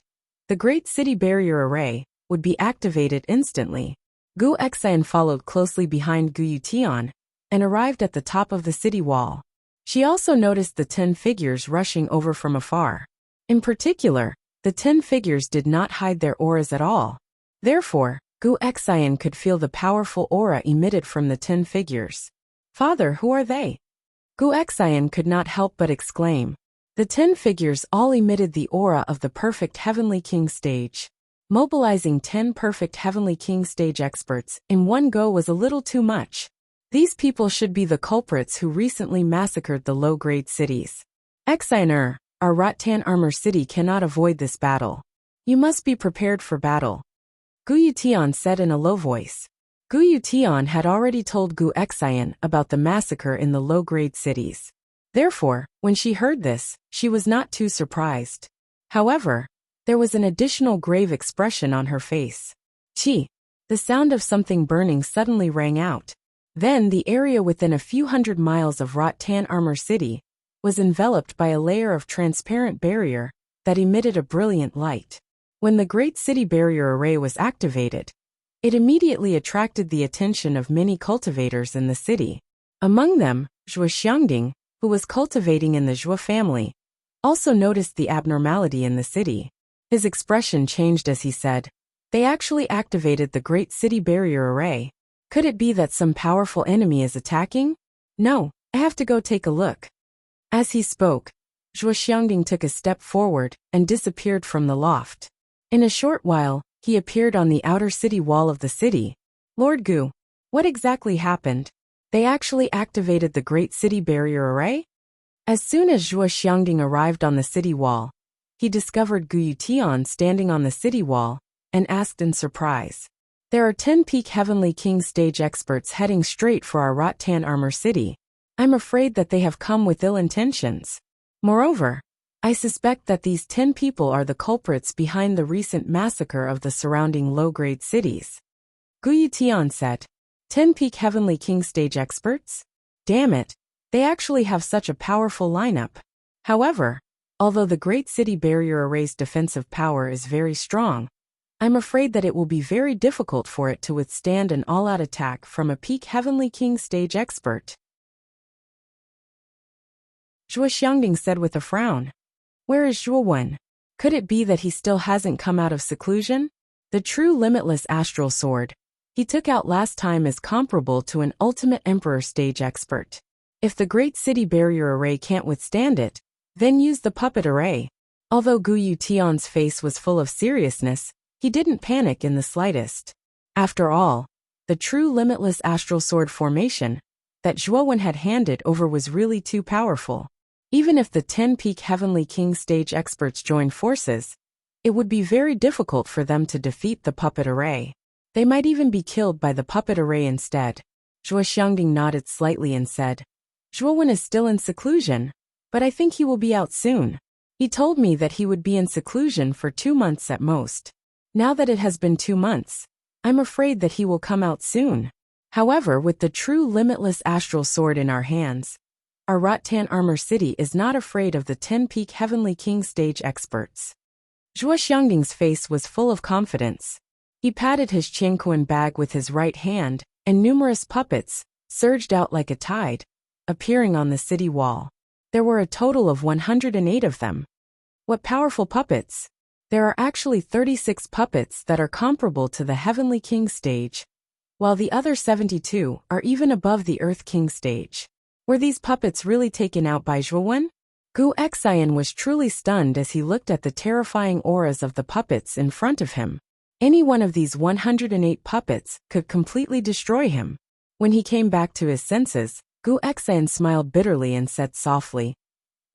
the Great City Barrier Array would be activated instantly. Gu Exayan followed closely behind Gu Yutian and arrived at the top of the city wall. She also noticed the 10 figures rushing over from afar. In particular, the 10 figures did not hide their auras at all. Therefore, Gu Exayan could feel the powerful aura emitted from the 10 figures. Father, who are they? Gu Exayan could not help but exclaim. The 10 figures all emitted the aura of the perfect Heavenly King stage. Mobilizing 10 perfect Heavenly King stage experts in one go was a little too much. These people should be the culprits who recently massacred the low-grade cities. Exayan, our Rattan Armor City cannot avoid this battle. You must be prepared for battle. Gu Yutian said in a low voice. Gu Yutian had already told Gu Exayan about the massacre in the low-grade cities. Therefore, when she heard this, she was not too surprised. However, there was an additional grave expression on her face. Chi. The sound of something burning suddenly rang out. Then the area within a few hundred miles of Rattan Armor City was enveloped by a layer of transparent barrier that emitted a brilliant light. When the Great City Barrier Array was activated, it immediately attracted the attention of many cultivators in the city. Among them, Zhuo Xiangding, who was cultivating in the Zhuo family, also noticed the abnormality in the city. His expression changed as he said, "They actually activated the Great City Barrier Array. Could it be that some powerful enemy is attacking? No, I have to go take a look." As he spoke, Zhuo Xiangding took a step forward and disappeared from the loft. In a short while, he appeared on the outer city wall of the city. "Lord Gu, what exactly happened? They actually activated the Great City Barrier Array?" As soon as Zhuo Xiangding arrived on the city wall, he discovered Gu Yutian standing on the city wall and asked in surprise, "There are 10 peak Heavenly King stage experts heading straight for our Rattan Armor City. I'm afraid that they have come with ill intentions. Moreover, I suspect that these 10 people are the culprits behind the recent massacre of the surrounding low-grade cities." Gu Yutian said, 10 peak Heavenly King stage experts? Damn it, they actually have such a powerful lineup. However, although the Great City Barrier Array's defensive power is very strong, I'm afraid that it will be very difficult for it to withstand an all-out attack from a peak Heavenly King stage expert. Zhuo Xiangding said with a frown. Where is Zhuo Wen? Could it be that he still hasn't come out of seclusion? The true limitless astral sword he took out last time is comparable to an ultimate emperor stage expert. If the Great City Barrier Array can't withstand it, then use the puppet array. Although Gu Yutian's face was full of seriousness, he didn't panic in the slightest. After all, the true limitless astral sword formation that Zhuo Wen had handed over was really too powerful. Even if the 10 peak Heavenly King stage experts joined forces, it would be very difficult for them to defeat the puppet array. They might even be killed by the puppet array instead. Zhuo Xiangding nodded slightly and said, Zhuo Wen is still in seclusion, but I think he will be out soon. He told me that he would be in seclusion for 2 months at most. Now that it has been 2 months, I'm afraid that he will come out soon. However, with the true limitless astral sword in our hands, our Rattan Armor City is not afraid of the 10 peak Heavenly King stage experts. Zhuo Xiangding's face was full of confidence. He patted his Qianquan bag with his right hand, and numerous puppets surged out like a tide, appearing on the city wall. There were a total of 108 of them. What powerful puppets! There are actually 36 puppets that are comparable to the Heavenly King stage, while the other 72 are even above the Earth King stage. Were these puppets really taken out by Zhuo Wen? Gu Xian was truly stunned as he looked at the terrifying auras of the puppets in front of him. Any one of these 108 puppets could completely destroy him. When he came back to his senses, Gu Xian smiled bitterly and said softly,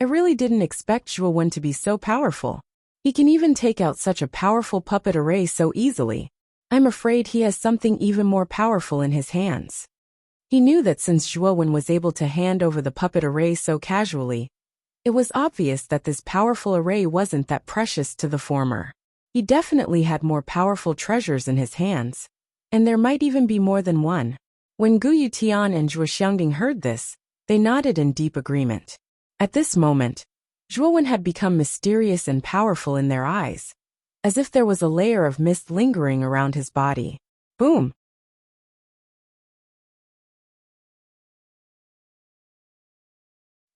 I really didn't expect Zhuo Wen to be so powerful. He can even take out such a powerful puppet array so easily. I'm afraid he has something even more powerful in his hands. He knew that since Zhuo Wen was able to hand over the puppet array so casually, it was obvious that this powerful array wasn't that precious to the former. He definitely had more powerful treasures in his hands, and there might even be more than one. When Gu Yutian and Zhuo Xiangding heard this, they nodded in deep agreement. At this moment, Zhuo Wen had become mysterious and powerful in their eyes, as if there was a layer of mist lingering around his body. Boom!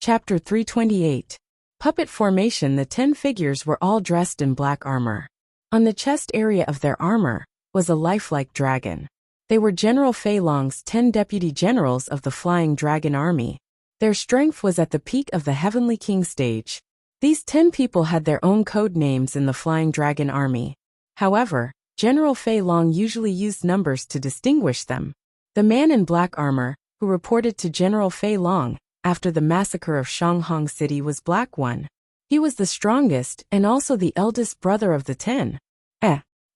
Chapter 328. Puppet Formation. The 10 figures were all dressed in black armor. On the chest area of their armor was a lifelike dragon. They were General Fei Long's 10 deputy generals of the Flying Dragon Army. Their strength was at the peak of the Heavenly King stage. These 10 people had their own code names in the Flying Dragon Army. However, General Fei Long usually used numbers to distinguish them. The man in black armor, who reported to General Fei Long after the massacre of Shanghong City, was Black One. He was the strongest and also the eldest brother of the 10.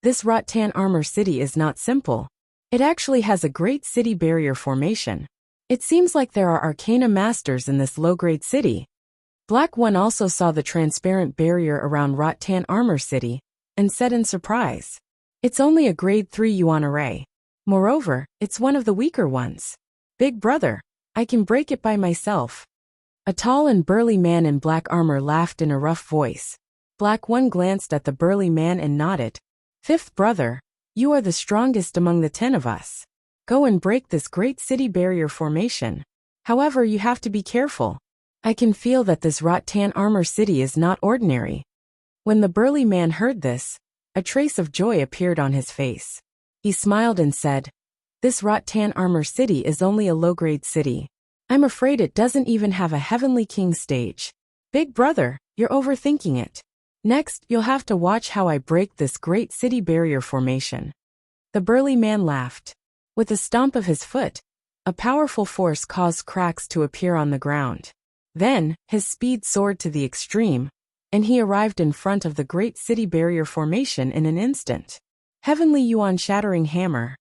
This Rattan Armor City is not simple. It actually has a great city barrier formation. It seems like there are arcana masters in this low-grade city. Black One also saw the transparent barrier around Rattan Armor City, and said in surprise, "It's only a grade 3 yuan array. Moreover, it's one of the weaker ones. Big brother, I can break it by myself." A tall and burly man in black armor laughed in a rough voice. Black One glanced at the burly man and nodded. "Fifth brother, you are the strongest among the 10 of us. Go and break this great city barrier formation. However, you have to be careful. I can feel that this Rattan Armor City is not ordinary." When the burly man heard this, a trace of joy appeared on his face. He smiled and said, "This Rattan Armor City is only a low-grade city. I'm afraid it doesn't even have a Heavenly King stage. Big brother, you're overthinking it. Next, you'll have to watch how I break this great city barrier formation." The burly man laughed. With a stomp of his foot, a powerful force caused cracks to appear on the ground. Then, his speed soared to the extreme, and he arrived in front of the great city barrier formation in an instant. Heavenly Yuan Shattering Hammer.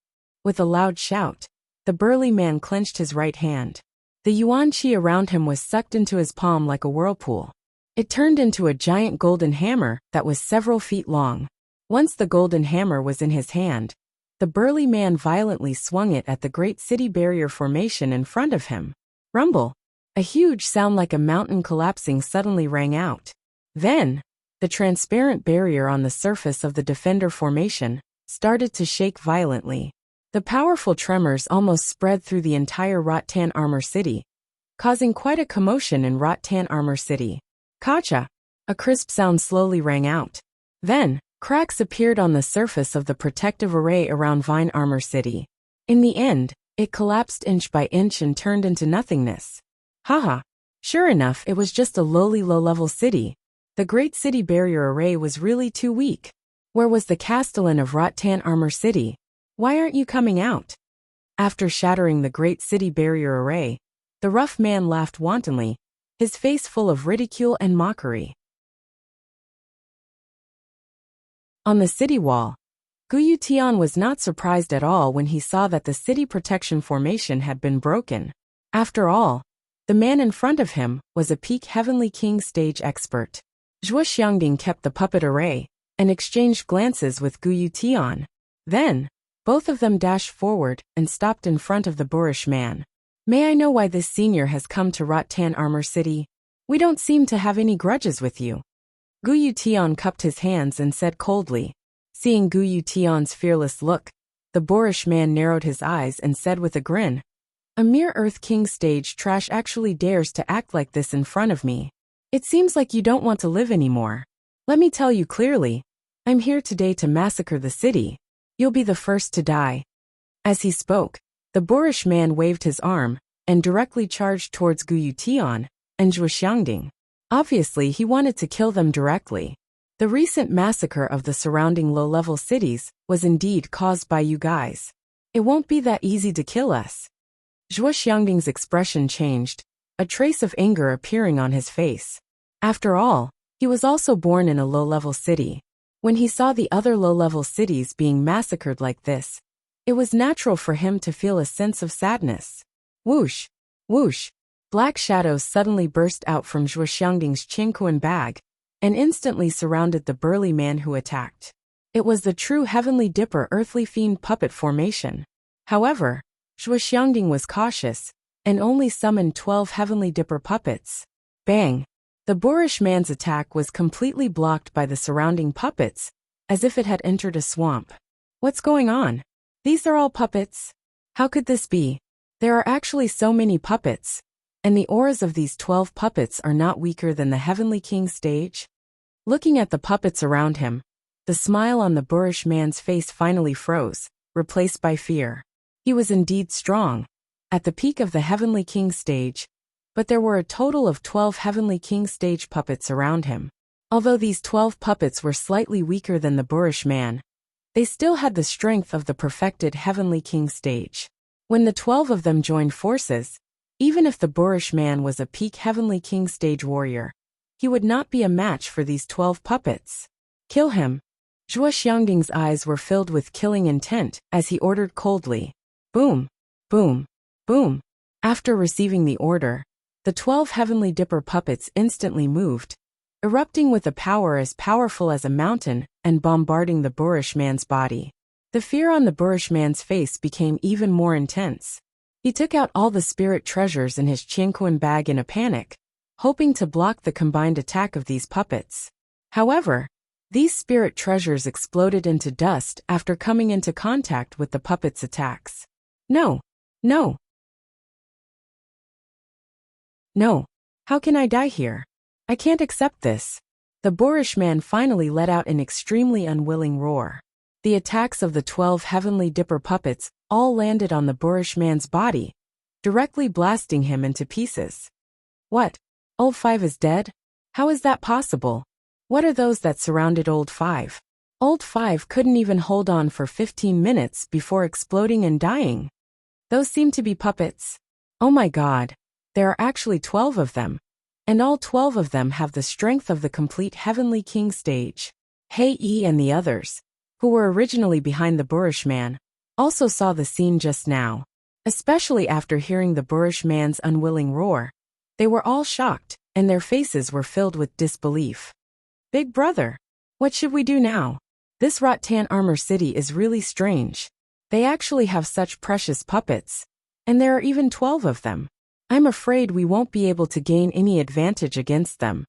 With a loud shout, the burly man clenched his right hand. The yuan qi around him was sucked into his palm like a whirlpool. It turned into a giant golden hammer that was several feet long. Once the golden hammer was in his hand, the burly man violently swung it at the great city barrier formation in front of him. Rumble! A huge sound like a mountain collapsing suddenly rang out. Then, the transparent barrier on the surface of the defender formation started to shake violently. The powerful tremors almost spread through the entire Rattan Armor City, causing quite a commotion in Rattan Armor City. Kacha! A crisp sound slowly rang out. Then, cracks appeared on the surface of the protective array around Vine Armor City. In the end, it collapsed inch by inch and turned into nothingness. Haha! Sure enough, it was just a lowly low-level city. The Great City Barrier Array was really too weak. Where was the Castellan of Rattan Armor City? Why aren't you coming out? After shattering the Great City Barrier Array, the rough man laughed wantonly, his face full of ridicule and mockery. On the city wall, Guyu Tian was not surprised at all when he saw that the city protection formation had been broken. After all, the man in front of him was a peak Heavenly King stage expert. Zhuo Xiangding kept the puppet array and exchanged glances with Guyu Tian. Then, both of them dashed forward and stopped in front of the boorish man. "May I know why this senior has come to Rattan Armor City? We don't seem to have any grudges with you." Guyu Tian cupped his hands and said coldly. Seeing Guyu Tian's fearless look, the boorish man narrowed his eyes and said with a grin, "A mere Earth King stage trash actually dares to act like this in front of me. It seems like you don't want to live anymore. Let me tell you clearly, I'm here today to massacre the city. You'll be the first to die." As he spoke, the boorish man waved his arm and directly charged towards Guyu Tian and Zhuo Xiangding. Obviously, he wanted to kill them directly. The recent massacre of the surrounding low-level cities was indeed caused by you guys. It won't be that easy to kill us. Zhuo Xiangding's expression changed, a trace of anger appearing on his face. After all, he was also born in a low-level city. When he saw the other low-level cities being massacred like this, it was natural for him to feel a sense of sadness. Whoosh! Whoosh! Black shadows suddenly burst out from Zhuo Xiangding's Qingquan bag and instantly surrounded the burly man who attacked. It was the true Heavenly Dipper Earthly Fiend puppet formation. However, Zhuo Xiangding was cautious and only summoned 12 Heavenly Dipper puppets. Bang! The boorish man's attack was completely blocked by the surrounding puppets, as if it had entered a swamp. What's going on? These are all puppets? How could this be? There are actually so many puppets, and the auras of these 12 puppets are not weaker than the Heavenly King stage? Looking at the puppets around him, the smile on the boorish man's face finally froze, replaced by fear. He was indeed strong, at the peak of the Heavenly King stage, but there were a total of 12 Heavenly King stage puppets around him. Although these 12 puppets were slightly weaker than the boorish man, they still had the strength of the perfected Heavenly King stage. When the 12 of them joined forces, even if the boorish man was a peak Heavenly King stage warrior, he would not be a match for these 12 puppets. Kill him. Zhuo Xiangding's eyes were filled with killing intent as he ordered coldly. Boom! Boom! Boom! After receiving the order, the 12 heavenly dipper puppets instantly moved, erupting with a power as powerful as a mountain and bombarding the boorish man's body. The fear on the boorish man's face became even more intense. He took out all the spirit treasures in his Qianquan bag in a panic, hoping to block the combined attack of these puppets. However, these spirit treasures exploded into dust after coming into contact with the puppets' attacks. No! No! No! How can I die here? I can't accept this. The boorish man finally let out an extremely unwilling roar. The attacks of the 12 heavenly dipper puppets all landed on the boorish man's body, directly blasting him into pieces. What? Old Five is dead? How is that possible? What are those that surrounded Old Five? Old Five couldn't even hold on for 15 minutes before exploding and dying. Those seem to be puppets. Oh my God, there are actually 12 of them. And all 12 of them have the strength of the complete Heavenly King stage. Hei Yi and the others, who were originally behind the boorish man, also saw the scene just now. Especially after hearing the boorish man's unwilling roar, they were all shocked, and their faces were filled with disbelief. Big brother, what should we do now? This Rattan Armor City is really strange. They actually have such precious puppets, and there are even 12 of them. I'm afraid we won't be able to gain any advantage against them.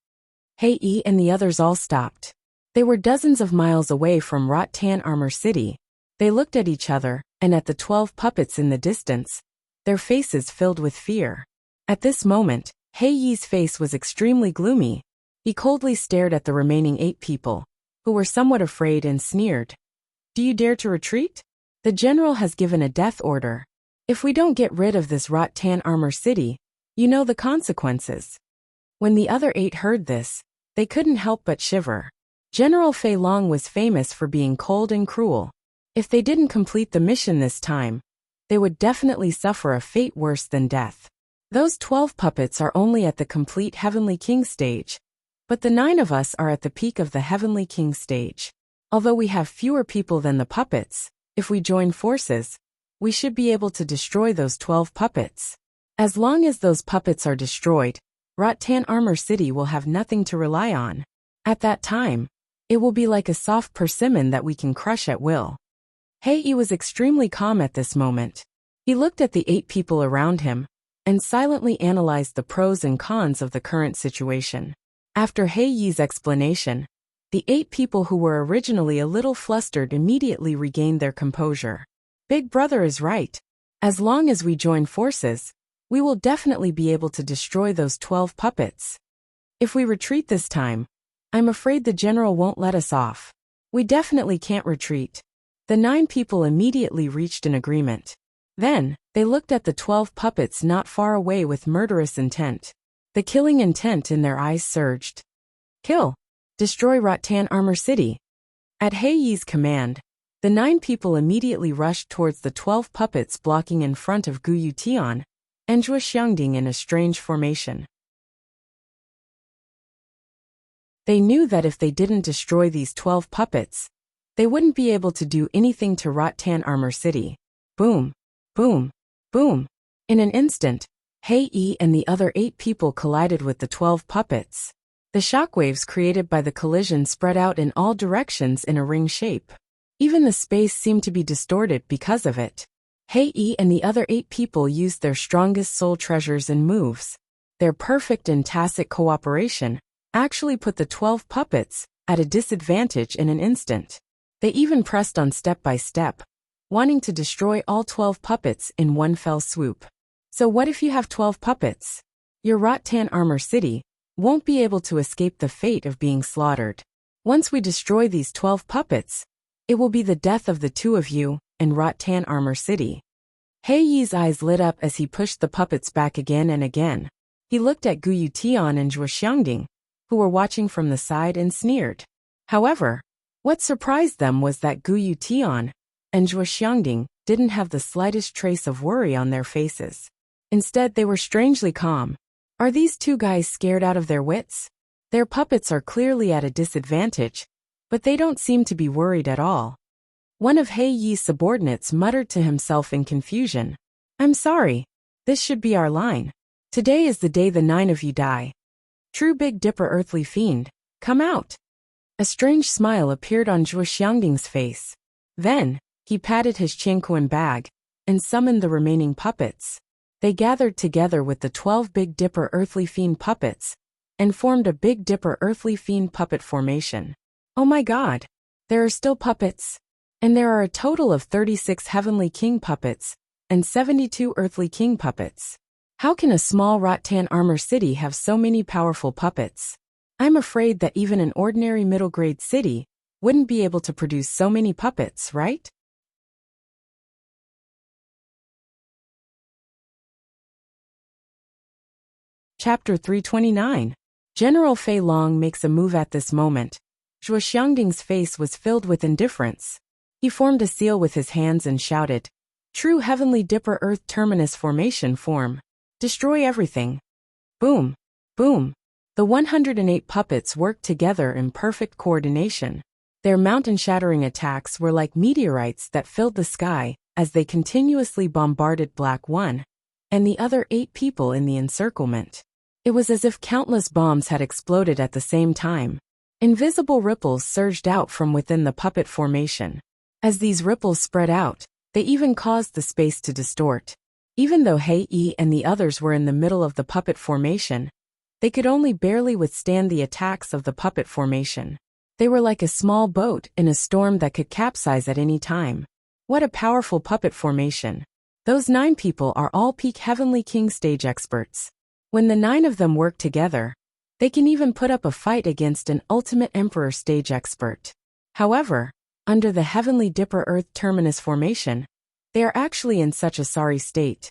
Hei Yi and the others all stopped. They were dozens of miles away from Rattan Armor City. They looked at each other, and at the 12 puppets in the distance, their faces filled with fear. At this moment, Hei Yi's face was extremely gloomy. He coldly stared at the remaining 8 people, who were somewhat afraid and sneered. Do you dare to retreat? The general has given a death order. If we don't get rid of this Rattan Armor City, you know the consequences. When the other 8 heard this, they couldn't help but shiver. General Fei Long was famous for being cold and cruel. If they didn't complete the mission this time, they would definitely suffer a fate worse than death. Those 12 puppets are only at the complete Heavenly King stage, but the 9 of us are at the peak of the Heavenly King stage. Although we have fewer people than the puppets, if we join forces, we should be able to destroy those 12 puppets. As long as those puppets are destroyed, Rattan Armor City will have nothing to rely on. At that time, it will be like a soft persimmon that we can crush at will. Hei Yi was extremely calm at this moment. He looked at the 8 people around him, and silently analyzed the pros and cons of the current situation. After Hei Yi's explanation, the 8 people who were originally a little flustered immediately regained their composure. Big brother is right. As long as we join forces, we will definitely be able to destroy those 12 puppets. If we retreat this time, I'm afraid the general won't let us off. We definitely can't retreat. The 9 people immediately reached an agreement. Then, they looked at the 12 puppets not far away with murderous intent. The killing intent in their eyes surged. Kill! Destroy Rattan Armor City! At Hei Yi's command, the 9 people immediately rushed towards the 12 puppets blocking in front of Gu Yutian and Zhuo Xiangding in a strange formation. They knew that if they didn't destroy these 12 puppets, they wouldn't be able to do anything to Rattan Armor City. Boom! Boom! Boom! In an instant, Hei Yi and the other 8 people collided with the 12 puppets. The shockwaves created by the collision spread out in all directions in a ring shape. Even the space seemed to be distorted because of it. Hei Yi and the other 8 people used their strongest soul treasures and moves. Their perfect and tacit cooperation actually put the 12 puppets at a disadvantage in an instant. They even pressed on step by step, wanting to destroy all 12 puppets in one fell swoop. So what if you have 12 puppets? Your Rattan Armor City won't be able to escape the fate of being slaughtered. Once we destroy these 12 puppets, it will be the death of the 2 of you and Rattan Armor City. Hei Yi's eyes lit up as he pushed the puppets back again and again. He looked at Gu Yutian and Zhuo Xiangding, who were watching from the side, and sneered. However, what surprised them was that Gu Yutian and Zhuo Xiangding didn't have the slightest trace of worry on their faces. Instead, they were strangely calm. Are these 2 guys scared out of their wits? Their puppets are clearly at a disadvantage, but they don't seem to be worried at all. One of Hei Yi's subordinates muttered to himself in confusion. I'm sorry. This should be our line. Today is the day the 9 of you die. True Big Dipper earthly fiend, come out. A strange smile appeared on Zhuo Xiangding's face. Then, he patted his Qianquan bag and summoned the remaining puppets. They gathered together with the 12 Big Dipper earthly fiend puppets and formed a Big Dipper earthly fiend puppet formation. Oh my god! There are still puppets! And there are a total of 36 Heavenly King puppets and 72 Earthly King puppets. How can a small rattan armor city have so many powerful puppets? I'm afraid that even an ordinary middle-grade city wouldn't be able to produce so many puppets, right? Chapter 329. General Fei Long makes a move at this moment. Zhuo Xiangding's face was filled with indifference. He formed a seal with his hands and shouted, "True Heavenly Dipper Earth Terminus Formation form. Destroy everything." Boom! Boom! The 108 puppets worked together in perfect coordination. Their mountain-shattering attacks were like meteorites that filled the sky as they continuously bombarded Black One and the other 8 people in the encirclement. It was as if countless bombs had exploded at the same time. Invisible ripples surged out from within the puppet formation. As these ripples spread out, they even caused the space to distort. Even though Hei Yi and the others were in the middle of the puppet formation, they could only barely withstand the attacks of the puppet formation. They were like a small boat in a storm that could capsize at any time. What a powerful puppet formation. Those 9 people are all peak Heavenly King stage experts. When the 9 of them work together, they can even put up a fight against an ultimate Emperor stage expert. However, under the Heavenly Dipper Earth Terminus formation, they are actually in such a sorry state.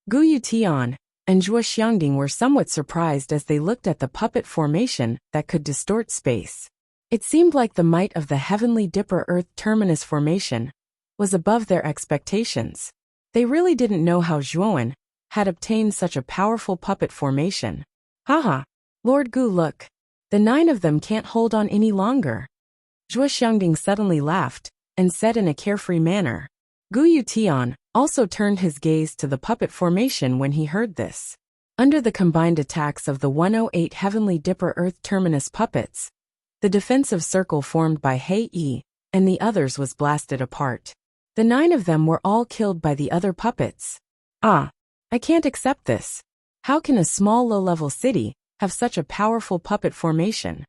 Gu Yutian and Zhuo Xiangding were somewhat surprised as they looked at the puppet formation that could distort space. It seemed like the might of the Heavenly Dipper Earth Terminus formation was above their expectations. They really didn't know how Zhuowen had obtained such a powerful puppet formation. Haha! Lord Gu, look! The 9 of them can't hold on any longer. Zhuo Xiangding suddenly laughed and said in a carefree manner. Gu Yutian also turned his gaze to the puppet formation when he heard this. Under the combined attacks of the 108 Heavenly Dipper Earth Terminus puppets, the defensive circle formed by Hei Yi and the others was blasted apart. The 9 of them were all killed by the other puppets. Ah! I can't accept this. How can a small low-level city have such a powerful puppet formation?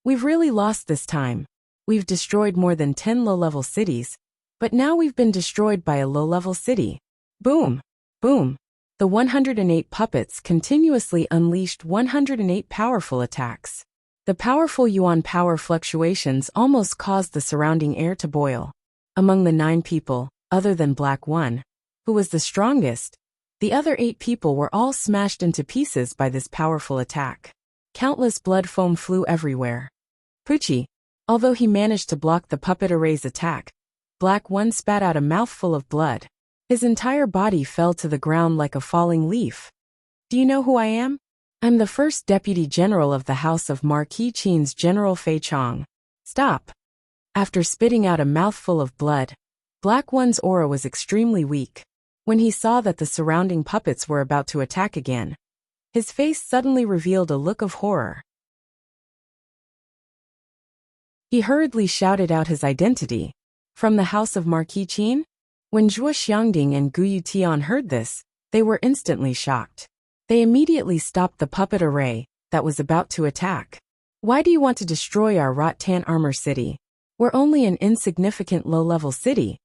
We've really lost this time. We've destroyed more than 10 low-level cities, but now we've been destroyed by a low-level city. Boom! Boom! The 108 puppets continuously unleashed 108 powerful attacks. The powerful yuan power fluctuations almost caused the surrounding air to boil. Among the 9 people, other than Black One, who was the strongest, the other 8 people were all smashed into pieces by this powerful attack. Countless blood foam flew everywhere. Pucci! Although he managed to block the puppet array's attack, Black One spat out a mouthful of blood. His entire body fell to the ground like a falling leaf. Do you know who I am? I'm the first Deputy General of the House of Marquis Qin's General Fei Chong. Stop! After spitting out a mouthful of blood, Black One's aura was extremely weak. When he saw that the surrounding puppets were about to attack again, his face suddenly revealed a look of horror. He hurriedly shouted out his identity. From the House of Marquis Qin? When Zhuo Xiangding and Gu Yutian heard this, they were instantly shocked. They immediately stopped the puppet array that was about to attack. Why do you want to destroy our rattan armor city? We're only an insignificant low-level city.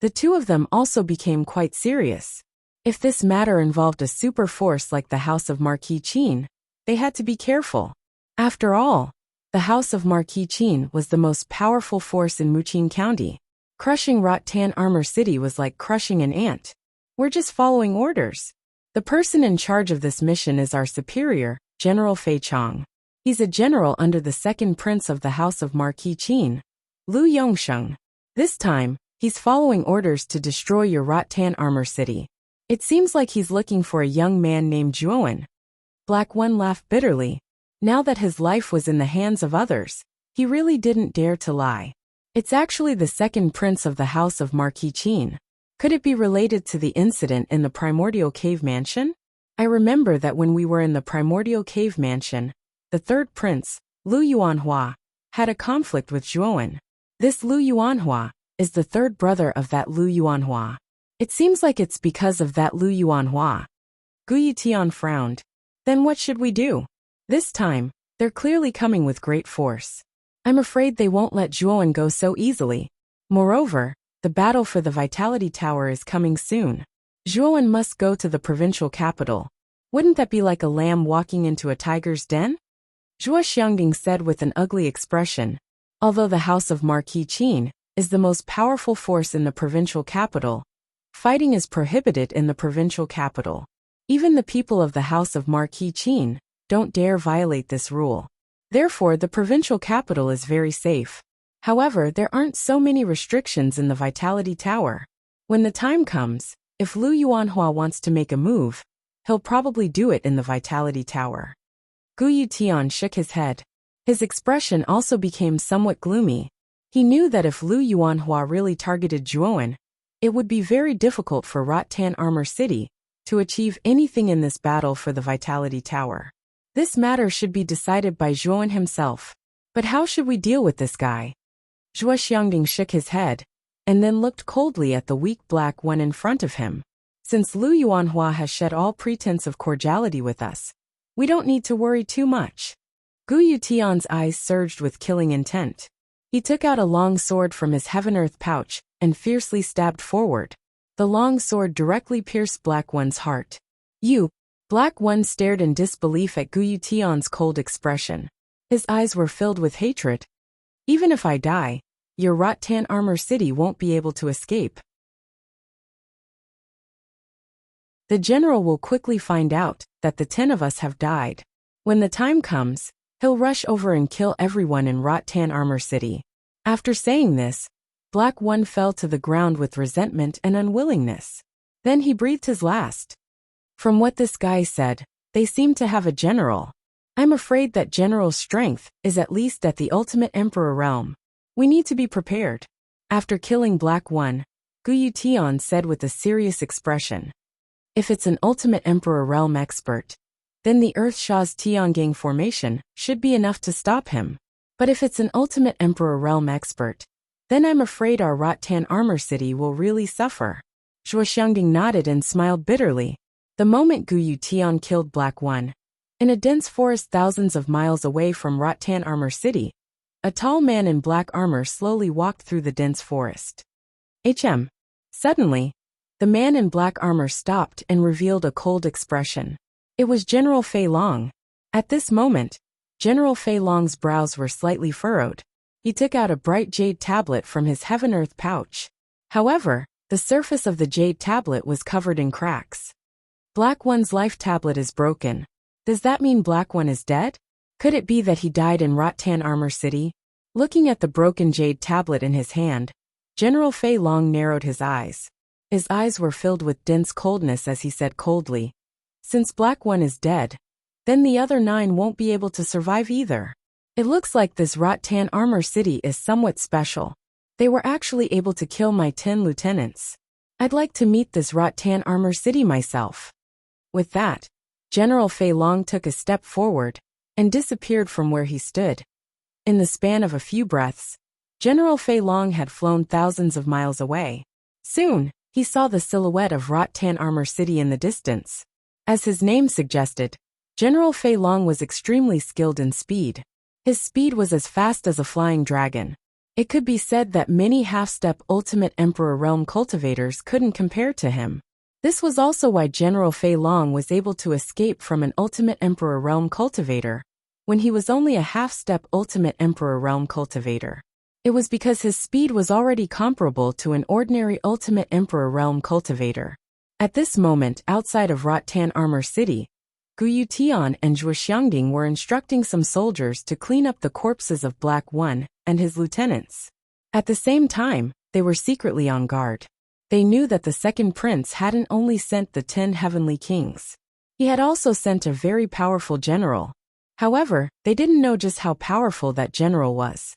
The 2 of them also became quite serious. If this matter involved a super force like the House of Marquis Qin, they had to be careful. After all, the House of Marquis Qin was the most powerful force in Muqin County. Crushing Rattan Armor City was like crushing an ant. We're just following orders. The person in charge of this mission is our superior, General Fei Chong. He's a general under the 2nd Prince of the House of Marquis Qin, Lu Yongsheng. This time, he's following orders to destroy your Rattan Armor City. It seems like he's looking for a young man named Zhuowen. Black One laughed bitterly. Now that his life was in the hands of others, he really didn't dare to lie. It's actually the 2nd Prince of the House of Marquis Qin. Could it be related to the incident in the primordial cave mansion? I remember that when we were in the primordial cave mansion, the third prince, Lu Yuanhua, had a conflict with Zhuowen. This Lu Yuanhua is the third brother of that Lu Yuanhua. It seems like it's because of that Lu Yuanhua. Gu Yutian frowned. Then what should we do? This time, they're clearly coming with great force. I'm afraid they won't let Zhuowen go so easily. Moreover, the battle for the Vitality Tower is coming soon. Zhuowen must go to the provincial capital. Wouldn't that be like a lamb walking into a tiger's den? Zhuo Xiangding said with an ugly expression. Although the House of Marquis Qin is the most powerful force in the provincial capital, fighting is prohibited in the provincial capital. Even the people of the House of Marquis Qin don't dare violate this rule. Therefore, the provincial capital is very safe. However, there aren't so many restrictions in the Vitality Tower. When the time comes, if Lu Yuanhua wants to make a move, he'll probably do it in the Vitality Tower. Gu Yutian shook his head. His expression also became somewhat gloomy. He knew that if Lu Yuanhua really targeted Zhuowen, it would be very difficult for Rattan Armor City to achieve anything in this battle for the Vitality Tower. This matter should be decided by Zhuowen himself. But how should we deal with this guy? Zhuo Xiangding shook his head, and then looked coldly at the weak black one in front of him. Since Lu Yuanhua has shed all pretense of cordiality with us, we don't need to worry too much. Gu Yutian's eyes surged with killing intent. He took out a long sword from his heaven-earth pouch and fiercely stabbed forward. The long sword directly pierced Black One's heart. You! Black One stared in disbelief at Gu Yutian's cold expression. His eyes were filled with hatred. Even if I die, your Rattan Armor City won't be able to escape. The general will quickly find out that the 10 of us have died. When the time comes, he'll rush over and kill everyone in Rattan Armor City. After saying this, Black One fell to the ground with resentment and unwillingness. Then he breathed his last. From what this guy said, they seem to have a general. I'm afraid that general's strength is at least at the ultimate emperor realm. We need to be prepared. After killing Black One, Gu Yutian said with a serious expression. If it's an ultimate emperor realm expert, then the Earth Shah's Tiangang formation should be enough to stop him. But if it's an ultimate emperor realm expert, then I'm afraid our Rattan Armor City will really suffer. Zhuo Xiangding nodded and smiled bitterly. The moment Gu Yutian killed Black One, in a dense forest thousands of miles away from Rattan Armor City, a tall man in black armor slowly walked through the dense forest. Suddenly, the man in black armor stopped and revealed a cold expression. It was General Fei Long. At this moment, General Fei Long's brows were slightly furrowed. He took out a bright jade tablet from his heaven-earth pouch. However, the surface of the jade tablet was covered in cracks. Black One's life tablet is broken. Does that mean Black One is dead? Could it be that he died in Rattan Armor City? Looking at the broken jade tablet in his hand, General Fei Long narrowed his eyes. His eyes were filled with dense coldness as he said coldly, since Black One is dead, then the other 9 won't be able to survive either. It looks like this Rattan Armor City is somewhat special. They were actually able to kill my 10 lieutenants. I'd like to meet this Rattan Armor City myself. With that, General Fei Long took a step forward and disappeared from where he stood. In the span of a few breaths, General Fei Long had flown thousands of miles away. Soon, he saw the silhouette of Rattan Armor City in the distance. As his name suggested, General Fei Long was extremely skilled in speed. His speed was as fast as a flying dragon. It could be said that many half-step Ultimate Emperor Realm cultivators couldn't compare to him. This was also why General Fei Long was able to escape from an Ultimate Emperor Realm cultivator when he was only a half-step Ultimate Emperor Realm cultivator. It was because his speed was already comparable to an ordinary Ultimate Emperor Realm cultivator. At this moment, outside of Rattan Armor City, Gu Yutian and Zhuo Xiangding were instructing some soldiers to clean up the corpses of Black One and his lieutenants. At the same time, they were secretly on guard. They knew that the second prince hadn't only sent the 10 heavenly kings. He had also sent a very powerful general. However, they didn't know just how powerful that general was.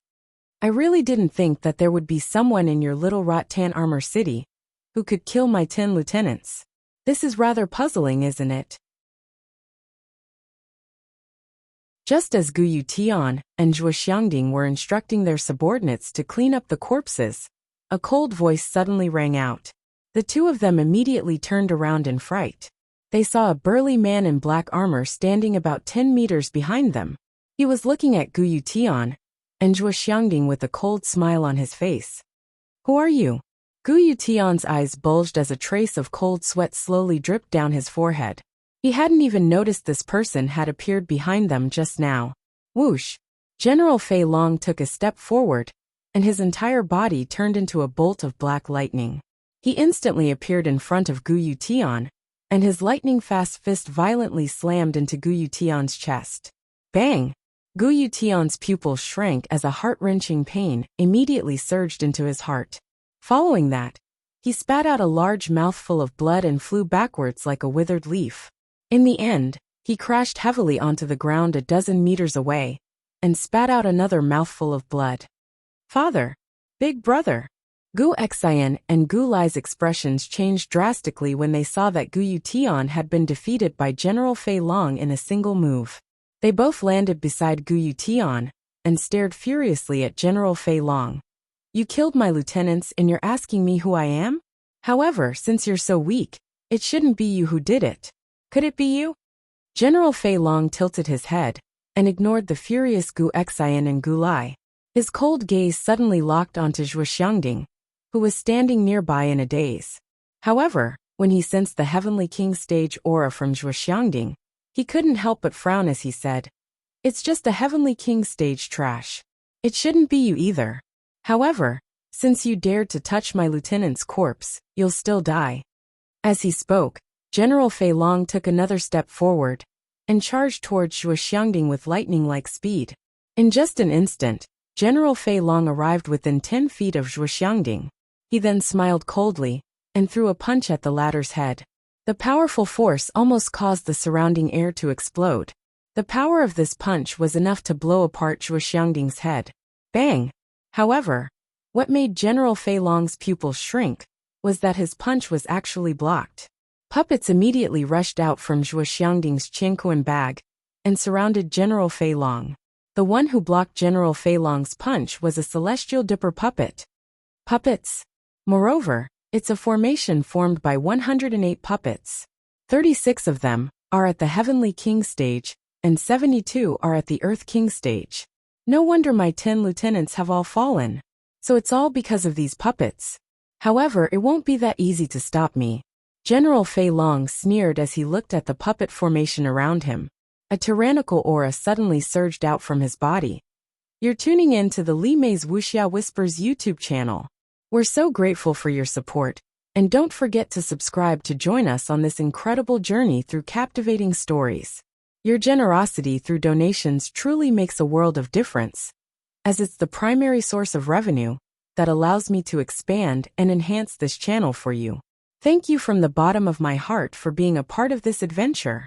I really didn't think that there would be someone in your little Rattan Armor City who could kill my 10 lieutenants. This is rather puzzling, isn't it? Just as Gu Yutian and Zhuo Xiangding were instructing their subordinates to clean up the corpses, a cold voice suddenly rang out. The two of them immediately turned around in fright. They saw a burly man in black armor standing about 10 meters behind them. He was looking at Gu Yutian and Zhuo Xiangding with a cold smile on his face. Who are you? Gu Yutian's eyes bulged as a trace of cold sweat slowly dripped down his forehead. He hadn't even noticed this person had appeared behind them just now. Whoosh! General Fei Long took a step forward, and his entire body turned into a bolt of black lightning. He instantly appeared in front of Gu Yutian, and his lightning-fast fist violently slammed into Gu Yutian's chest. Bang! Gu Yutian's pupil shrank as a heart-wrenching pain immediately surged into his heart. Following that, he spat out a large mouthful of blood and flew backwards like a withered leaf. In the end, he crashed heavily onto the ground a dozen meters away, and spat out another mouthful of blood. Father! Big brother! Gu Xian and Gu Lai's expressions changed drastically when they saw that Gu Yutian had been defeated by General Fei Long in a single move. They both landed beside Gu Yutian and stared furiously at General Fei Long. You killed my lieutenants and you're asking me who I am? However, since you're so weak, it shouldn't be you who did it. Could it be you? General Fei Long tilted his head and ignored the furious Gu Xian and Gu Lai. His cold gaze suddenly locked onto Zhuo Xiangding, who was standing nearby in a daze. However, when he sensed the Heavenly King stage aura from Zhuo Xiangding, he couldn't help but frown as he said, It's just a Heavenly King stage trash. It shouldn't be you either. However, since you dared to touch my lieutenant's corpse, you'll still die. As he spoke, General Fei Long took another step forward and charged towards Zhuo Xiangding with lightning-like speed. In just an instant, General Fei Long arrived within 10 feet of Zhuo Xiangding. He then smiled coldly and threw a punch at the latter's head. The powerful force almost caused the surrounding air to explode. The power of this punch was enough to blow apart Zhuo Xiangding's head. Bang! However, what made General Fei Long's pupils shrink was that his punch was actually blocked. Puppets immediately rushed out from Zhuo Xiangding's Qianquan bag and surrounded General Fei Long. The one who blocked General Fei Long's punch was a celestial dipper puppet. Puppets. Moreover, it's a formation formed by 108 puppets. 36 of them are at the Heavenly King stage, and 72 are at the Earth King stage. No wonder my 10 lieutenants have all fallen. So it's all because of these puppets. However, it won't be that easy to stop me. General Fei Long sneered as he looked at the puppet formation around him. A tyrannical aura suddenly surged out from his body. You're tuning in to the Li Mei's Wuxia Whispers YouTube channel. We're so grateful for your support, and don't forget to subscribe to join us on this incredible journey through captivating stories. Your generosity through donations truly makes a world of difference, as it's the primary source of revenue that allows me to expand and enhance this channel for you. Thank you from the bottom of my heart for being a part of this adventure.